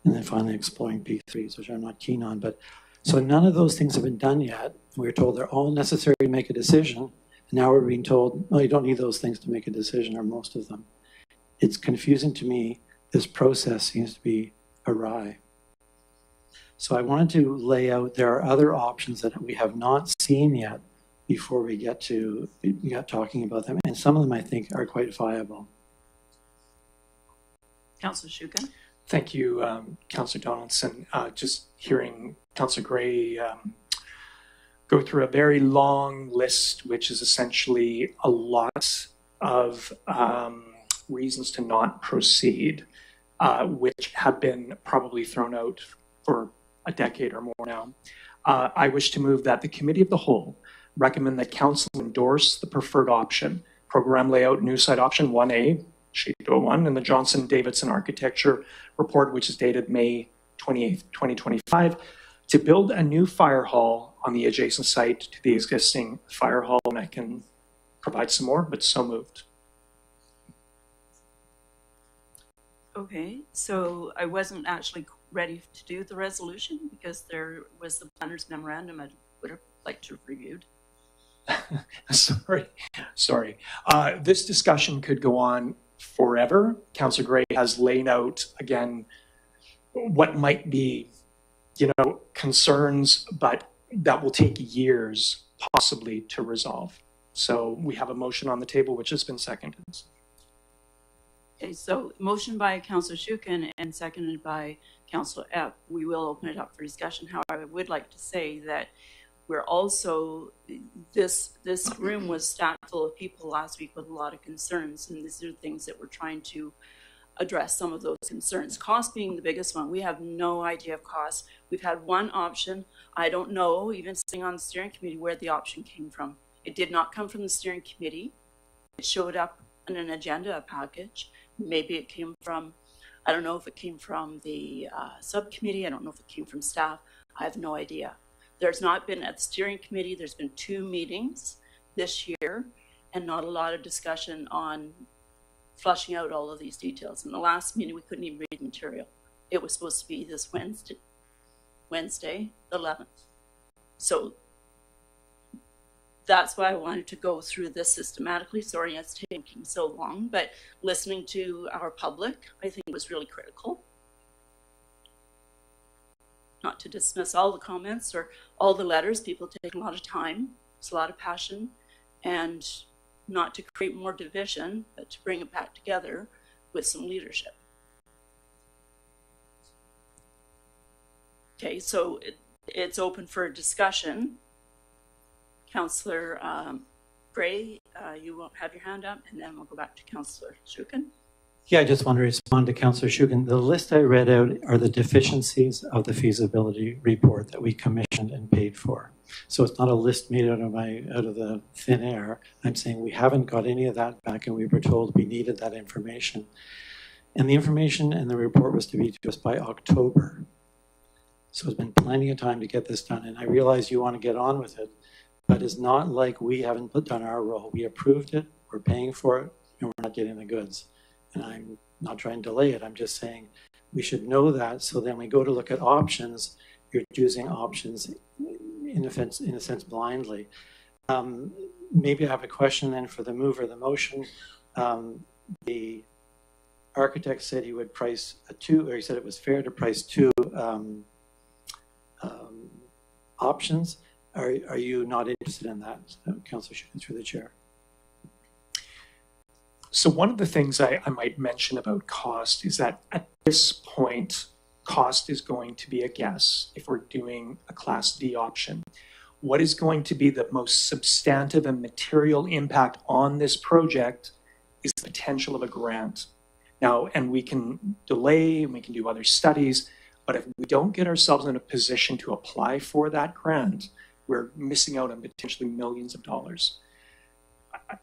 And then finally exploring P3s, which I'm not keen on. But so none of those things have been done yet. We were told they're all necessary to make a decision. And now we're being told, no, you don't need those things to make a decision, or most of them. It's confusing to me. This process seems to be awry. So I wanted to lay out, there are other options that we have not seen yet before we get talking about them. And some of them I think are quite viable. Councillor Shukin. Thank you, Councillor Donaldson. Just hearing Councillor Gray go through a very long list, which is essentially a lot of reasons to not proceed, which have been probably thrown out for a decade or more now. I wish to move that the Committee of the Whole recommend that Council endorse the preferred option, program layout new site option 1A, sheet 01, and the Johnson-Davidson Architecture Report, which is dated May 28th, 2025, to build a new fire hall on the adjacent site to the existing fire hall. And I can provide some more, but so moved. Okay, so I wasn't actually ready to do the resolution because there was the planner's memorandum I would have liked to have reviewed. Sorry. This discussion could go on forever. Councillor Gray has laid out, again, what might be, concerns, but that will take years possibly to resolve. So we have a motion on the table, which has been seconded. Okay, so motion by Councillor Shukin and seconded by Councillor Epp. We will open it up for discussion. However, I would like to say that we're also, this room was stacked full of people last week with a lot of concerns, and these are things that we're trying to address some of those concerns. Cost being the biggest one. We have no idea of cost. We've had one option. I don't know, even sitting on the steering committee, where the option came from. It did not come from the steering committee. It showed up in an agenda package. Maybe it came from, I don't know if it came from the subcommittee. I don't know if it came from staff. I have no idea. There's not been, at the steering committee, there's been 2 meetings this year and not a lot of discussion on flushing out all of these details. In the last meeting, we couldn't even read the material. It was supposed to be this Wednesday, the 11th. So that's why I wanted to go through this systematically. Sorry it's taking so long, but listening to our public, I think, was really critical. Not to dismiss all the comments or all the letters. People take a lot of time. It's a lot of passion, and not to create more division, but to bring it back together with some leadership. Okay, so it's open for discussion. Councillor Gray, you won't have your hand up, and then we'll go back to Councillor Shukin. Yeah, I just want to respond to Councillor Shukin. The list I read out are the deficiencies of the feasibility report that we commissioned and paid for. So it's not a list made out of the thin air. I'm saying we haven't got any of that back, and we were told we needed that information. And the information and the report was to be to us by October. So it's been plenty of time to get this done. And I realize you want to get on with it, but it's not like we haven't done our role. We approved it, we're paying for it, and we're not getting the goods. And I'm not trying to delay it. I'm just saying we should know that, so then we go to look at options. You're choosing options in a sense, blindly. Maybe I have a question then for the mover of the motion. The architect said he would price or he said it was fair to price two options. Are you not interested in that, Councillor Schuman, through the chair? So one of the things I might mention about cost is that at this point, cost is going to be a guess if we're doing a Class D option. What is going to be the most substantive and material impact on this project is the potential of a grant. Now, and we can delay and we can do other studies, but if we don't get ourselves in a position to apply for that grant, we're missing out on potentially millions of dollars.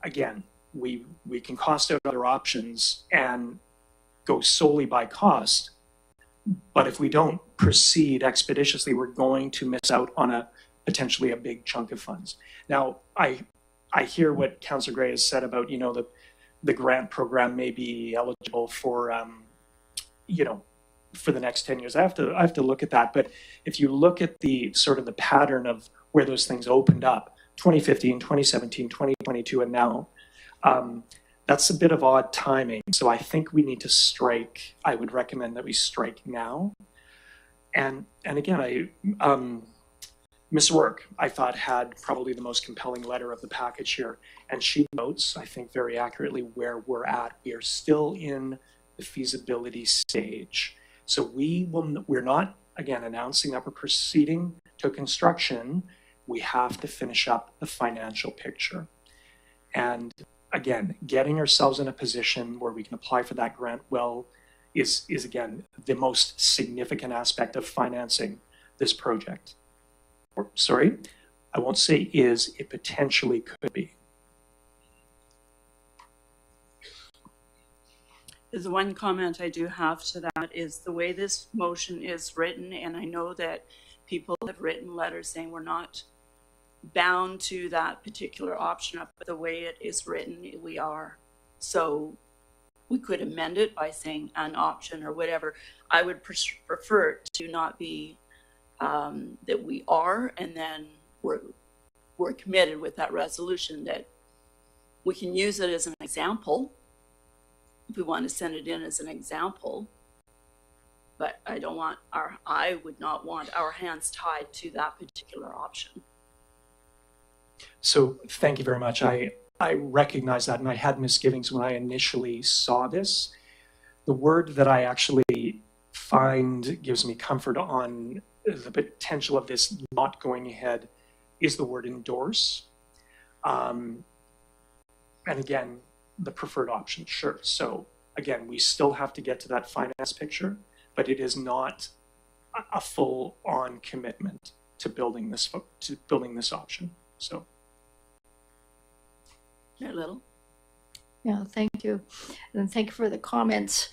Again, we can cost out other options and go solely by cost, but if we don't proceed expeditiously, we're going to miss out on potentially a big chunk of funds. Now, I hear what Councillor Gray has said about, the grant program may be eligible for, for the next 10 years. I have to look at that. But if you look at the sort of the pattern of where those things opened up, 2015, 2017, 2022, and now, that's a bit of odd timing. So I think we need to strike. I would recommend that we strike now. And again, Ms. Rourke, I thought, had probably the most compelling letter of the package here. And she notes, I think very accurately, where we're at. We are still in the feasibility stage. So we're not, again, announcing that we're proceeding to construction. We have to finish up the financial picture. And again, getting ourselves in a position where we can apply for that grant is again, the most significant aspect of financing this project. Sorry, I won't say is, it potentially could be. There's one comment I do have to that is the way this motion is written, and I know that people have written letters saying we're not bound to that particular option, but the way it is written, we are. So we could amend it by saying an option or whatever. I would prefer it to not be that we are, and then we're committed with that resolution that we can use it as an example if we want to send it in as an example. But I would not want our hands tied to that particular option. So thank you very much. I recognize that, and I had misgivings when I initially saw this. The word that I actually find gives me comfort on the potential of this not going ahead is the word endorse. And again, the preferred option, sure. So again, we still have to get to that finance picture, but it is not a full-on commitment to building this option. So. Mayor Little. Yeah, thank you. And thank you for the comments.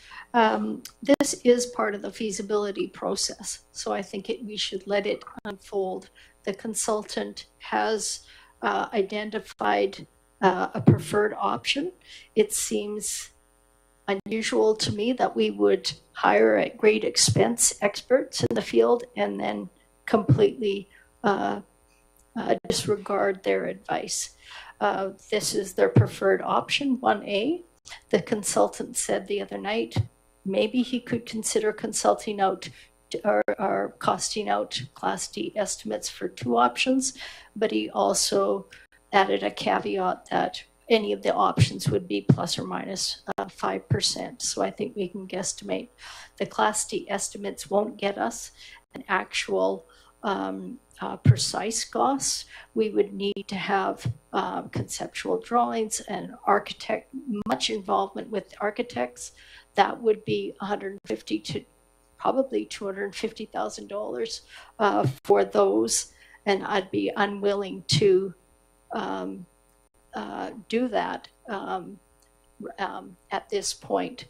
This is part of the feasibility process, so I think we should let it unfold. The consultant has identified a preferred option. It seems unusual to me that we would hire at great expense experts in the field and then completely disregard their advice. This is their preferred option, 1A. The consultant said the other night, maybe he could consider consulting out or costing out Class D estimates for two options, but he also added a caveat that any of the options would be plus or minus 5%. So I think we can guesstimate. The Class D estimates won't get us an actual precise costs. We would need to have conceptual drawings and much involvement with architects. That would be $150,000 to probably $250,000 for those, and I'd be unwilling to do that at this point.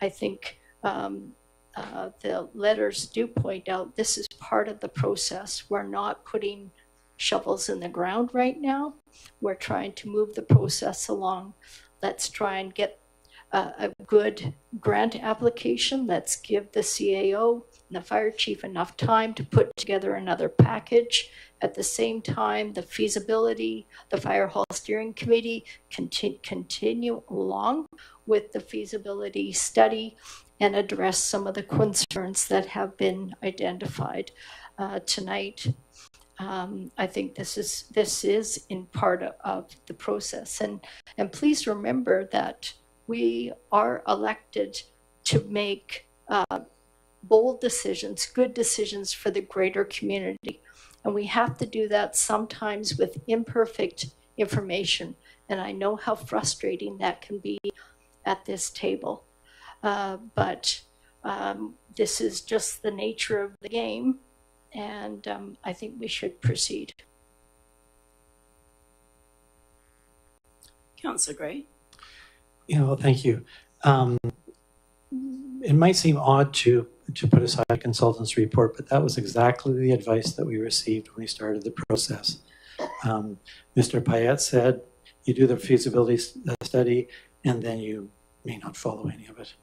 I think the letters do point out this is part of the process. We're not putting shovels in the ground right now. We're trying to move the process along. Let's try and get a good grant application. Let's give the CAO the fire chief enough time to put together another package. At the same time, the feasibility, the fire hall steering committee continue along with the feasibility study and address some of the concerns that have been identified tonight. I think this is in part of the process, and please remember that we are elected to make bold decisions, good decisions for the greater community. And we have to do that sometimes with imperfect information. And I know how frustrating that can be at this table. But this is just the nature of the game. And I think we should proceed. Councillor Gray. Thank you. It might seem odd to put aside a consultant's report, but that was exactly the advice that we received when we started the process. Mr. Payette said, you do the feasibility study, and then you may not follow any of it.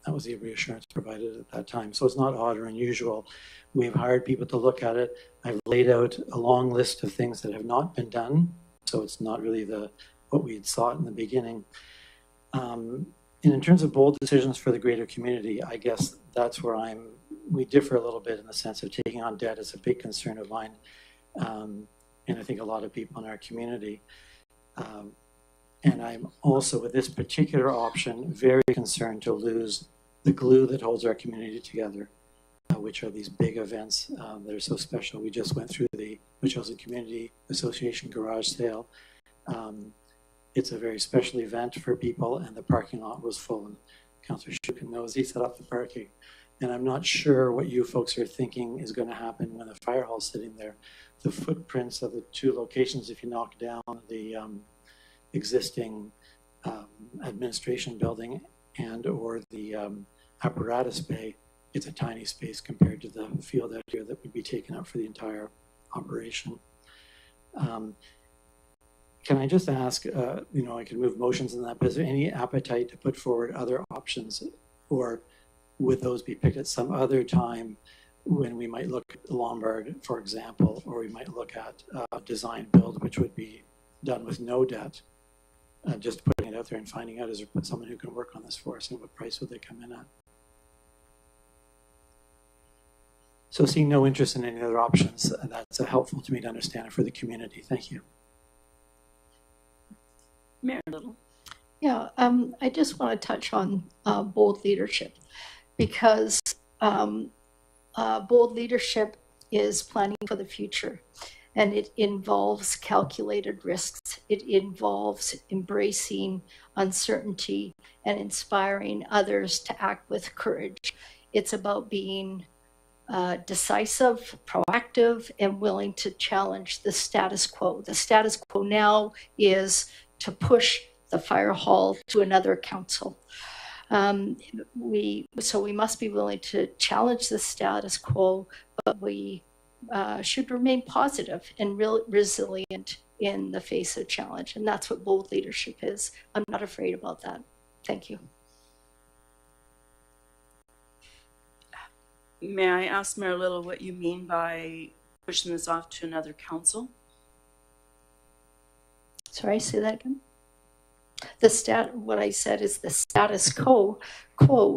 That was the reassurance provided at that time. So it's not odd or unusual. We've hired people to look at it. I've laid out a long list of things that have not been done. So it's not really what we had sought in the beginning. And in terms of bold decisions for the greater community, I guess that's where we differ a little bit in the sense of taking on debt is a big concern of mine. And I think a lot of people in our community. And I'm also, with this particular option, very concerned to lose the glue that holds our community together, which are these big events that are so special. We just went through the Metchosin Community Association garage sale. It's a very special event for people, and the parking lot was full. And Councillor Shukin knows he set up the parking. And I'm not sure what you folks are thinking is going to happen when the fire hall's sitting there. The footprints of the two locations, if you knock down the existing administration building and or the apparatus bay, it's a tiny space compared to the field out here that would be taken up for the entire operation. Can I just ask, I can move motions in that, but is there any appetite to put forward other options, or would those be picked at some other time when we might look at Lombard, for example, or we might look at design build, which would be done with no debt? Just putting it out there and finding out, is there someone who can work on this for us, and what price would they come in at? So seeing no interest in any other options, that's helpful to me to understand it for the community. Thank you. Mayor Little. Yeah, I just want to touch on bold leadership, because bold leadership is planning for the future, and it involves calculated risks. It involves embracing uncertainty and inspiring others to act with courage. It's about being decisive, proactive, and willing to challenge the status quo. The status quo now is to push the fire hall to another council. We must be willing to challenge the status quo, but we should remain positive and resilient in the face of challenge. And that's what bold leadership is. I'm not afraid about that. Thank you. May I ask Mayor Little what you mean by pushing this off to another council? Sorry, say that again. What I said is the status quo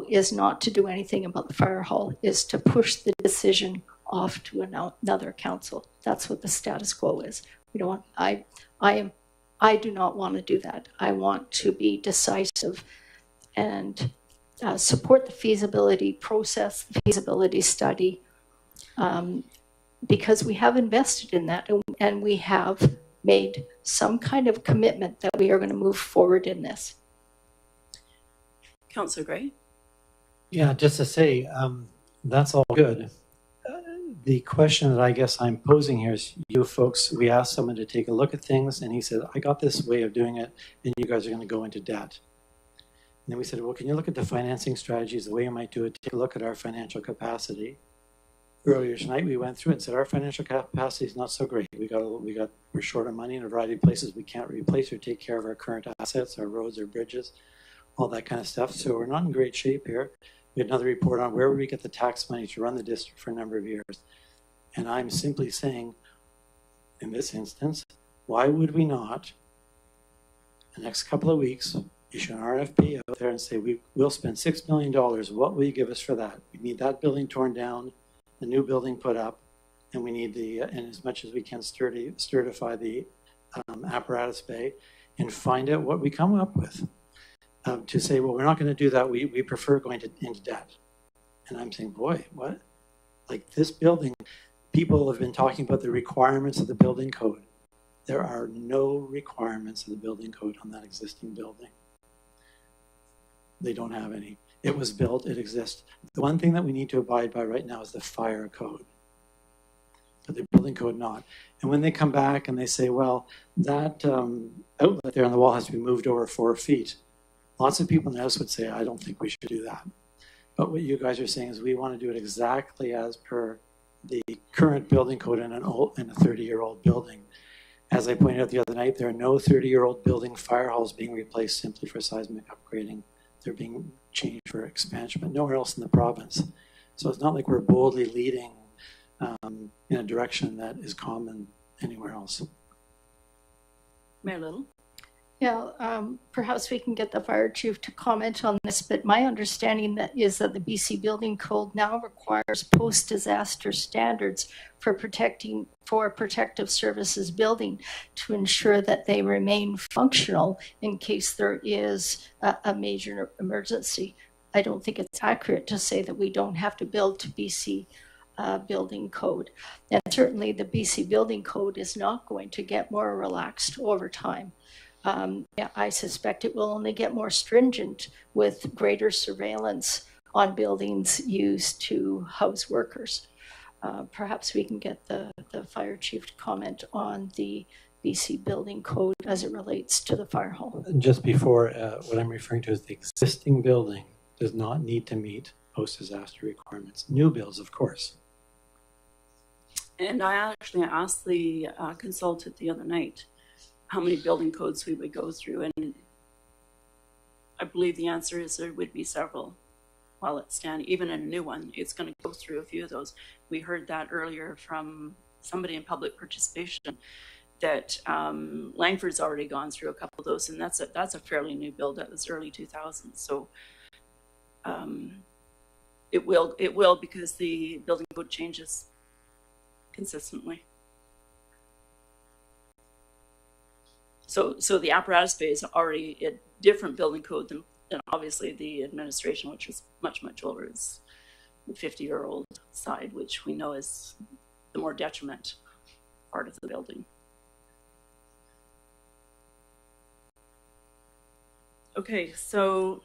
is not to do anything about the fire hall, is to push the decision off to another council. That's what the status quo is. We don't want, I do not want to do that. I want to be decisive and support the feasibility process, the feasibility study, because we have invested in that, and we have made some kind of commitment that we are going to move forward in this. Councillor Gray? Yeah, just to say, that's all good. The question that I guess I'm posing here is, you folks, we asked someone to take a look at things, and he said, I got this way of doing it, and you guys are going to go into debt. And then we said, well, can you look at the financing strategies, the way you might do it, take a look at our financial capacity. Earlier tonight, we went through it and said, our financial capacity is not so great. We're short of money in a variety of places. We can't replace or take care of our current assets, our roads, our bridges, all that kind of stuff. So we're not in great shape here. We had another report on where would we get the tax money to run the district for a number of years. And I'm simply saying, in this instance, why would we not, the next couple of weeks, issue an RFP out there and say, we'll spend $6 million. What will you give us for that? We need that building torn down, the new building put up, and we need and as much as we can certify the apparatus bay and find out what we come up with. To say, well, we're not going to do that. We prefer going into debt. And I'm saying, boy, what? Like this building, people have been talking about the requirements of the building code. There are no requirements of the building code on that existing building. They don't have any. It was built, it exists. The one thing that we need to abide by right now is the fire code, but the building code not. And when they come back and they say, well, that outlet there on the wall has to be moved over 4 feet, lots of people in the house would say, I don't think we should do that. But what you guys are saying is we want to do it exactly as per the current building code in a 30-year-old building. As I pointed out the other night, there are no 30-year-old building fire halls being replaced simply for seismic upgrading. They're being changed for expansion, but nowhere else in the province. So it's not like we're boldly leading in a direction that is common anywhere else. Mayor Little? Yeah, perhaps we can get the fire chief to comment on this, but my understanding is that the BC Building Code now requires post-disaster standards for protective services building to ensure that they remain functional in case there is a major emergency. I don't think it's accurate to say that we don't have to build to BC Building Code. And certainly the BC Building Code is not going to get more relaxed over time. I suspect it will only get more stringent with greater surveillance on buildings used to house workers. Perhaps we can get the fire chief to comment on the BC Building Code as it relates to the fire hall. Just before, what I'm referring to is the existing building does not need to meet post-disaster requirements. New builds, of course. And I actually asked the consultant the other night how many building codes we would go through, and I believe the answer is there would be several. While it's standing, even in a new one, it's going to go through a few of those. We heard that earlier from somebody in public participation that Langford's already gone through a couple of those, and that's a fairly new build. That was early 2000s, so it will because the building code changes consistently. So the apparatus bay is already a different building code than obviously the administration, which is much, much older. It's the 50-year-old side, which we know is the more detriment part of the building. Okay, so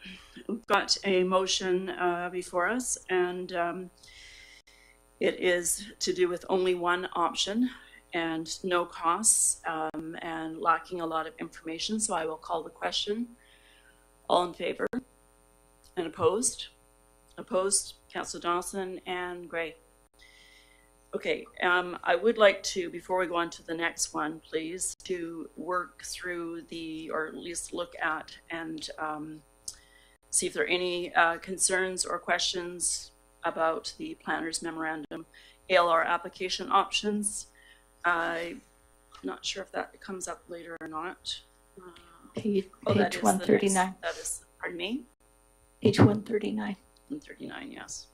we've got a motion before us, and it is to do with only one option and no costs and lacking a lot of information. So I will call the question. All in favor? And opposed? Opposed, Councillor Donaldson and Gray. Okay, I would like to, before we go on to the next one, please, to work through or at least look at and see if there are any concerns or questions about the planner's memorandum, ALR application options. I'm not sure if that comes up later or not. Page 139. That is, pardon me? Page 139. 139, yes.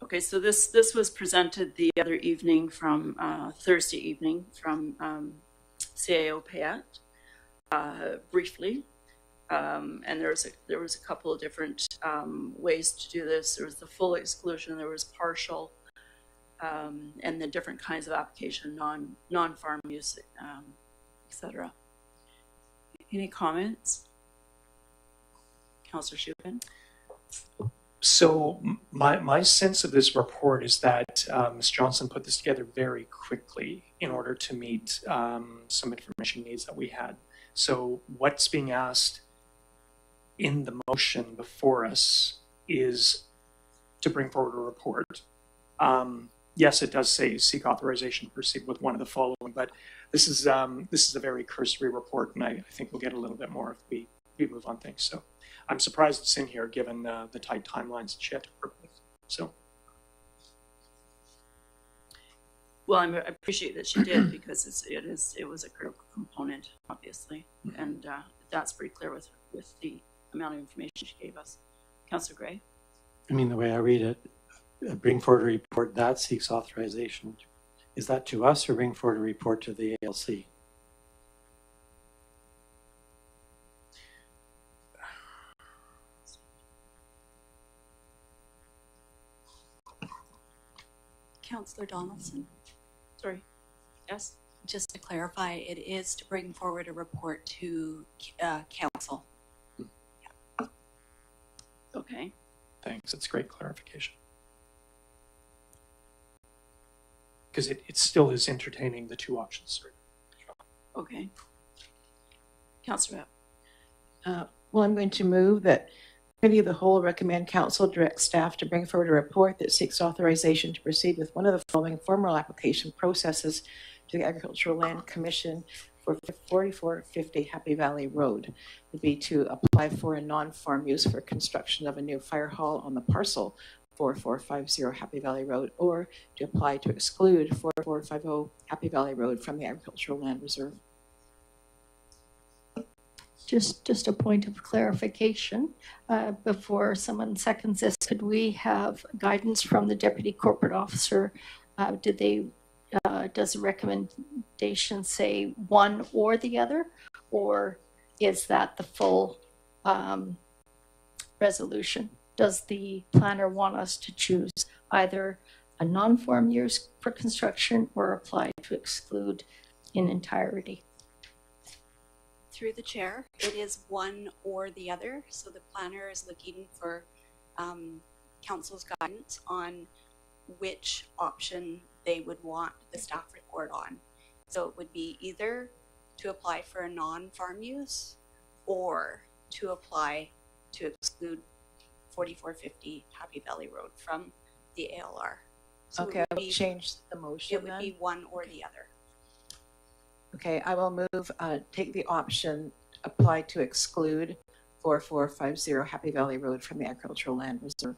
Okay, so this was presented the other evening from Thursday evening from CAO Payette, briefly. And there was a couple of different ways to do this. There was the full exclusion, there was partial, and the different kinds of application, non-farm use, etc. Any comments? Councillor Shupin? So my sense of this report is that Ms. Johnson put this together very quickly in order to meet some information needs that we had. So what's being asked in the motion before us is to bring forward a report. yes, it does say seek authorization to proceed with one of the following, but this is a very cursory report, and I think we'll get a little bit more if we move on things. So I'm surprised it's in here given the tight timelines that she had to work with. So. Well, I appreciate that she did because it was a critical component, obviously, and that's pretty clear with the amount of information she gave us. Councillor Gray. I mean, the way I read it, bring forward a report that seeks authorization. Is that to us or bring forward a report to the ALC? Councillor Donaldson. Sorry. Yes. Just to clarify, it is to bring forward a report to council. Okay. Thanks. It's great clarification. Because it still is entertaining the two options. Okay. Councillor Well, I'm going to move that Committee of the Whole recommend Council direct staff to bring forward a report that seeks authorization to proceed with one of the following formal application processes to the Agricultural Land Commission for 4450 Happy Valley Road. Would be to apply for a non-farm use for construction of a new fire hall on the parcel 4450 Happy Valley Road, or to apply to exclude 4450 Happy Valley Road from the Agricultural Land Reserve. Just a point of clarification before someone seconds this. Could we have guidance from the Deputy Corporate Officer? Does the recommendation say one or the other, or is that the full resolution? Does the planner want us to choose either a non-farm use for construction or apply to exclude in entirety? Through the chair, it is one or the other. So the planner is looking for council's guidance on which option they would want the staff report on. So it would be either to apply for a non-farm use or to apply to exclude 4450 Happy Valley Road from the ALR. So okay, I will change the motion. It would be one or the other. Okay, I will move, take the option, apply to exclude 4450 Happy Valley Road from the Agricultural Land Reserve.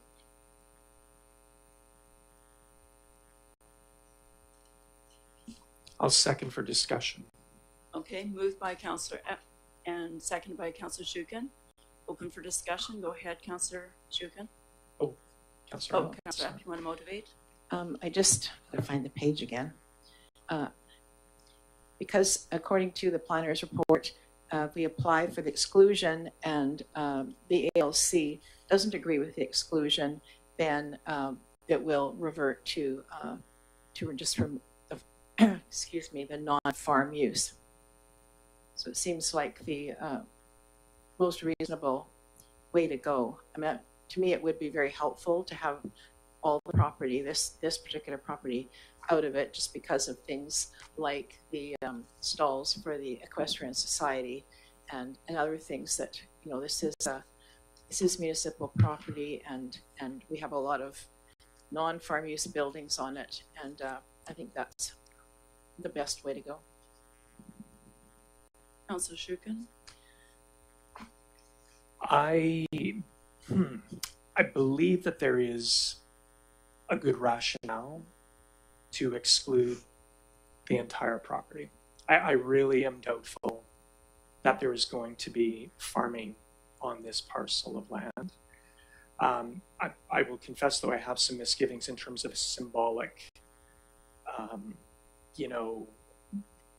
I'll second for discussion. Okay, moved by Councillor Epp and seconded by Councillor Shukin. Open for discussion. Go ahead, Councillor Shukin. Oh, Councillor. Oh, Councillor Epp, you want to motivate? I just gotta find the page again. Because according to the planner's report, we applied for the exclusion and the ALC doesn't agree with the exclusion, then it will revert to just from the, excuse me, the non-farm use. So it seems like the most reasonable way to go. I mean, to me, it would be very helpful to have all the property, this particular property, out of it, just because of things like the stalls for the Equestrian Society and other things that, you know, this is municipal property, and we have a lot of non-farm use buildings on it, and I think that's the best way to go. Councillor Shukin. I believe that there is a good rationale to exclude the entire property. I really am doubtful that there is going to be farming on this parcel of land. I will confess, though, I have some misgivings in terms of symbolic, you know,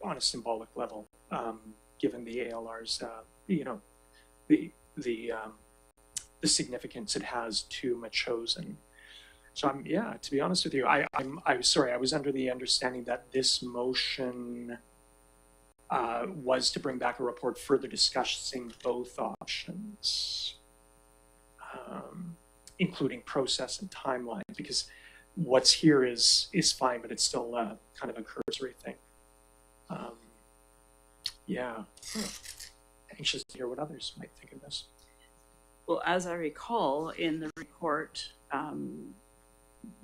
on a symbolic level, given the ALR's, you know, the significance it has to Metchosin. So to be honest with you, I'm sorry, I was under the understanding that this motion was to bring back a report further discussing both options, including process and timeline, because what's here is fine, but it's still kind of a cursory thing. Anxious to hear what others might think of this. Well, as I recall in the report,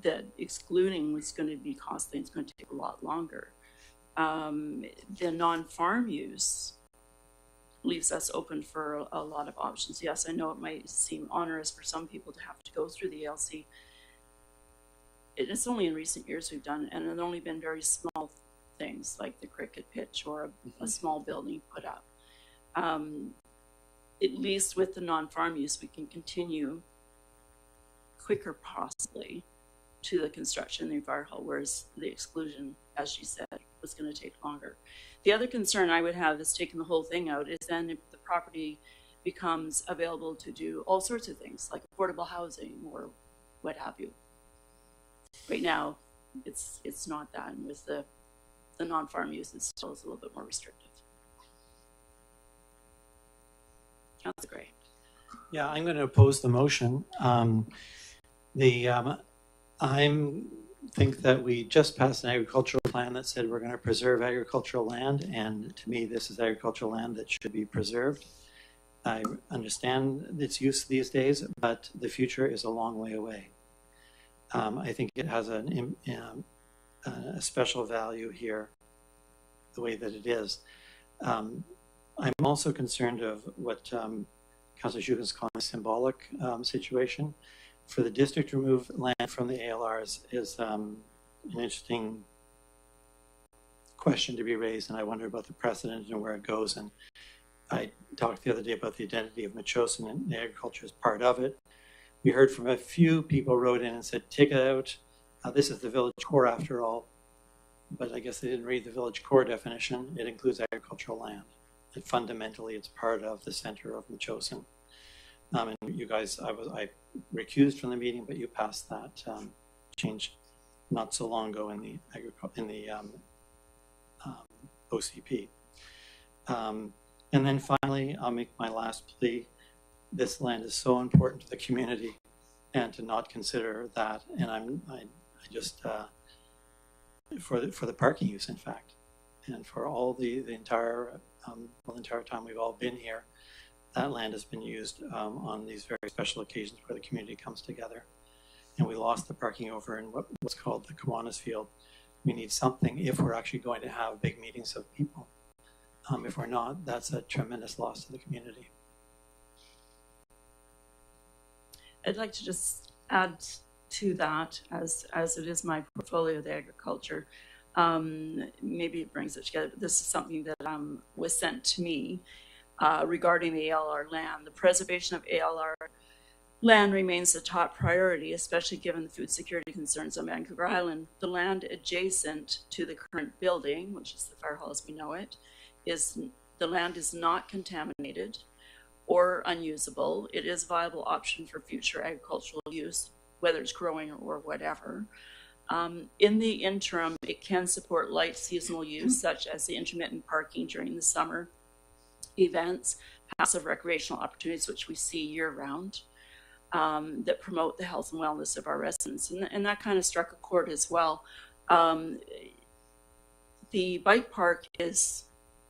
that excluding was going to be costly. It's going to take a lot longer. The non-farm use leaves us open for a lot of options. Yes, I know it might seem onerous for some people to have to go through the ALC. It's only in recent years we've done it, and it's only been very small things like the cricket pitch or a small building put up. At least with the non-farm use, we can continue quicker possibly to the construction of the fire hall, whereas the exclusion, as she said, was going to take longer. The other concern I would have is taking the whole thing out is then if the property becomes available to do all sorts of things like affordable housing or what have you. Right now, it's not that, and with the non-farm use, it still is a little bit more restrictive. That's great. Yeah, I'm going to oppose the motion. I think that we just passed an agricultural plan that said we're going to preserve agricultural land, and to me, this is agricultural land that should be preserved. I understand its use these days, but the future is a long way away. I think it has a special value here, the way that it is. I'm also concerned of what Councillor Shukin is calling a symbolic situation. For the district to remove land from the ALRs is an interesting question to be raised, and I wonder about the precedent and where it goes. And I talked the other day about the identity of Metchosin, and agriculture is part of it. We heard from a few people wrote in and said, take it out. This is the village core after all. But I guess they didn't read the village core definition. It includes agricultural land. And fundamentally, it's part of the center of Metchosin. And you guys, I recused from the meeting, but you passed that change not so long ago in the OCP. And then finally, I'll make my last plea. This land is so important to the community, and to not consider that. And I just for the parking use, in fact, and for all the entire time we've all been here, that land has been used on these very special occasions where the community comes together. And we lost the parking over in what's called the Kiwanis Field. We need something if we're actually going to have big meetings of people. If we're not, that's a tremendous loss to the community. I'd like to just add to that, as it is my portfolio, the agriculture. Maybe it brings it together, but this is something that was sent to me regarding the ALR land. The preservation of ALR land remains the top priority, especially given the food security concerns on Vancouver Island. The land adjacent to the current building, which is the fire hall as we know it, the land is not contaminated or unusable. It is a viable option for future agricultural use, whether it's growing or whatever. In the interim, it can support light seasonal use, such as the intermittent parking during the summer events, passive recreational opportunities, which we see year-round, that promote the health and wellness of our residents. And that kind of struck a chord as well. The bike park is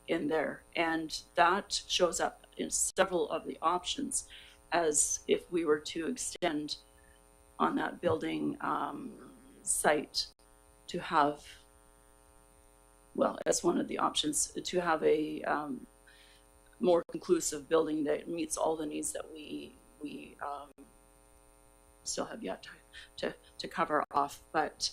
in there, and that shows up in several of the options as if we were to extend on that building site to have, well, as one of the options, to have a more conclusive building that meets all the needs that we still have yet to cover off. But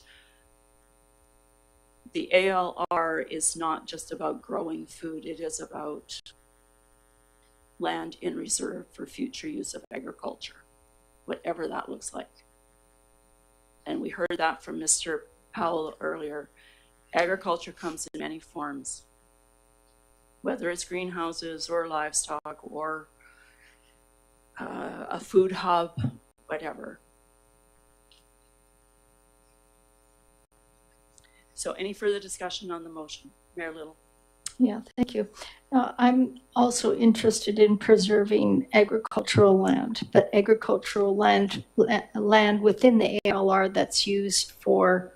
the ALR is not just about growing food, it is about land in reserve for future use of agriculture, whatever that looks like. And we heard that from Mr. Powell earlier. Agriculture comes in many forms, whether it's greenhouses or livestock or a food hub, whatever. So any further discussion on the motion? Mayor Little. Yeah, thank you. I'm also interested in preserving agricultural land, but agricultural land within the ALR that's used for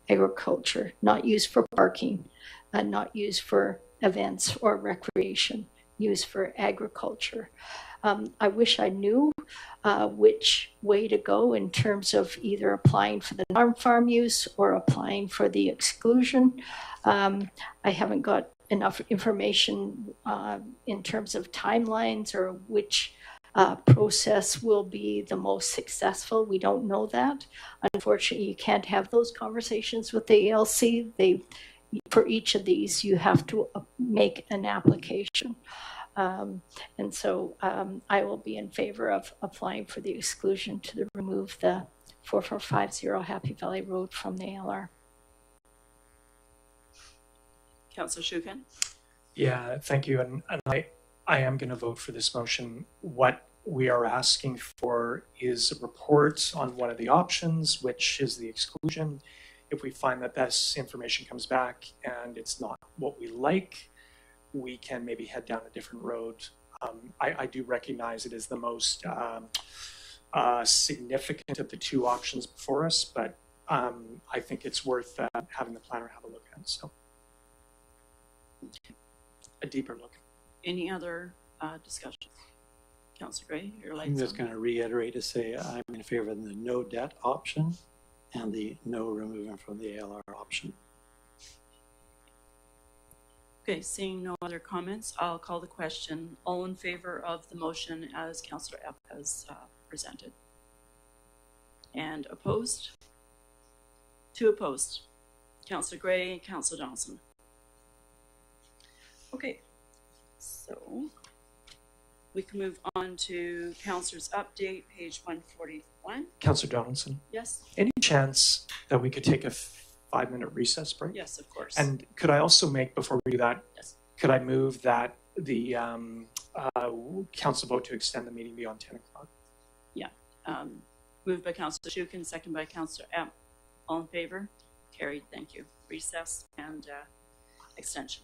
agriculture, not used for parking, not used for events or recreation, used for agriculture. I wish I knew which way to go in terms of either applying for the non-farm use or applying for the exclusion. I haven't got enough information in terms of timelines or which process will be the most successful. We don't know that. Unfortunately, you can't have those conversations with the ALC. For each of these, you have to make an application. And so I will be in favor of applying for the exclusion to remove the 4450 Happy Valley Road from the ALR. Councillor Shukin? Yeah, thank you. And I am going to vote for this motion. What we are asking for is a report on one of the options, which is the exclusion. If we find that this information comes back and it's not what we like, we can maybe head down a different road. I do recognize it is the most significant of the two options before us, but I think it's worth having the planner have a look at. So, a deeper look. Any other discussion? Councillor Gray, your lights I'm just on. going to reiterate to say I'm in favor of the no debt option and the no removing from the ALR option. Okay, seeing no other comments, I'll call the question. All in favor of the motion as Councillor F has presented? And opposed? 2 opposed. Councillor Gray and Councillor Donaldson. Okay, so we can move on to Councillor's update, page 141. Councillor Donaldson? Yes? Any chance that we could take a 5-minute recess break? Yes, of course. And could I also make, before we do that, yes, could I move that the council vote to extend the meeting beyond 10 o'clock? Yeah. Moved by Councillor Shukin, second by Councillor Epp. All in favor? Carried. Thank you. Recess and extension.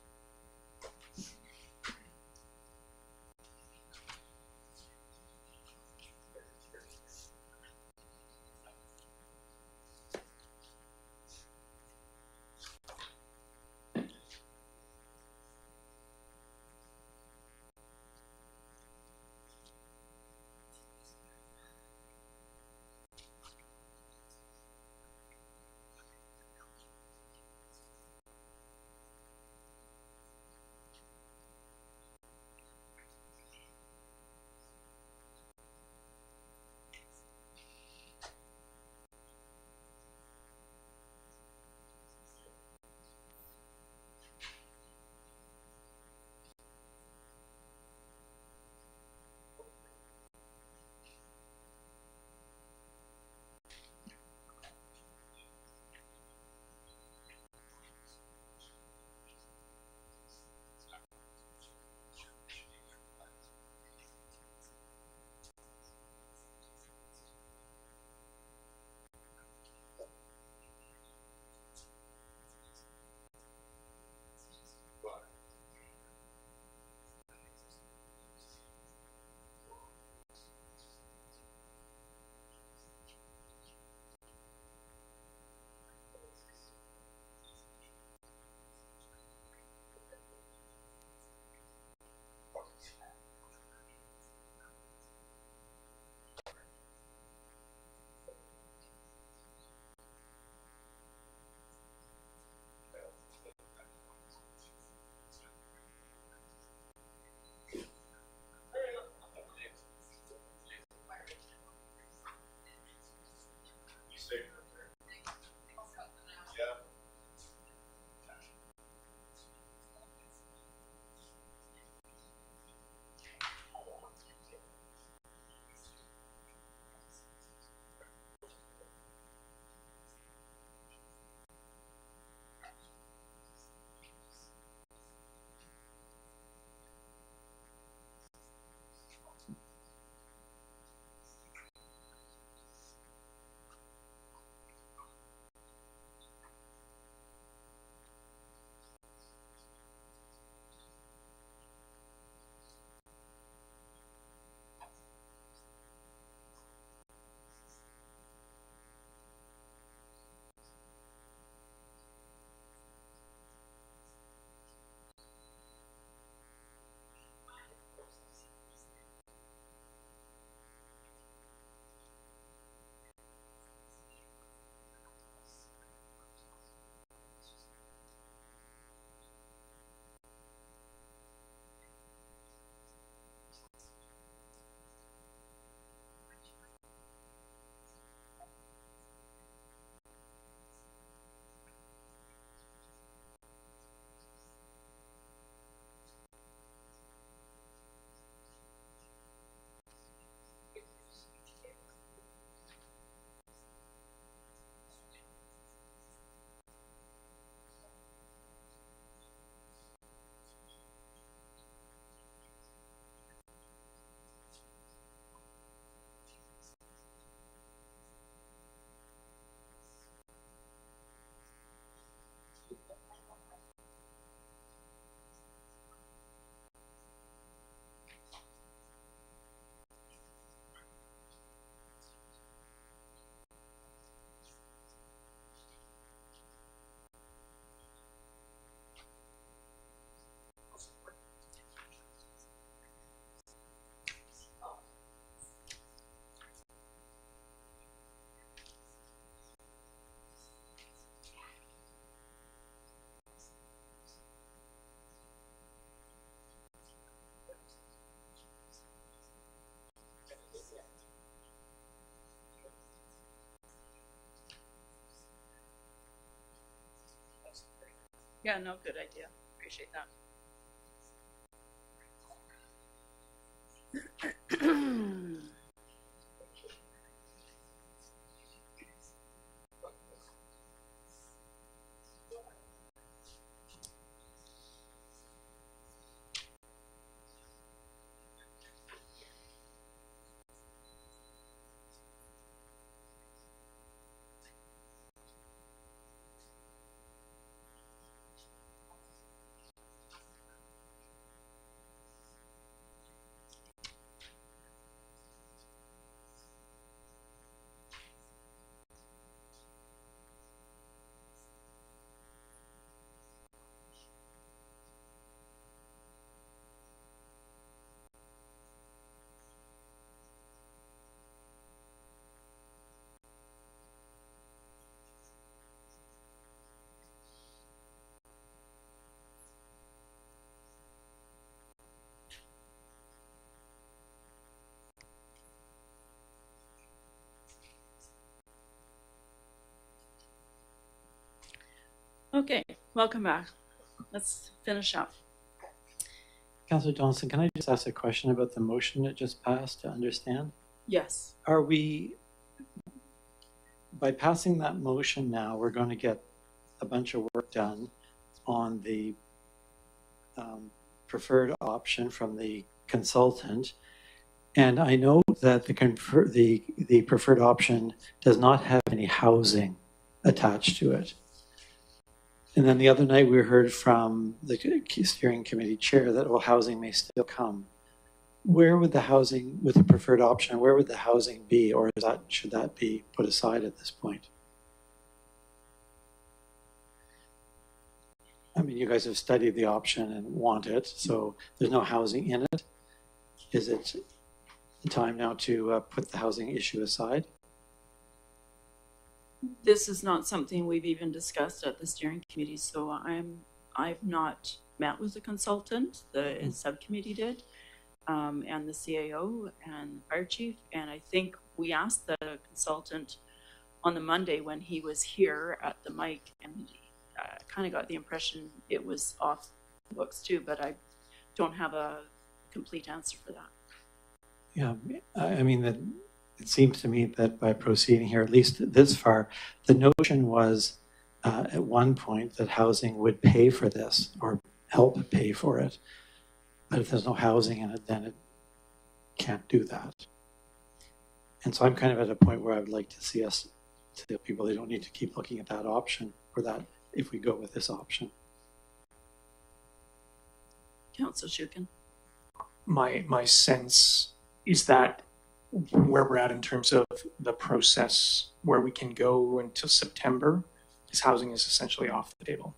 Yeah, no, good idea. Appreciate that. Okay, welcome back. Let's finish up. Councillor Donaldson, can I just ask a question about the motion that just passed to understand? Yes. Are we, by passing that motion now, we're going to get a bunch of work done on the preferred option from the consultant? And I know that the preferred option does not have any housing attached to it. And then the other night we heard from the steering committee chair that, well, housing may still come. Where would the housing, with the preferred option, where would the housing be, or should that be put aside at this point? I mean, you guys have studied the option and want it, so there's no housing in it. Is it time now to put the housing issue aside? This is not something we've even discussed at the steering committee, so I've not met with the consultant. The subcommittee did, and the CAO and the fire chief, and I think we asked the consultant on the Monday when he was here at the mic, and he kind of got the impression it was off the books too, but I don't have a complete answer for that. Yeah, I mean, that it seems to me that by proceeding here, at least this far, the notion was at one point that housing would pay for this or help pay for it. But if there's no housing in it, then it can't do that. And so I'm kind of at a point where I would like to see us tell people they don't need to keep looking at that option, or that if we go with this option. Councillor Shukin. My sense is that where we're at in terms of the process, where we can go until September, is housing is essentially off the table.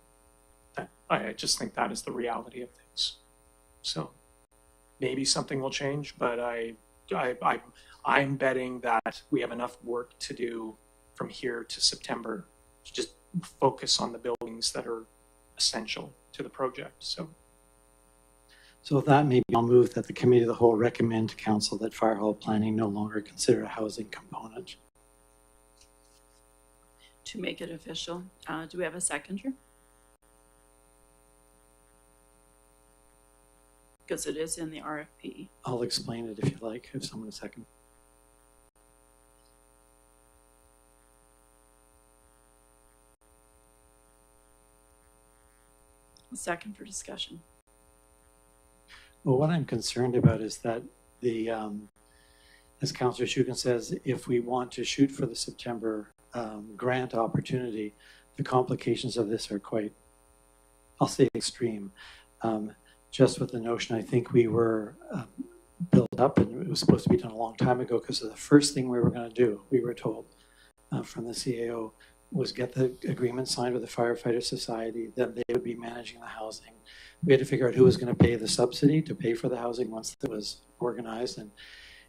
I just think that is the reality of things. So maybe something will change, but I'm betting that we have enough work to do from here to September to just focus on the buildings that are essential to the project. So with that, maybe I'll move that the committee of the whole recommend to council that fire hall planning no longer consider a housing component. To make it official, do we have a seconder? Because it is in the RFP. I'll explain it if you like, if someone a second. A second for discussion. Well, what I'm concerned about is that the, as Councillor Shukin says, if we want to shoot for the September grant opportunity, the complications of this are quite, I'll say, extreme. Just with the notion, I think we were built up, and it was supposed to be done a long time ago, because the first thing we were going to do, we were told from the CAO, was get the agreement signed with the Firefighter Society, then they would be managing the housing. We had to figure out who was going to pay the subsidy to pay for the housing once it was organized.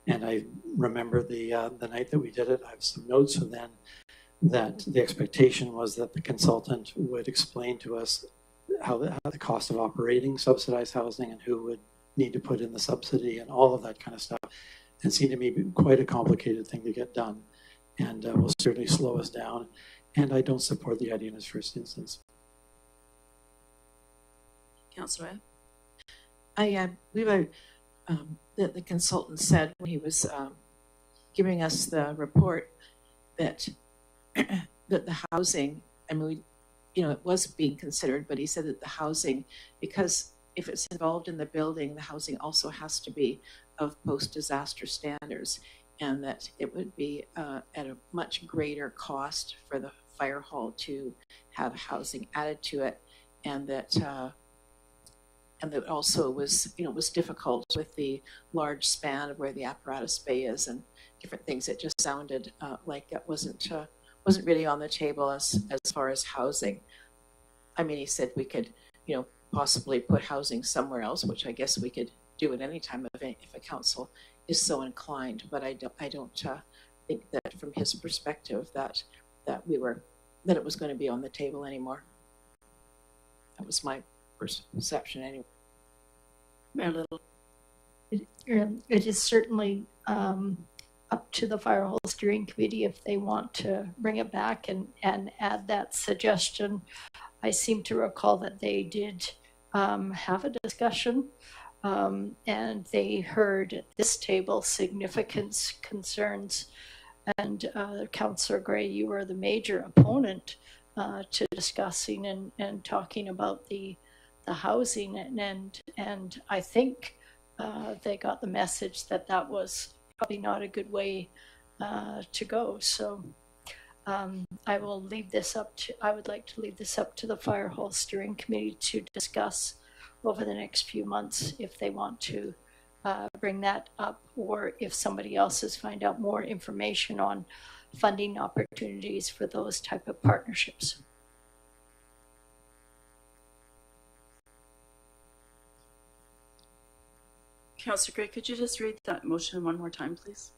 And I remember the night that we did it, I have some notes from then, that the expectation was that the consultant would explain to us how the cost of operating subsidized housing and who would need to put in the subsidy and all of that kind of stuff. It seemed to me quite a complicated thing to get done, and will certainly slow us down. And I don't support the idea in its first instance. Councillor. I believe the consultant said when he was giving us the report that that the housing, I mean, it was being considered, but he said that the housing, because if it's involved in the building, the housing also has to be of post-disaster standards, and that it would be at a much greater cost for the fire hall to have housing added to it, and that also was, was difficult with the large span of where the apparatus bay is and different things. It just sounded like that wasn't really on the table as far as housing. I mean, he said we could, possibly put housing somewhere else, which I guess we could do at any time of it if a council is so inclined. But I don't think that from his perspective that it was going to be on the table anymore. That was my perception anyway. Mayor Little. It is certainly up to the Fire Hall Steering Committee if they want to bring it back and add that suggestion. I seem to recall that they did have a discussion and they heard at this table significant concerns. And Councillor Gray, you were the major opponent to discussing and talking about the housing, and I think they got the message that was probably not a good way to go. So I will leave this up to, I would like to leave this up to the Fire Hall Steering Committee to discuss over the next few months if they want to bring that up, or if somebody else has find out more information on funding opportunities for those type of partnerships. Councillor Gray, could you just read that motion one more time, please?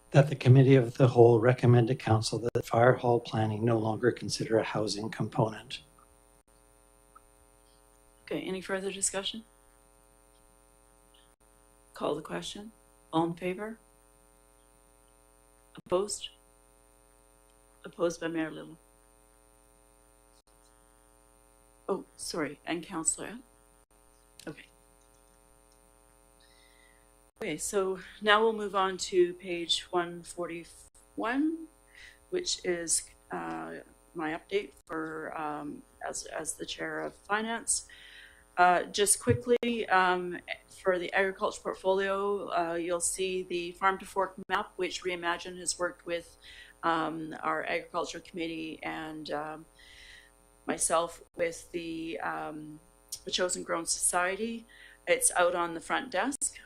That the Committee of the Whole recommend to Council that fire hall planning no longer consider a housing component. Okay, any further discussion? Call the question. All in favor? Opposed? Opposed by Mayor Little. Oh, sorry, and Councillor. Okay. Okay, so now we'll move on to page 141, which is my update for as the chair of finance. Just quickly, for the agriculture portfolio, you'll see the farm to fork map, which Reimagine has worked with our agriculture committee and myself with the Metchosin Grown Society. It's out on the front desk.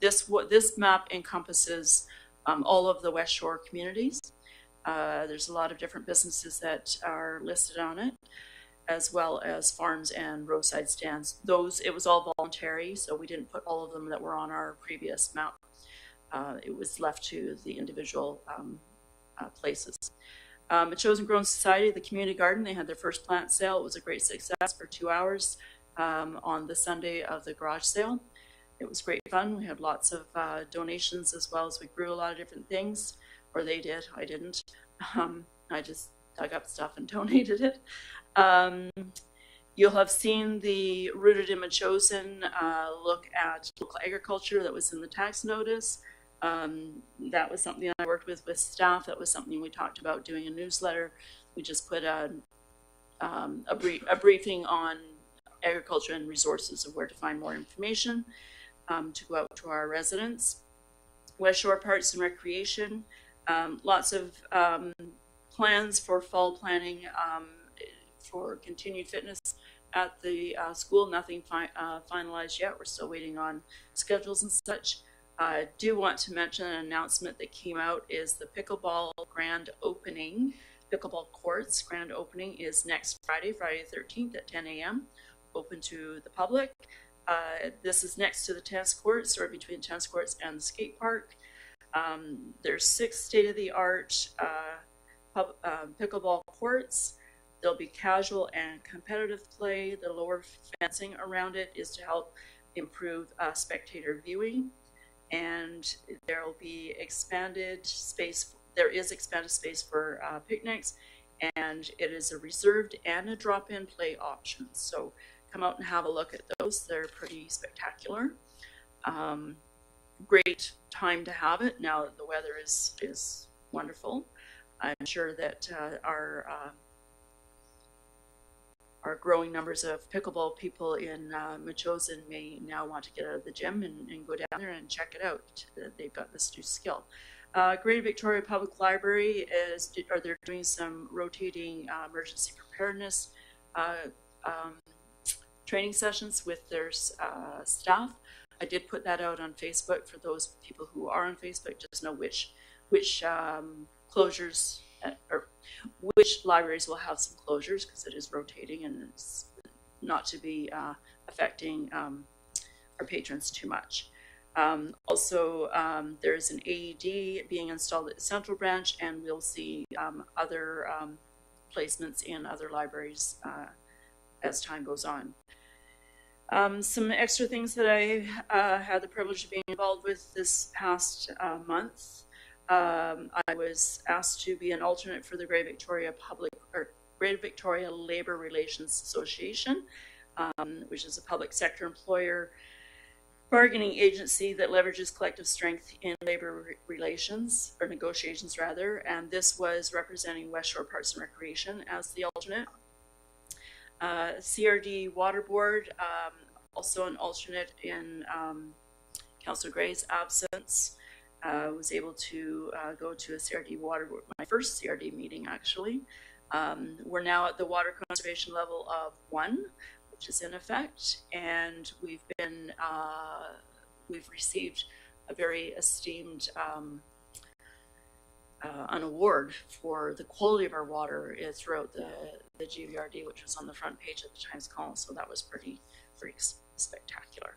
This map encompasses all of the West Shore communities. There's a lot of different businesses that are listed on it, as well as farms and roadside stands. It was all voluntary, so we didn't put all of them that were on our previous map. It was left to the individual places. Metchosin Grown Society, the community garden, they had their first plant sale. It was a great success for 2 hours on the Sunday of the garage sale. It was great fun. We had lots of donations, as well as we grew a lot of different things, or they did. I didn't. I just dug up stuff and donated it. You'll have seen the Rooted in Metchosin look at local agriculture that was in the tax notice. That was something I worked with staff. That was something we talked about doing a newsletter. We just put a briefing on agriculture and resources of where to find more information to go out to our residents. West Shore Parks and Recreation, lots of plans for fall planning for continued fitness at the school. Nothing finalized yet. We're still waiting on schedules and such. I do want to mention an announcement that came out is the pickleball grand opening. Pickleball courts grand opening is next Friday, Friday the 13th at 10 a.m. Open to the public. This is next to the tennis courts, or between tennis courts and the skate park. There's 6 state-of-the-art pickleball courts. There'll be casual and competitive play. The lower fencing around it is to help improve spectator viewing. And there will be expanded space there is expanded space for picnics, and it is a reserved and a drop-in play option. So come out and have a look at those. They're pretty spectacular. Great time to have it now that the weather is wonderful. I'm sure that our growing numbers of pickleball people in Metchosin may now want to get out of the gym and go down there and check it out. They've got this new skill. Greater Victoria Public Library they're doing some rotating emergency preparedness training sessions with their staff. I did put that out on Facebook for those people who are on Facebook, just know which closures or which libraries will have some closures, because it is rotating and it's not to be affecting our patrons too much. Also, there's an AED being installed at the Central Branch, and we'll see other placements in other libraries as time goes on. Some extra things that I had the privilege of being involved with this past month. I was asked to be an alternate for the Greater Victoria Labour Relations Association, which is a public sector employer bargaining agency that leverages collective strength in labour relations, or negotiations rather, and this was representing West Shore Parks and Recreation as the alternate. CRD Water Board, also an alternate in Councillor Gray's absence. Was able to go to a CRD Water Board, my first CRD meeting actually. We're now at the water conservation level of 1, which is in effect, and we've received a very esteemed an award for the quality of our water throughout the GVRD, which was on the front page of the Times Column. So that was pretty spectacular.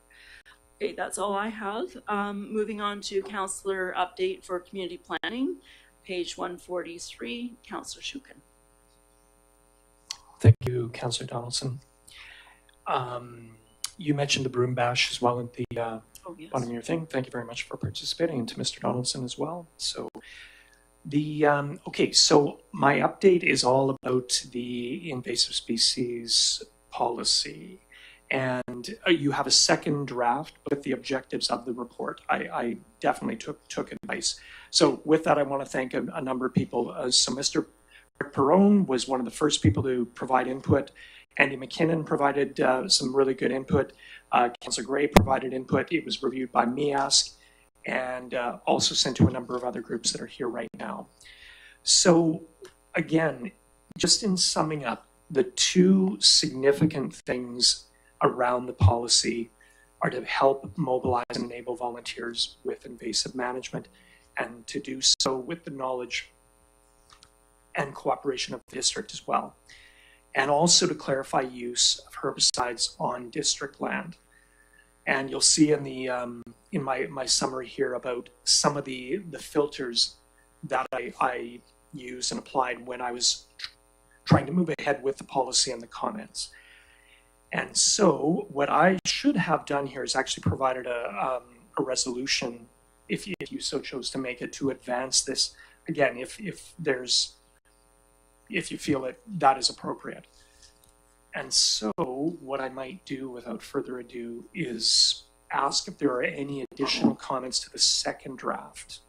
Okay, that's all I have. Moving on to Councillor update for community planning, page 143, Councillor Shukin. Thank you, Councillor Donaldson. You mentioned the Broom Bash as well at the bottom of your thing. Thank you very much for participating, and to Mr. Donaldson as well. So okay, so my update is all about the invasive species policy. And you have a second draft with the objectives of the report. I definitely took advice. So with that, I want to thank a number of people. So Mr. Perrone was one of the first people to provide input. Andy McKinnon provided some really good input. Councillor Gray provided input. It was reviewed by MEASC and also sent to a number of other groups that are here right now. So again, just in summing up, the two significant things around the policy are to help mobilize and enable volunteers with invasive management, and to do so with the knowledge and cooperation of the district as well. And also to clarify use of herbicides on district land. And you'll see in the in my summary here about some of the filters that I used and applied when I was trying to move ahead with the policy and the comments. And so what I should have done here is actually provided a resolution, if you so chose to make it, to advance this, again, if you feel that is appropriate. And so what I might do without further ado is ask if there are any additional comments to the second draft.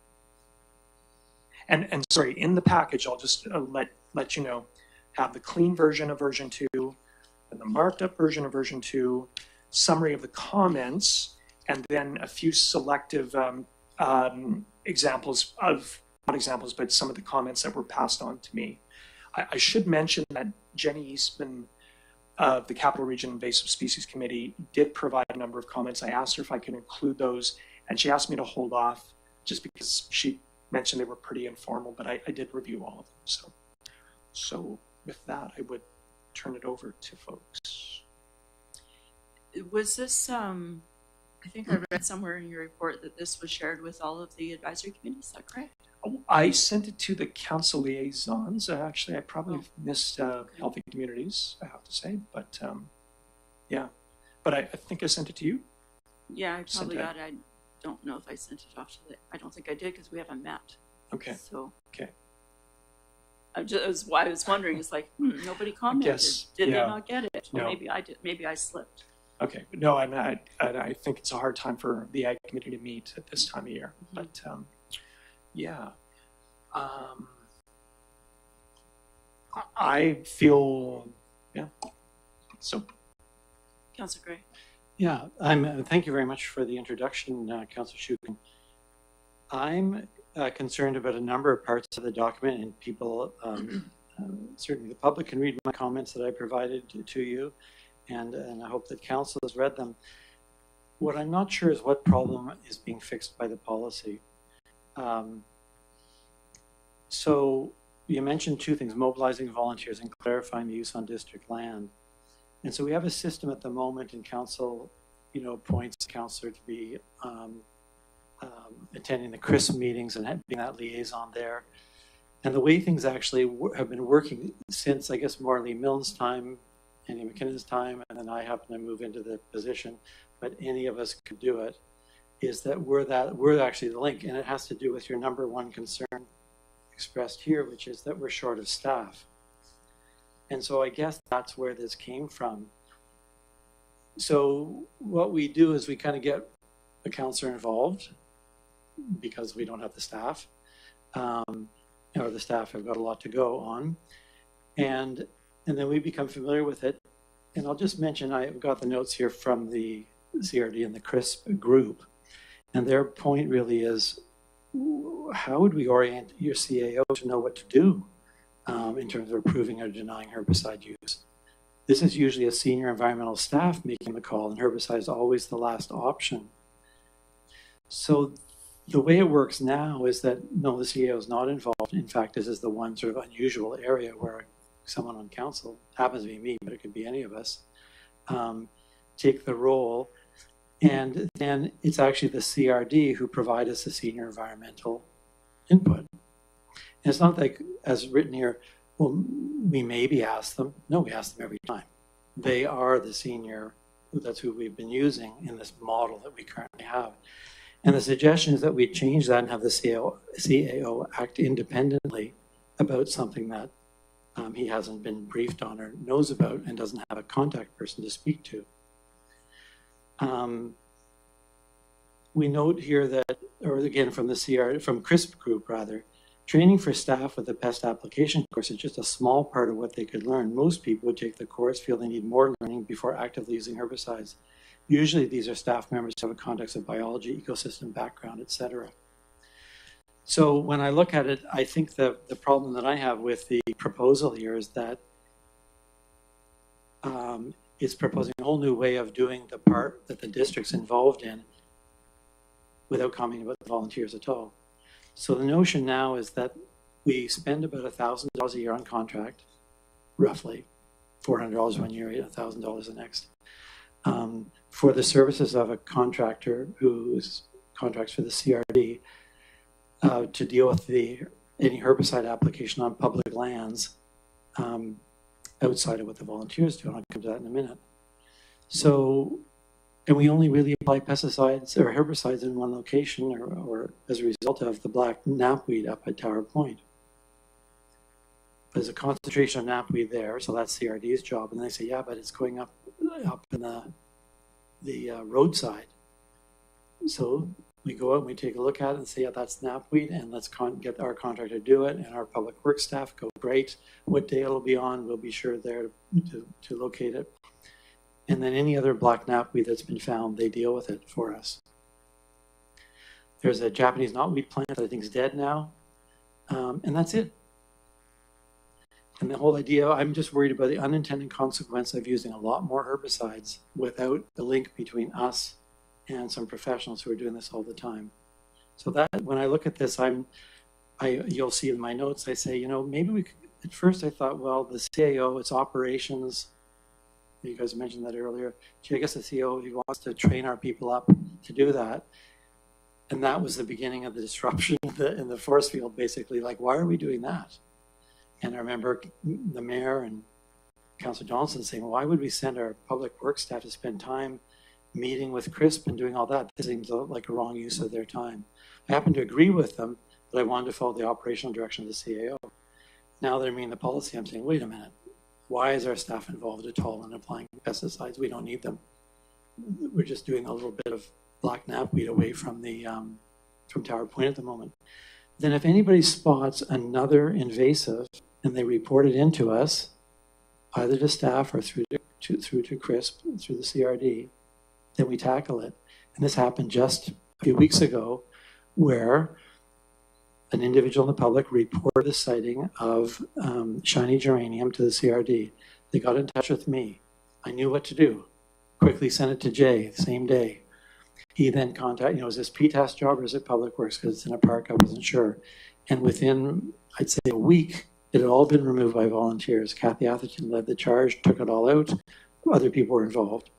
And sorry, in the package, I'll just let you know, have the clean version of version 2, and the marked up version of version 2, summary of the comments, and then a few selective examples of, not examples, but some of the comments that were passed on to me. I should mention that Jenny Eastman of the Capital Region Invasive Species Committee did provide a number of comments. I asked her if I could include those, and she asked me to hold off just because she mentioned they were pretty informal, but I did review all of them. So with that, I would turn it over to folks. Was this, I think I read somewhere in your report that this was shared with all of the advisory committees, is that correct? I sent it to the council liaisons. Actually, I probably missed Healthy Communities, I have to say, but yeah. But I think I sent it to you. Yeah, I probably got it. I don't know if I sent it off to I don't think I did, because we haven't met. Okay. So. Okay. I was wondering, it's like, nobody commented. Did they not get it? Well, No. maybe I did. Maybe I slipped. Okay. No, I think it's a hard time for the Ag Committee to meet at this time of year. But yeah. I feel, yeah. So. Councillor Gray. Yeah, thank you very much for the introduction, Councillor Shukin. I'm concerned about a number of parts of the document, and people, certainly the public can read my comments that I provided to you, and I hope that Council has read them. What I'm not sure is what problem is being fixed by the policy. So you mentioned two things, mobilizing volunteers and clarifying the use on district land. And so we have a system at the moment, and Council, appoints a councillor to be attending the CRISP meetings and being that liaison there. And the way things actually have been working since, I guess, Morley Milne's time, Andy McKinnon's time, and then I happen to move into the position, but any of us could do it, is that we're actually the link, and it has to do with your number one concern expressed here, which is that we're short of staff. And so I guess that's where this came from. So what we do is we kind of get the councillor involved because we don't have the staff, or the staff have got a lot to go on. And then we become familiar with it. And I'll just mention, I've got the notes here from the CRD and the CRISP group. And their point really is, how would we orient your CAO to know what to do in terms of approving or denying herbicide use? This is usually a senior environmental staff making the call, and herbicide is always the last option. So the way it works now is that, no, the CAO is not involved. In fact, this is the one sort of unusual area where someone on council, happens to be me, but it could be any of us, take the role. And then it's actually the CRD who provide us the senior environmental input. And it's not like, as written here, well, we maybe ask them. No, we ask them every time. They are the senior, that's who we've been using in this model that we currently have. And the suggestion is that we change that and have the CAO act independently about something that he hasn't been briefed on or knows about and doesn't have a contact person to speak to. We note here that, or again from from CRISP group rather, training for staff with the pest application course is just a small part of what they could learn. Most people would take the course, feel they need more learning before actively using herbicides. Usually these are staff members who have a context of biology, ecosystem background, etc. So when I look at it, I think the problem that I have with the proposal here is that it's proposing a whole new way of doing the part that the district's involved in without commenting about the volunteers at all. So the notion now is that we spend about $1,000 a year on contract, roughly $400 one year, $1,000 the next, for the services of a contractor who's contracts for the CRD to deal with any herbicide application on public lands outside of what the volunteers do, and I'll come to that in a minute. So, and we only really apply pesticides or herbicides in one location or as a result of the black knapweed up at Tower Point. There's a concentration of knapweed there, so that's CRD's job. And they say, yeah, but it's going up in the roadside. So we go out and we take a look at it and say, yeah, that's knapweed, and let's get our contractor to do it, and our public works staff go, great. What day it'll be on, we'll be sure there to locate it. And then any other black knapweed that's been found, they deal with it for us. There's a Japanese knotweed plant that I think is dead now, and that's it. And the whole idea, I'm just worried about the unintended consequence of using a lot more herbicides without the link between us and some professionals who are doing this all the time. So that, when I look at this, you'll see in my notes, I say, maybe we could, at first I thought, well, the CAO, its operations, you guys mentioned that earlier. Gee, I guess the CAO, he wants to train our people up to do that. And that was the beginning of the disruption in the force field, basically. Like, why are we doing that? And I remember the mayor and Councillor Donaldson saying, why would we send our public works staff to spend time meeting with CRISP and doing all that? This seems like a wrong use of their time. I happen to agree with them, but I wanted to follow the operational direction of the CAO. Now they're meeting the policy. I'm saying, wait a minute. Why is our staff involved at all in applying pesticides? We don't need them. We're just doing a little bit of black knapweed away from the from Tower Point at the moment. Then if anybody spots another invasive and they report it into us, either to staff or through to CRISP, through the CRD, then we tackle it. And this happened just a few weeks ago where an individual in the public reported the sighting of shiny geranium to the CRD. They got in touch with me. I knew what to do. Quickly sent it to Jay the same day. He then contacted, is this PTAS job or is it Public Works? Because it's in a park, I wasn't sure. And within, I'd say a week, it had all been removed by volunteers. Kathy Atherton led the charge, took it all out. Other people were involved.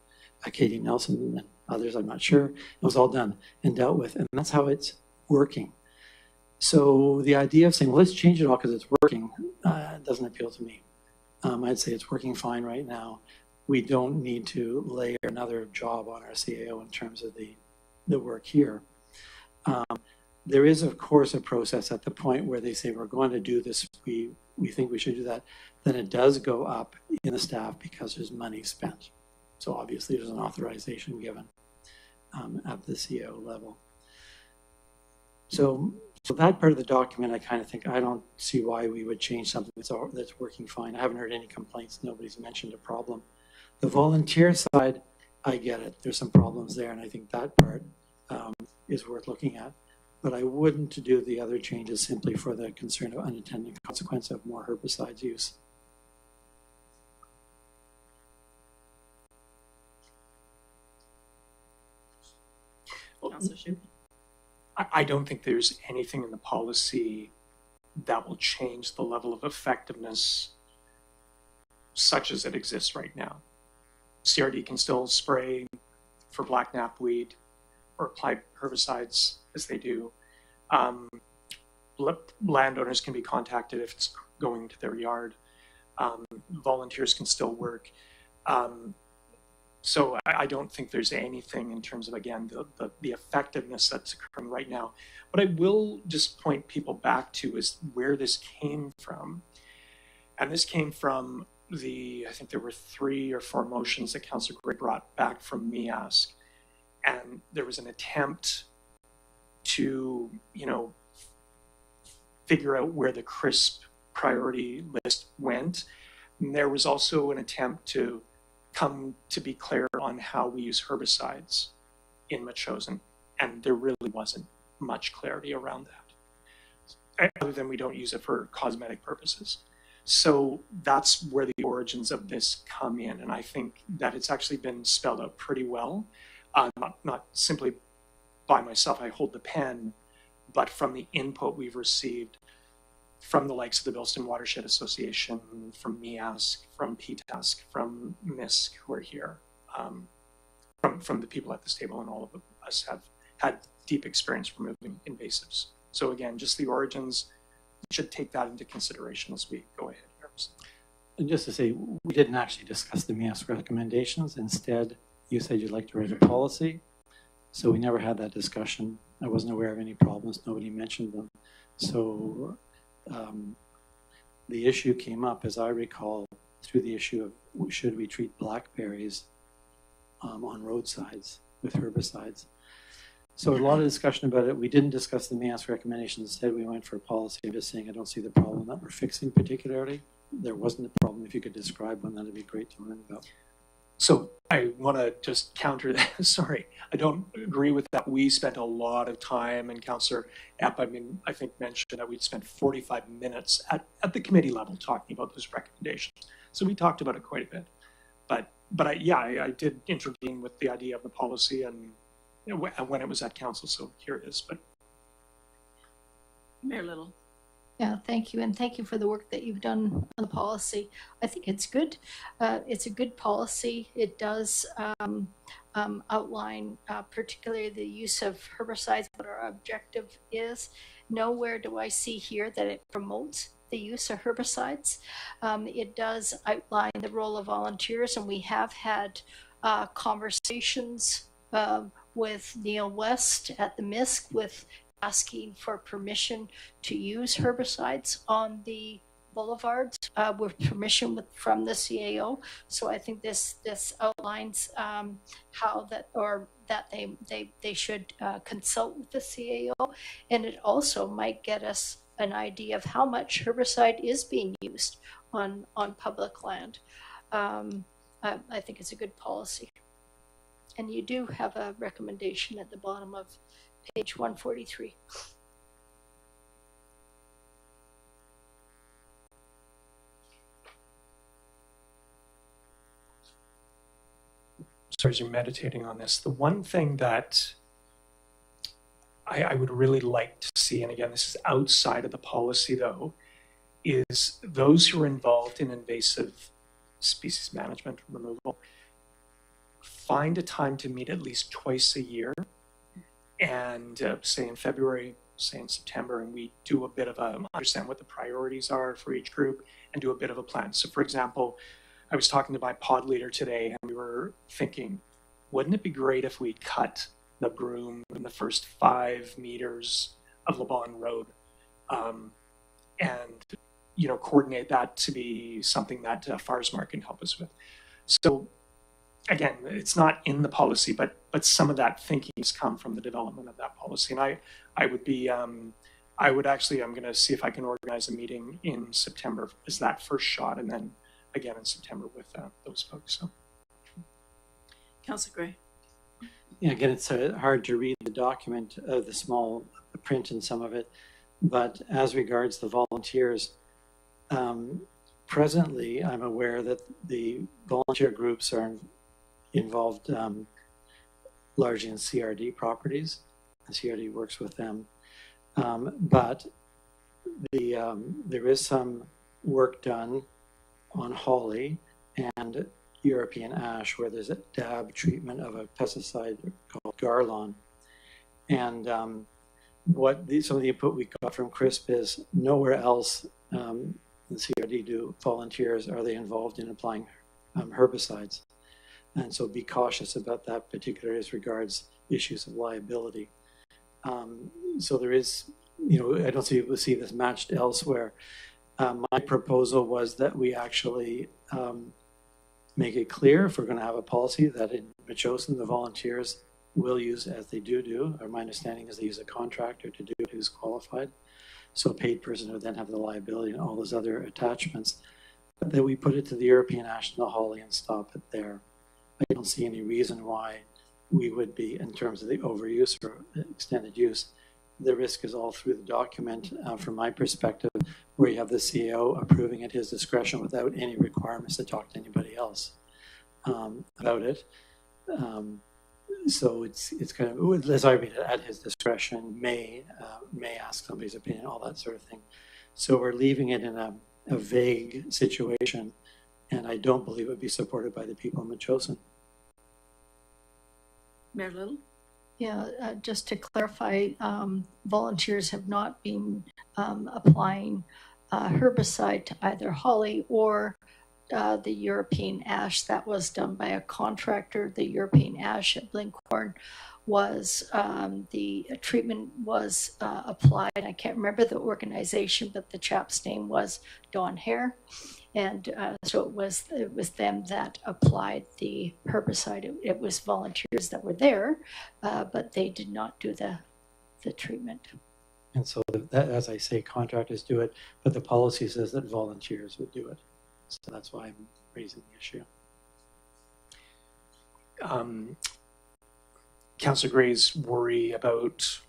Katie Nelson and others, I'm not sure. It was all done and dealt with. And that's how it's working. So the idea of saying, well, let's change it all because it's working, doesn't appeal to me. I'd say it's working fine right now. We don't need to lay another job on our CAO in terms of the work here. There is, of course, a process at the point where they say we're going to do this, we think we should do that, then it does go up in the staff because there's money spent. So obviously there's an authorization given at the CAO level. So that part of the document, I kind of think, I don't see why we would change something that's working fine. I haven't heard any complaints. Nobody's mentioned a problem. The volunteer side, I get it. There's some problems there, and I think that part is worth looking at. But I wouldn't do the other changes simply for the concern of unintended consequence of more herbicides use. Councillor Schuman. I don't think there's anything in the policy that will change the level of effectiveness such as it exists right now. CRD can still spray for black knapweed or apply herbicides as they do. Landowners can be contacted if it's going to their yard. Volunteers can still work. So I don't think there's anything in terms of, again, the effectiveness that's occurring right now. What I will just point people back to is where this came from. And this came from I think there were 3 or 4 motions that Councillor Gray brought back from MEASC. And there was an attempt to, figure out where the CRISP priority list went. And there was also an attempt to come to be clear on how we use herbicides in Metchosin, and there really wasn't much clarity around that, other than we don't use it for cosmetic purposes. So that's where the origins of this come in, and I think that it's actually been spelled out pretty well, not simply by myself, I hold the pen, but from the input we've received from the likes of the Bilston Watershed Association, from MEASC, from PTASC, from MISC, who are here, from the people at this table, and all of us have had deep experience removing invasives. So again, just the origins, we should take that into consideration as we go ahead here. And just to say, we didn't actually discuss the MEASC recommendations. Instead, you said you'd like to write a policy. So we never had that discussion. I wasn't aware of any problems. Nobody mentioned them. So the issue came up, as I recall, through the issue of should we treat blackberries on roadsides with herbicides. So a lot of discussion about it. We didn't discuss the MEASC recommendations. Instead, we went for a policy. I'm just saying I don't see the problem that we're fixing particularly. There wasn't a problem. If you could describe one, that'd be great to learn about. So I want to just counter that. Sorry, I don't agree with that. We spent a lot of time, and Councillor Epp, I think mentioned that we'd spent 45 minutes at the committee level talking about those recommendations. So we talked about it quite a bit. But I did intervene with the idea of the policy and when it was at council. So here it is. But Mayor Little. Yeah, thank you. And thank you for the work that you've done on the policy. I think it's good. It's a good policy. It does outline particularly the use of herbicides, what our objective is. Nowhere do I see here that it promotes the use of herbicides. It does outline the role of volunteers, and we have had conversations with Neil West at the MISC with asking for permission to use herbicides on the boulevards with permission from the CAO. So I think this outlines how that they should consult with the CAO, and it also might get us an idea of how much herbicide is being used on public land. I think it's a good policy. And you do have a recommendation at the bottom of page 143. So as you're meditating on this, the one thing that I would really like to see, and again, this is outside of the policy though, is those who are involved in invasive species management removal find a time to meet at least twice a year, and say in February, say in September, and we do a bit of understand what the priorities are for each group and do a bit of a plan. So for example, I was talking to my pod leader today and we were thinking, wouldn't it be great if we cut the broom in the first 5 meters of Laban Road, and coordinate that to be something that Farsmar can help us with. So again, it's not in the policy, but some of that thinking has come from the development of that policy. And I'm going to see if I can organize a meeting in September as that first shot, and then again in September with those folks. So. Councillor Gray. Yeah, again, it's hard to read the document, the small print in some of it, but as regards the volunteers, presently I'm aware that the volunteer groups are involved largely in CRD properties. The CRD works with them, but there is some work done on holly and European ash, where there's a dab treatment of a pesticide called Garlon. And some of the input we got from CRISP is nowhere else in CRD volunteers are they involved in applying herbicides. And so be cautious about that, particularly as regards issues of liability. So there is, I don't see this matched elsewhere. My proposal was that we actually make it clear, if we're going to have a policy, that in Metchosin the volunteers will use, as they do, or my understanding is they use a contractor to do it who's qualified. So a paid person would then have the liability and all those other attachments. But that we put it to the European ash and the holly and stop it there. I don't see any reason why we would be, in terms of the overuse or extended use. The risk is all through the document, from my perspective, where you have the CEO approving at his discretion without any requirements to talk to anybody else about it. So it's kind of, as I read it, at his discretion, may ask somebody's opinion, all that sort of thing. So we're leaving it in a vague situation, and I don't believe it would be supported by the people in Metchosin. Mayor Little? Yeah, just to clarify, volunteers have not been applying herbicide to either holly or the European ash. That was done by a contractor. The European ash at Blinkhorn was, the treatment was applied. I can't remember the organization, but the chap's name was Don Hare. And so it was them that applied the herbicide. It was volunteers that were there, but they did not do the treatment. And so, as I say, contractors do it, but the policy says that volunteers would do it. So that's why I'm raising the issue. Councillor Gray's worry about,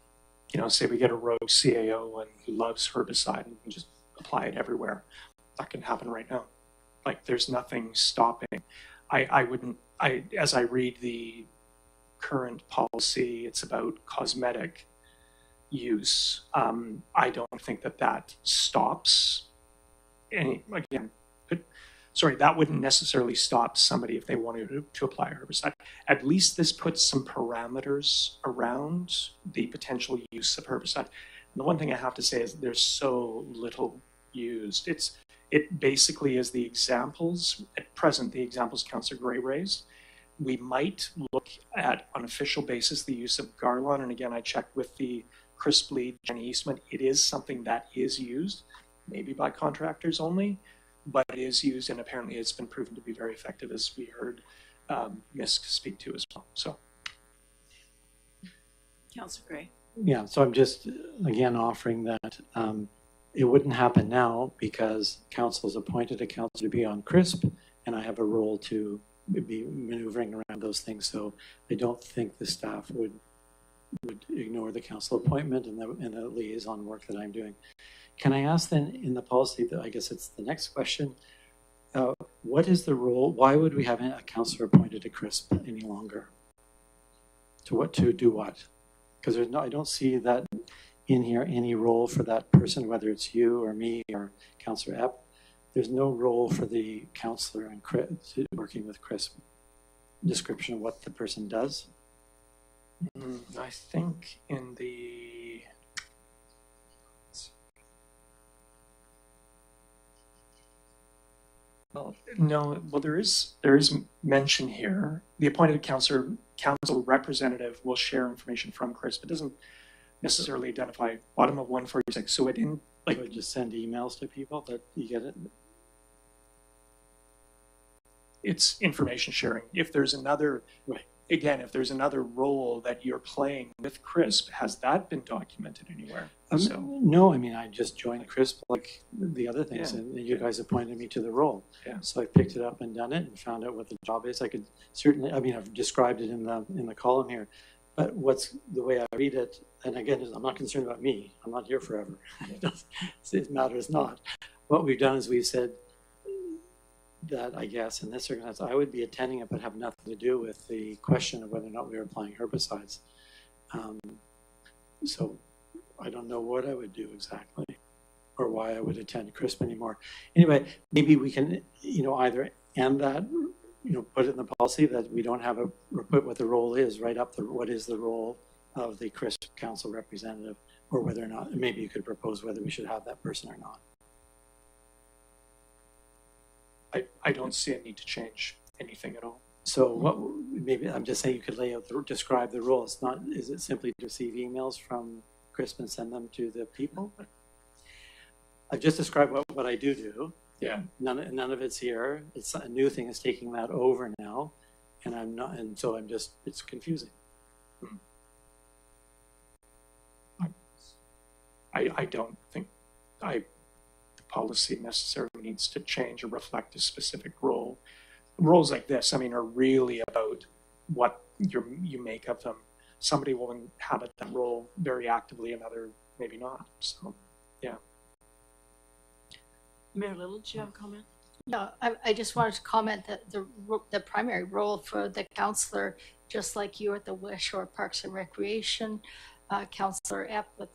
say we get a rogue CAO and who loves herbicide and can just apply it everywhere. That can happen right now. Like, there's nothing stopping. As I read the current policy, it's about cosmetic use. I don't think that stops that wouldn't necessarily stop somebody if they wanted to apply herbicide. At least this puts some parameters around the potential use of herbicide. And the one thing I have to say is there's so little used. It basically is the examples, at present, the examples Councillor Gray raised. We might look at, on official basis, the use of Garlon. And again, I checked with the crisp lead Gen Eastman, it is something that is used, maybe by contractors only, but it is used, and apparently it's been proven to be very effective, as we heard Misk speak to as well. So, Councillor Gray. Yeah, so I'm just, again, offering that it wouldn't happen now because council has appointed a councillor to be on CRISP, and I have a role to be maneuvering around those things. So I don't think the staff would ignore the council appointment and the liaison work that I'm doing. Can I ask then in the policy, that I guess it's the next question, what is the role, why would we have a councillor appointed to CRISP any longer? To do what? Because there's no, I don't see that in here, any role for that person, whether it's you or me or Councillor Epp. There's no role for the councillor in working with CRISP. Description of what the person does. I think in the there is mention here. The appointed council representative will share information from CRISP. It doesn't necessarily identify bottom of 146. So it in like would just send emails to people that you get it. It's information sharing. If there's another again, if there's another role that you're playing with CRISP, has that been documented anywhere? No, I mean, I just joined CRISP like the other things, and you guys appointed me to the role. So I picked it up and done it and found out what the job is. I could certainly, I mean, I've described it in the column here, but what's the way I read it, and again, I'm not concerned about me. I'm not here forever. It matters not. What we've done is we've said that, I guess, in this circumstance, I would be attending it, but have nothing to do with the question of whether or not we were applying herbicides. So I don't know what I would do exactly, or why I would attend CRISP anymore. Anyway, maybe we can, either end that, put it in the policy that we don't have or put what the role is, write up what is the role of the CRISP council representative, or whether or not, maybe you could propose whether we should have that person or not. I don't see a need to change anything at all. So what, maybe I'm just saying you could lay out, describe the role. It's not, is it simply to receive emails from CRISP and send them to the people? I've just described what I do. Yeah. None of it's here. It's a new thing is taking that over now, and I'm not, and so I'm just, it's confusing. I don't think the policy necessarily needs to change or reflect a specific role. Roles like this, I mean, are really about what you make of them. Somebody will inhabit that role very actively, another maybe not. So, yeah. Mayor Little, do you have a comment? No, I just wanted to comment that the primary role for the councillor, just like you at the West Shore Parks and Recreation, Councillor Epp with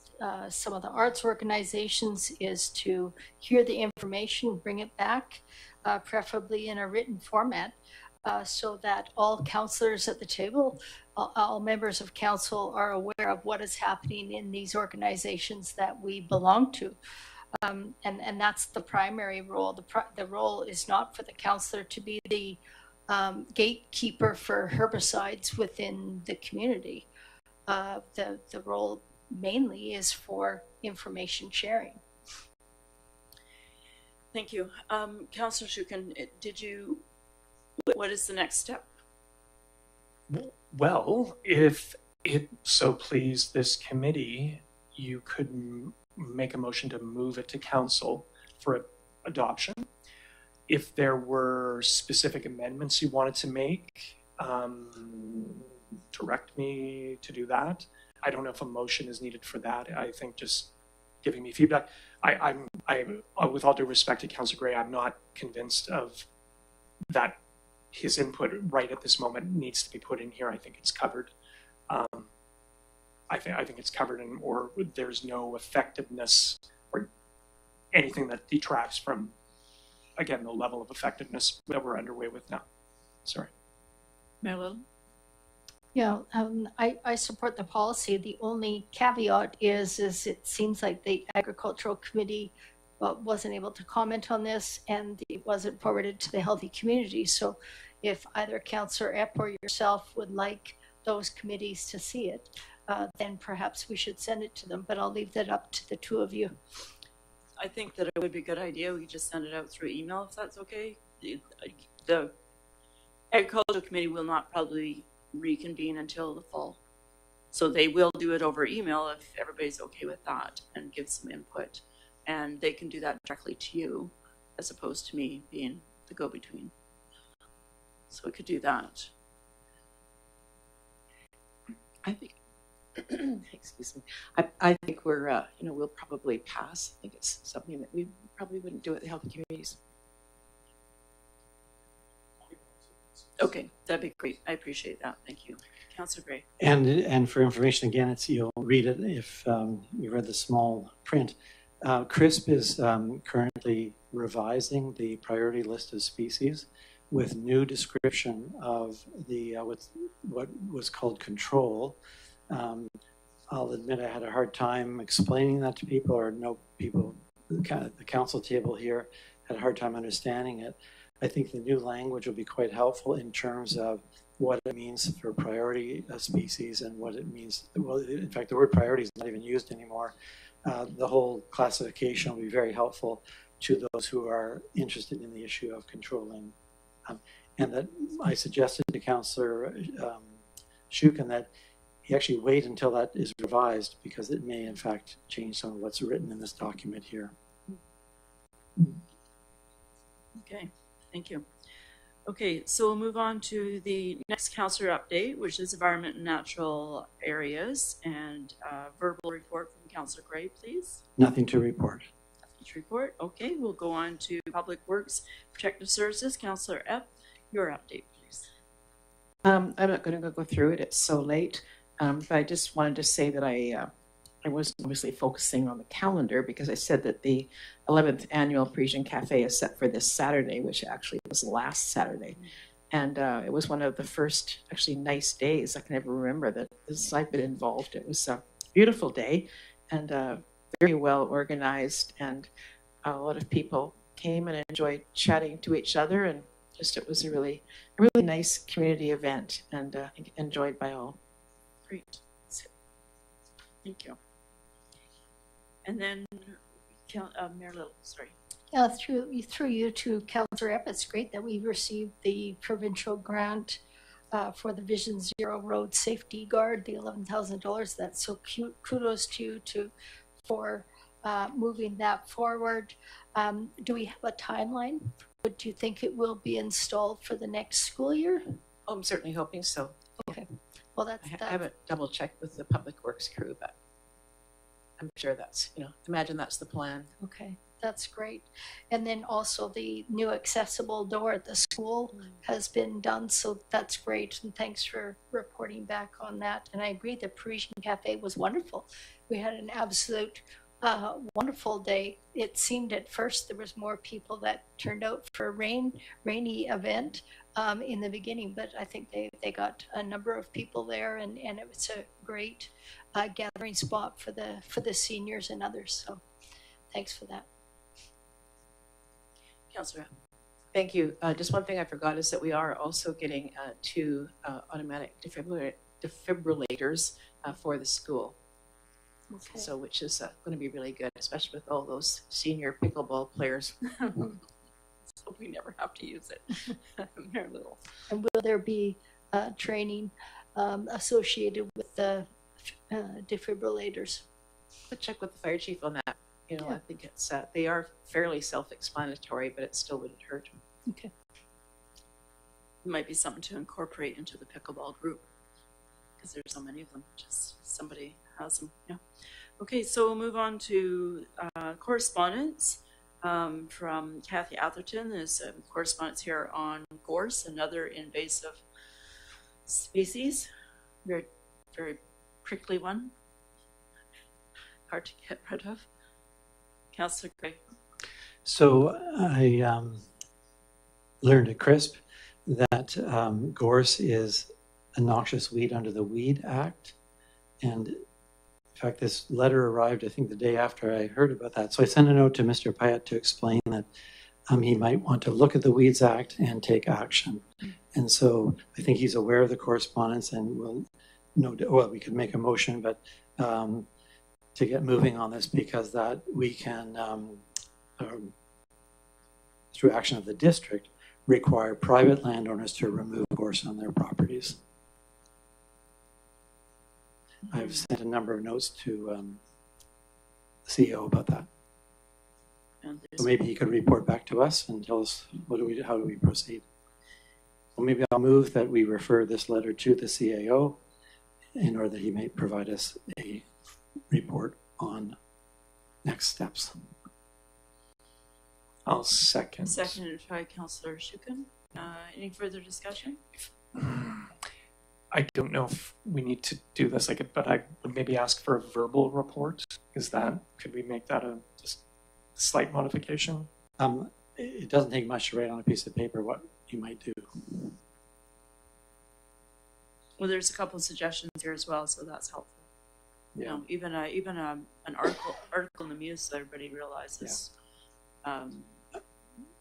some of the arts organizations, is to hear the information, bring it back, preferably in a written format, so that all councillors at the table, all members of council are aware of what is happening in these organizations that we belong to. And that's the primary role. The role is not for the councillor to be the gatekeeper for herbicides within the community. The role mainly is for information sharing. Thank you. Councillor Shukin, what is the next step? Well, if it so please this committee, you could make a motion to move it to council for adoption. If there were specific amendments you wanted to make, direct me to do that. I don't know if a motion is needed for that. I think just giving me feedback. I'm with all due respect to Councillor Gray, I'm not convinced of that his input right at this moment needs to be put in here. I think it's covered. I think it's covered, or there's no effectiveness or anything that detracts from, again, the level of effectiveness that we're underway with now. Sorry. Mayor Little? Yeah, I support the policy. The only caveat is it seems like the Agricultural Committee wasn't able to comment on this, and it wasn't forwarded to the Healthy Community. So if either Councillor Epp or yourself would like those committees to see it, then perhaps we should send it to them. But I'll leave that up to the two of you. I think that it would be a good idea. We just send it out through email if that's okay. The Agricultural Committee will not probably reconvene until the fall. So they will do it over email if everybody's okay with that and give some input. And they can do that directly to you as opposed to me being the go-between. So we could do that. I think, excuse me, I think we're, you know, we'll probably pass. I think it's something that we probably wouldn't do at the Healthy Communities. Okay, that'd be great. I appreciate that. Thank you. Councillor Gray. And for information, again, it's you'll read it if you read the small print. CRISP is currently revising the priority list of species with new description of the what was called control. I'll admit I had a hard time explaining that to people, or no people, the council table here had a hard time understanding it. I think the new language will be quite helpful in terms of what it means for priority species and what it means. Well, in fact, the word priority is not even used anymore. The whole classification will be very helpful to those who are interested in the issue of controlling. And that I suggested to Councillor Shukin that he actually wait until that is revised, because it may in fact change some of what's written in this document here. Okay, thank you. Okay, so we'll move on to the next councillor update, which is environment and natural areas, and verbal report from Councillor Gray, please. Nothing to report. Nothing to report. Okay, we'll go on to Public Works Protective Services. Councillor Epp, your update, please. I'm not going to go through it. It's so late, but I just wanted to say that I was obviously focusing on the calendar, because I said that the 11th annual Parisian Cafe is set for this Saturday, which actually was last Saturday. And it was one of the first actually nice days I can ever remember that I've been involved. It was a beautiful day and very well organized, and a lot of people came and enjoyed chatting to each other, and just it was a really nice community event, and enjoyed by all. Great. Thank you. And then Mayor Little, sorry. Yeah, through you to Councillor Epp, it's great that we received the provincial grant for the Vision Zero Road Safety Guard, the $11,000. That's so cute. Kudos to you for moving that forward. Do we have a timeline? Do you think it will be installed for the next school year? Oh, I'm certainly hoping so. Okay. Well, I haven't double checked with the Public Works crew, but I'm sure that's, imagine that's the plan. Okay, that's great. And then also the new accessible door at the school has been done, so that's great. And thanks for reporting back on that. And I agree, the Parisian Cafe was wonderful. We had an absolute wonderful day. It seemed at first there was more people that turned out for a rainy event in the beginning, but I think they got a number of people there, and it was a great gathering spot for the seniors and others. So thanks for that. Councillor. Thank you. Just one thing I forgot is that we are also getting 2 automatic defibrillators for the school. Okay. So which is going to be really good, especially with all those senior pickleball players. So we never have to use it. Mayor Little. And will there be training associated with the defibrillators? I'll check with the fire chief on that. I think it's they are fairly self-explanatory, but it still wouldn't hurt. Okay. It might be something to incorporate into the pickleball group, because there's so many of them. Just somebody has them. Yeah. Okay, so we'll move on to correspondence from Kathy Atherton. There's correspondence here on gorse, another invasive species. Very, very prickly one. Hard to get rid of. Councillor Gray. So I learned at CRISP that gorse is a noxious weed under the Weed Act. And in fact, this letter arrived, I think, the day after I heard about that. So I sent a note to Mr. Pyatt to explain that he might want to look at the Weeds Act and take action. And so I think he's aware of the correspondence and will well, we could make a motion, but to get moving on this, because that we can, through action of the district, require private landowners to remove gorse on their properties. I've sent a number of notes to the CEO about that. So maybe he could report back to us and tell us how do we proceed. Well, maybe I'll move that we refer this letter to the CAO in order that he may provide us a report on next steps. I'll second. Seconded by Councillor Shukin. Any further discussion? I don't know if we need to do this, but I would maybe ask for a verbal report. Could we make that a just slight modification? It doesn't take much to write on a piece of paper what you might do. Well, there's a couple of suggestions here as well, so that's helpful. Yeah. You know, even an article in the Muse so everybody realizes. Yeah.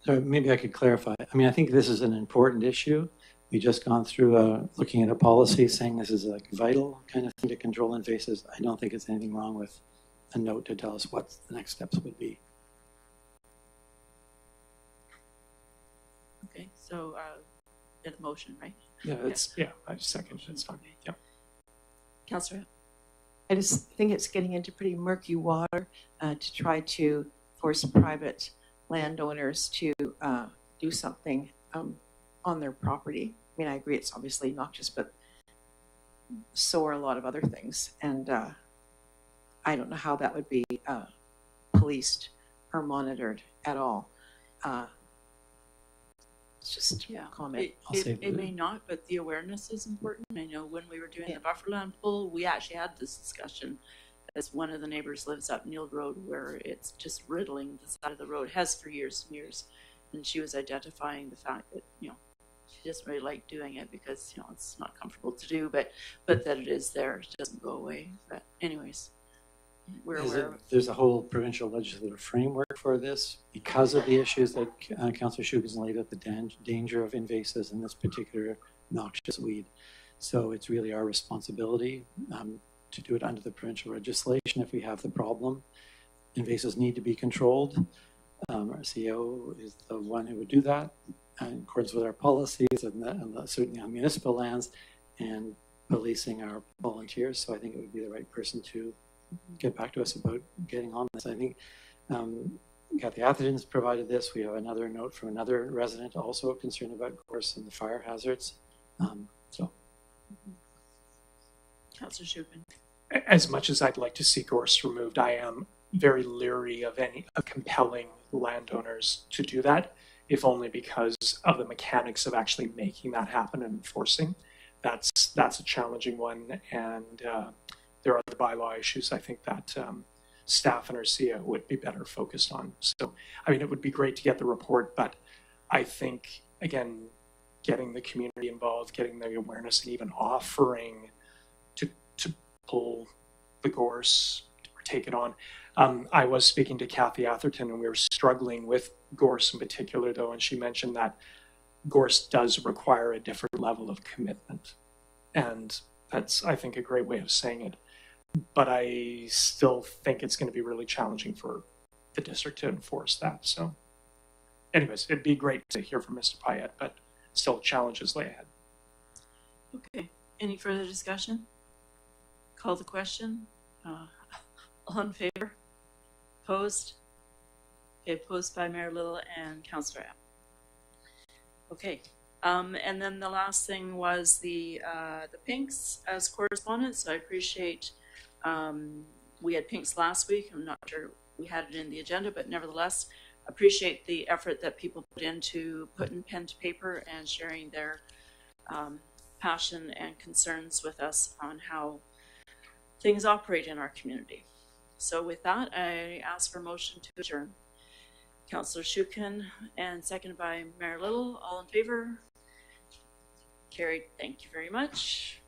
So maybe I could clarify. I mean, I think this is an important issue. We just gone through looking at a policy saying this is like vital kind of thing to control invasives. I don't think it's anything wrong with a note to tell us what the next steps would be. Okay, so get a motion, right? Yeah, I second it. It's fine. Yeah. Councillor. I just think it's getting into pretty murky water to try to force private landowners to do something on their property. I mean, I agree it's obviously noxious, but so are a lot of other things. And I don't know how that would be policed or monitored at all. It's just a comment. It may not, but the awareness is important. I know when we were doing the bufferland pool, we actually had this discussion as one of the neighbors lives up Neil Road where it's just riddling the side of the road, has for years and years. And she was identifying the fact that, you know, she doesn't really like doing it because, you know, it's not comfortable to do, but that it is there, it doesn't go away. But anyways, we're aware of it. There's a whole provincial legislative framework for this because of the issues that Councillor Shukin laid out, the danger of invasives in this particular noxious weed. So it's really our responsibility to do it under the provincial legislation if we have the problem. Invasives need to be controlled. Our CEO is the one who would do that in accordance with our policies and certainly on municipal lands and policing our volunteers. So I think it would be the right person to get back to us about getting on this. I think Kathy Atherton's provided this. We have another note from another resident also concerned about gorse and the fire hazards. Councillor Shukin. As much as I'd like to see gorse removed, I am very leery of compelling landowners to do that, if only because of the mechanics of actually making that happen and enforcing. That's a challenging one, and there are other bylaw issues I think that staff and our CEO would be better focused on. So, I mean, it would be great to get the report, but I think, again, getting the community involved, getting the awareness, and even offering to pull the gorse or take it on. I was speaking to Kathy Atherton, and we were struggling with gorse in particular, though, and she mentioned that gorse does require a different level of commitment. And that's, I think, a great way of saying it. But I still think it's going to be really challenging for the district to enforce that. So anyways, it'd be great to hear from Mr. Payette, but still challenges lay ahead. Okay, any further discussion? Call the question. All in favor? Opposed? Okay, opposed by Mayor Little and Councillor App. Okay, and then the last thing was the Pinks as correspondence. So I appreciate we had Pinks last week. I'm not sure we had it in the agenda, but nevertheless, appreciate the effort that people put into putting pen to paper and sharing their passion and concerns with us on how things operate in our community. So with that, I ask for a motion to adjourn. Councillor Shukin and seconded by Mayor Little. All in favor? Carried. Thank you very much.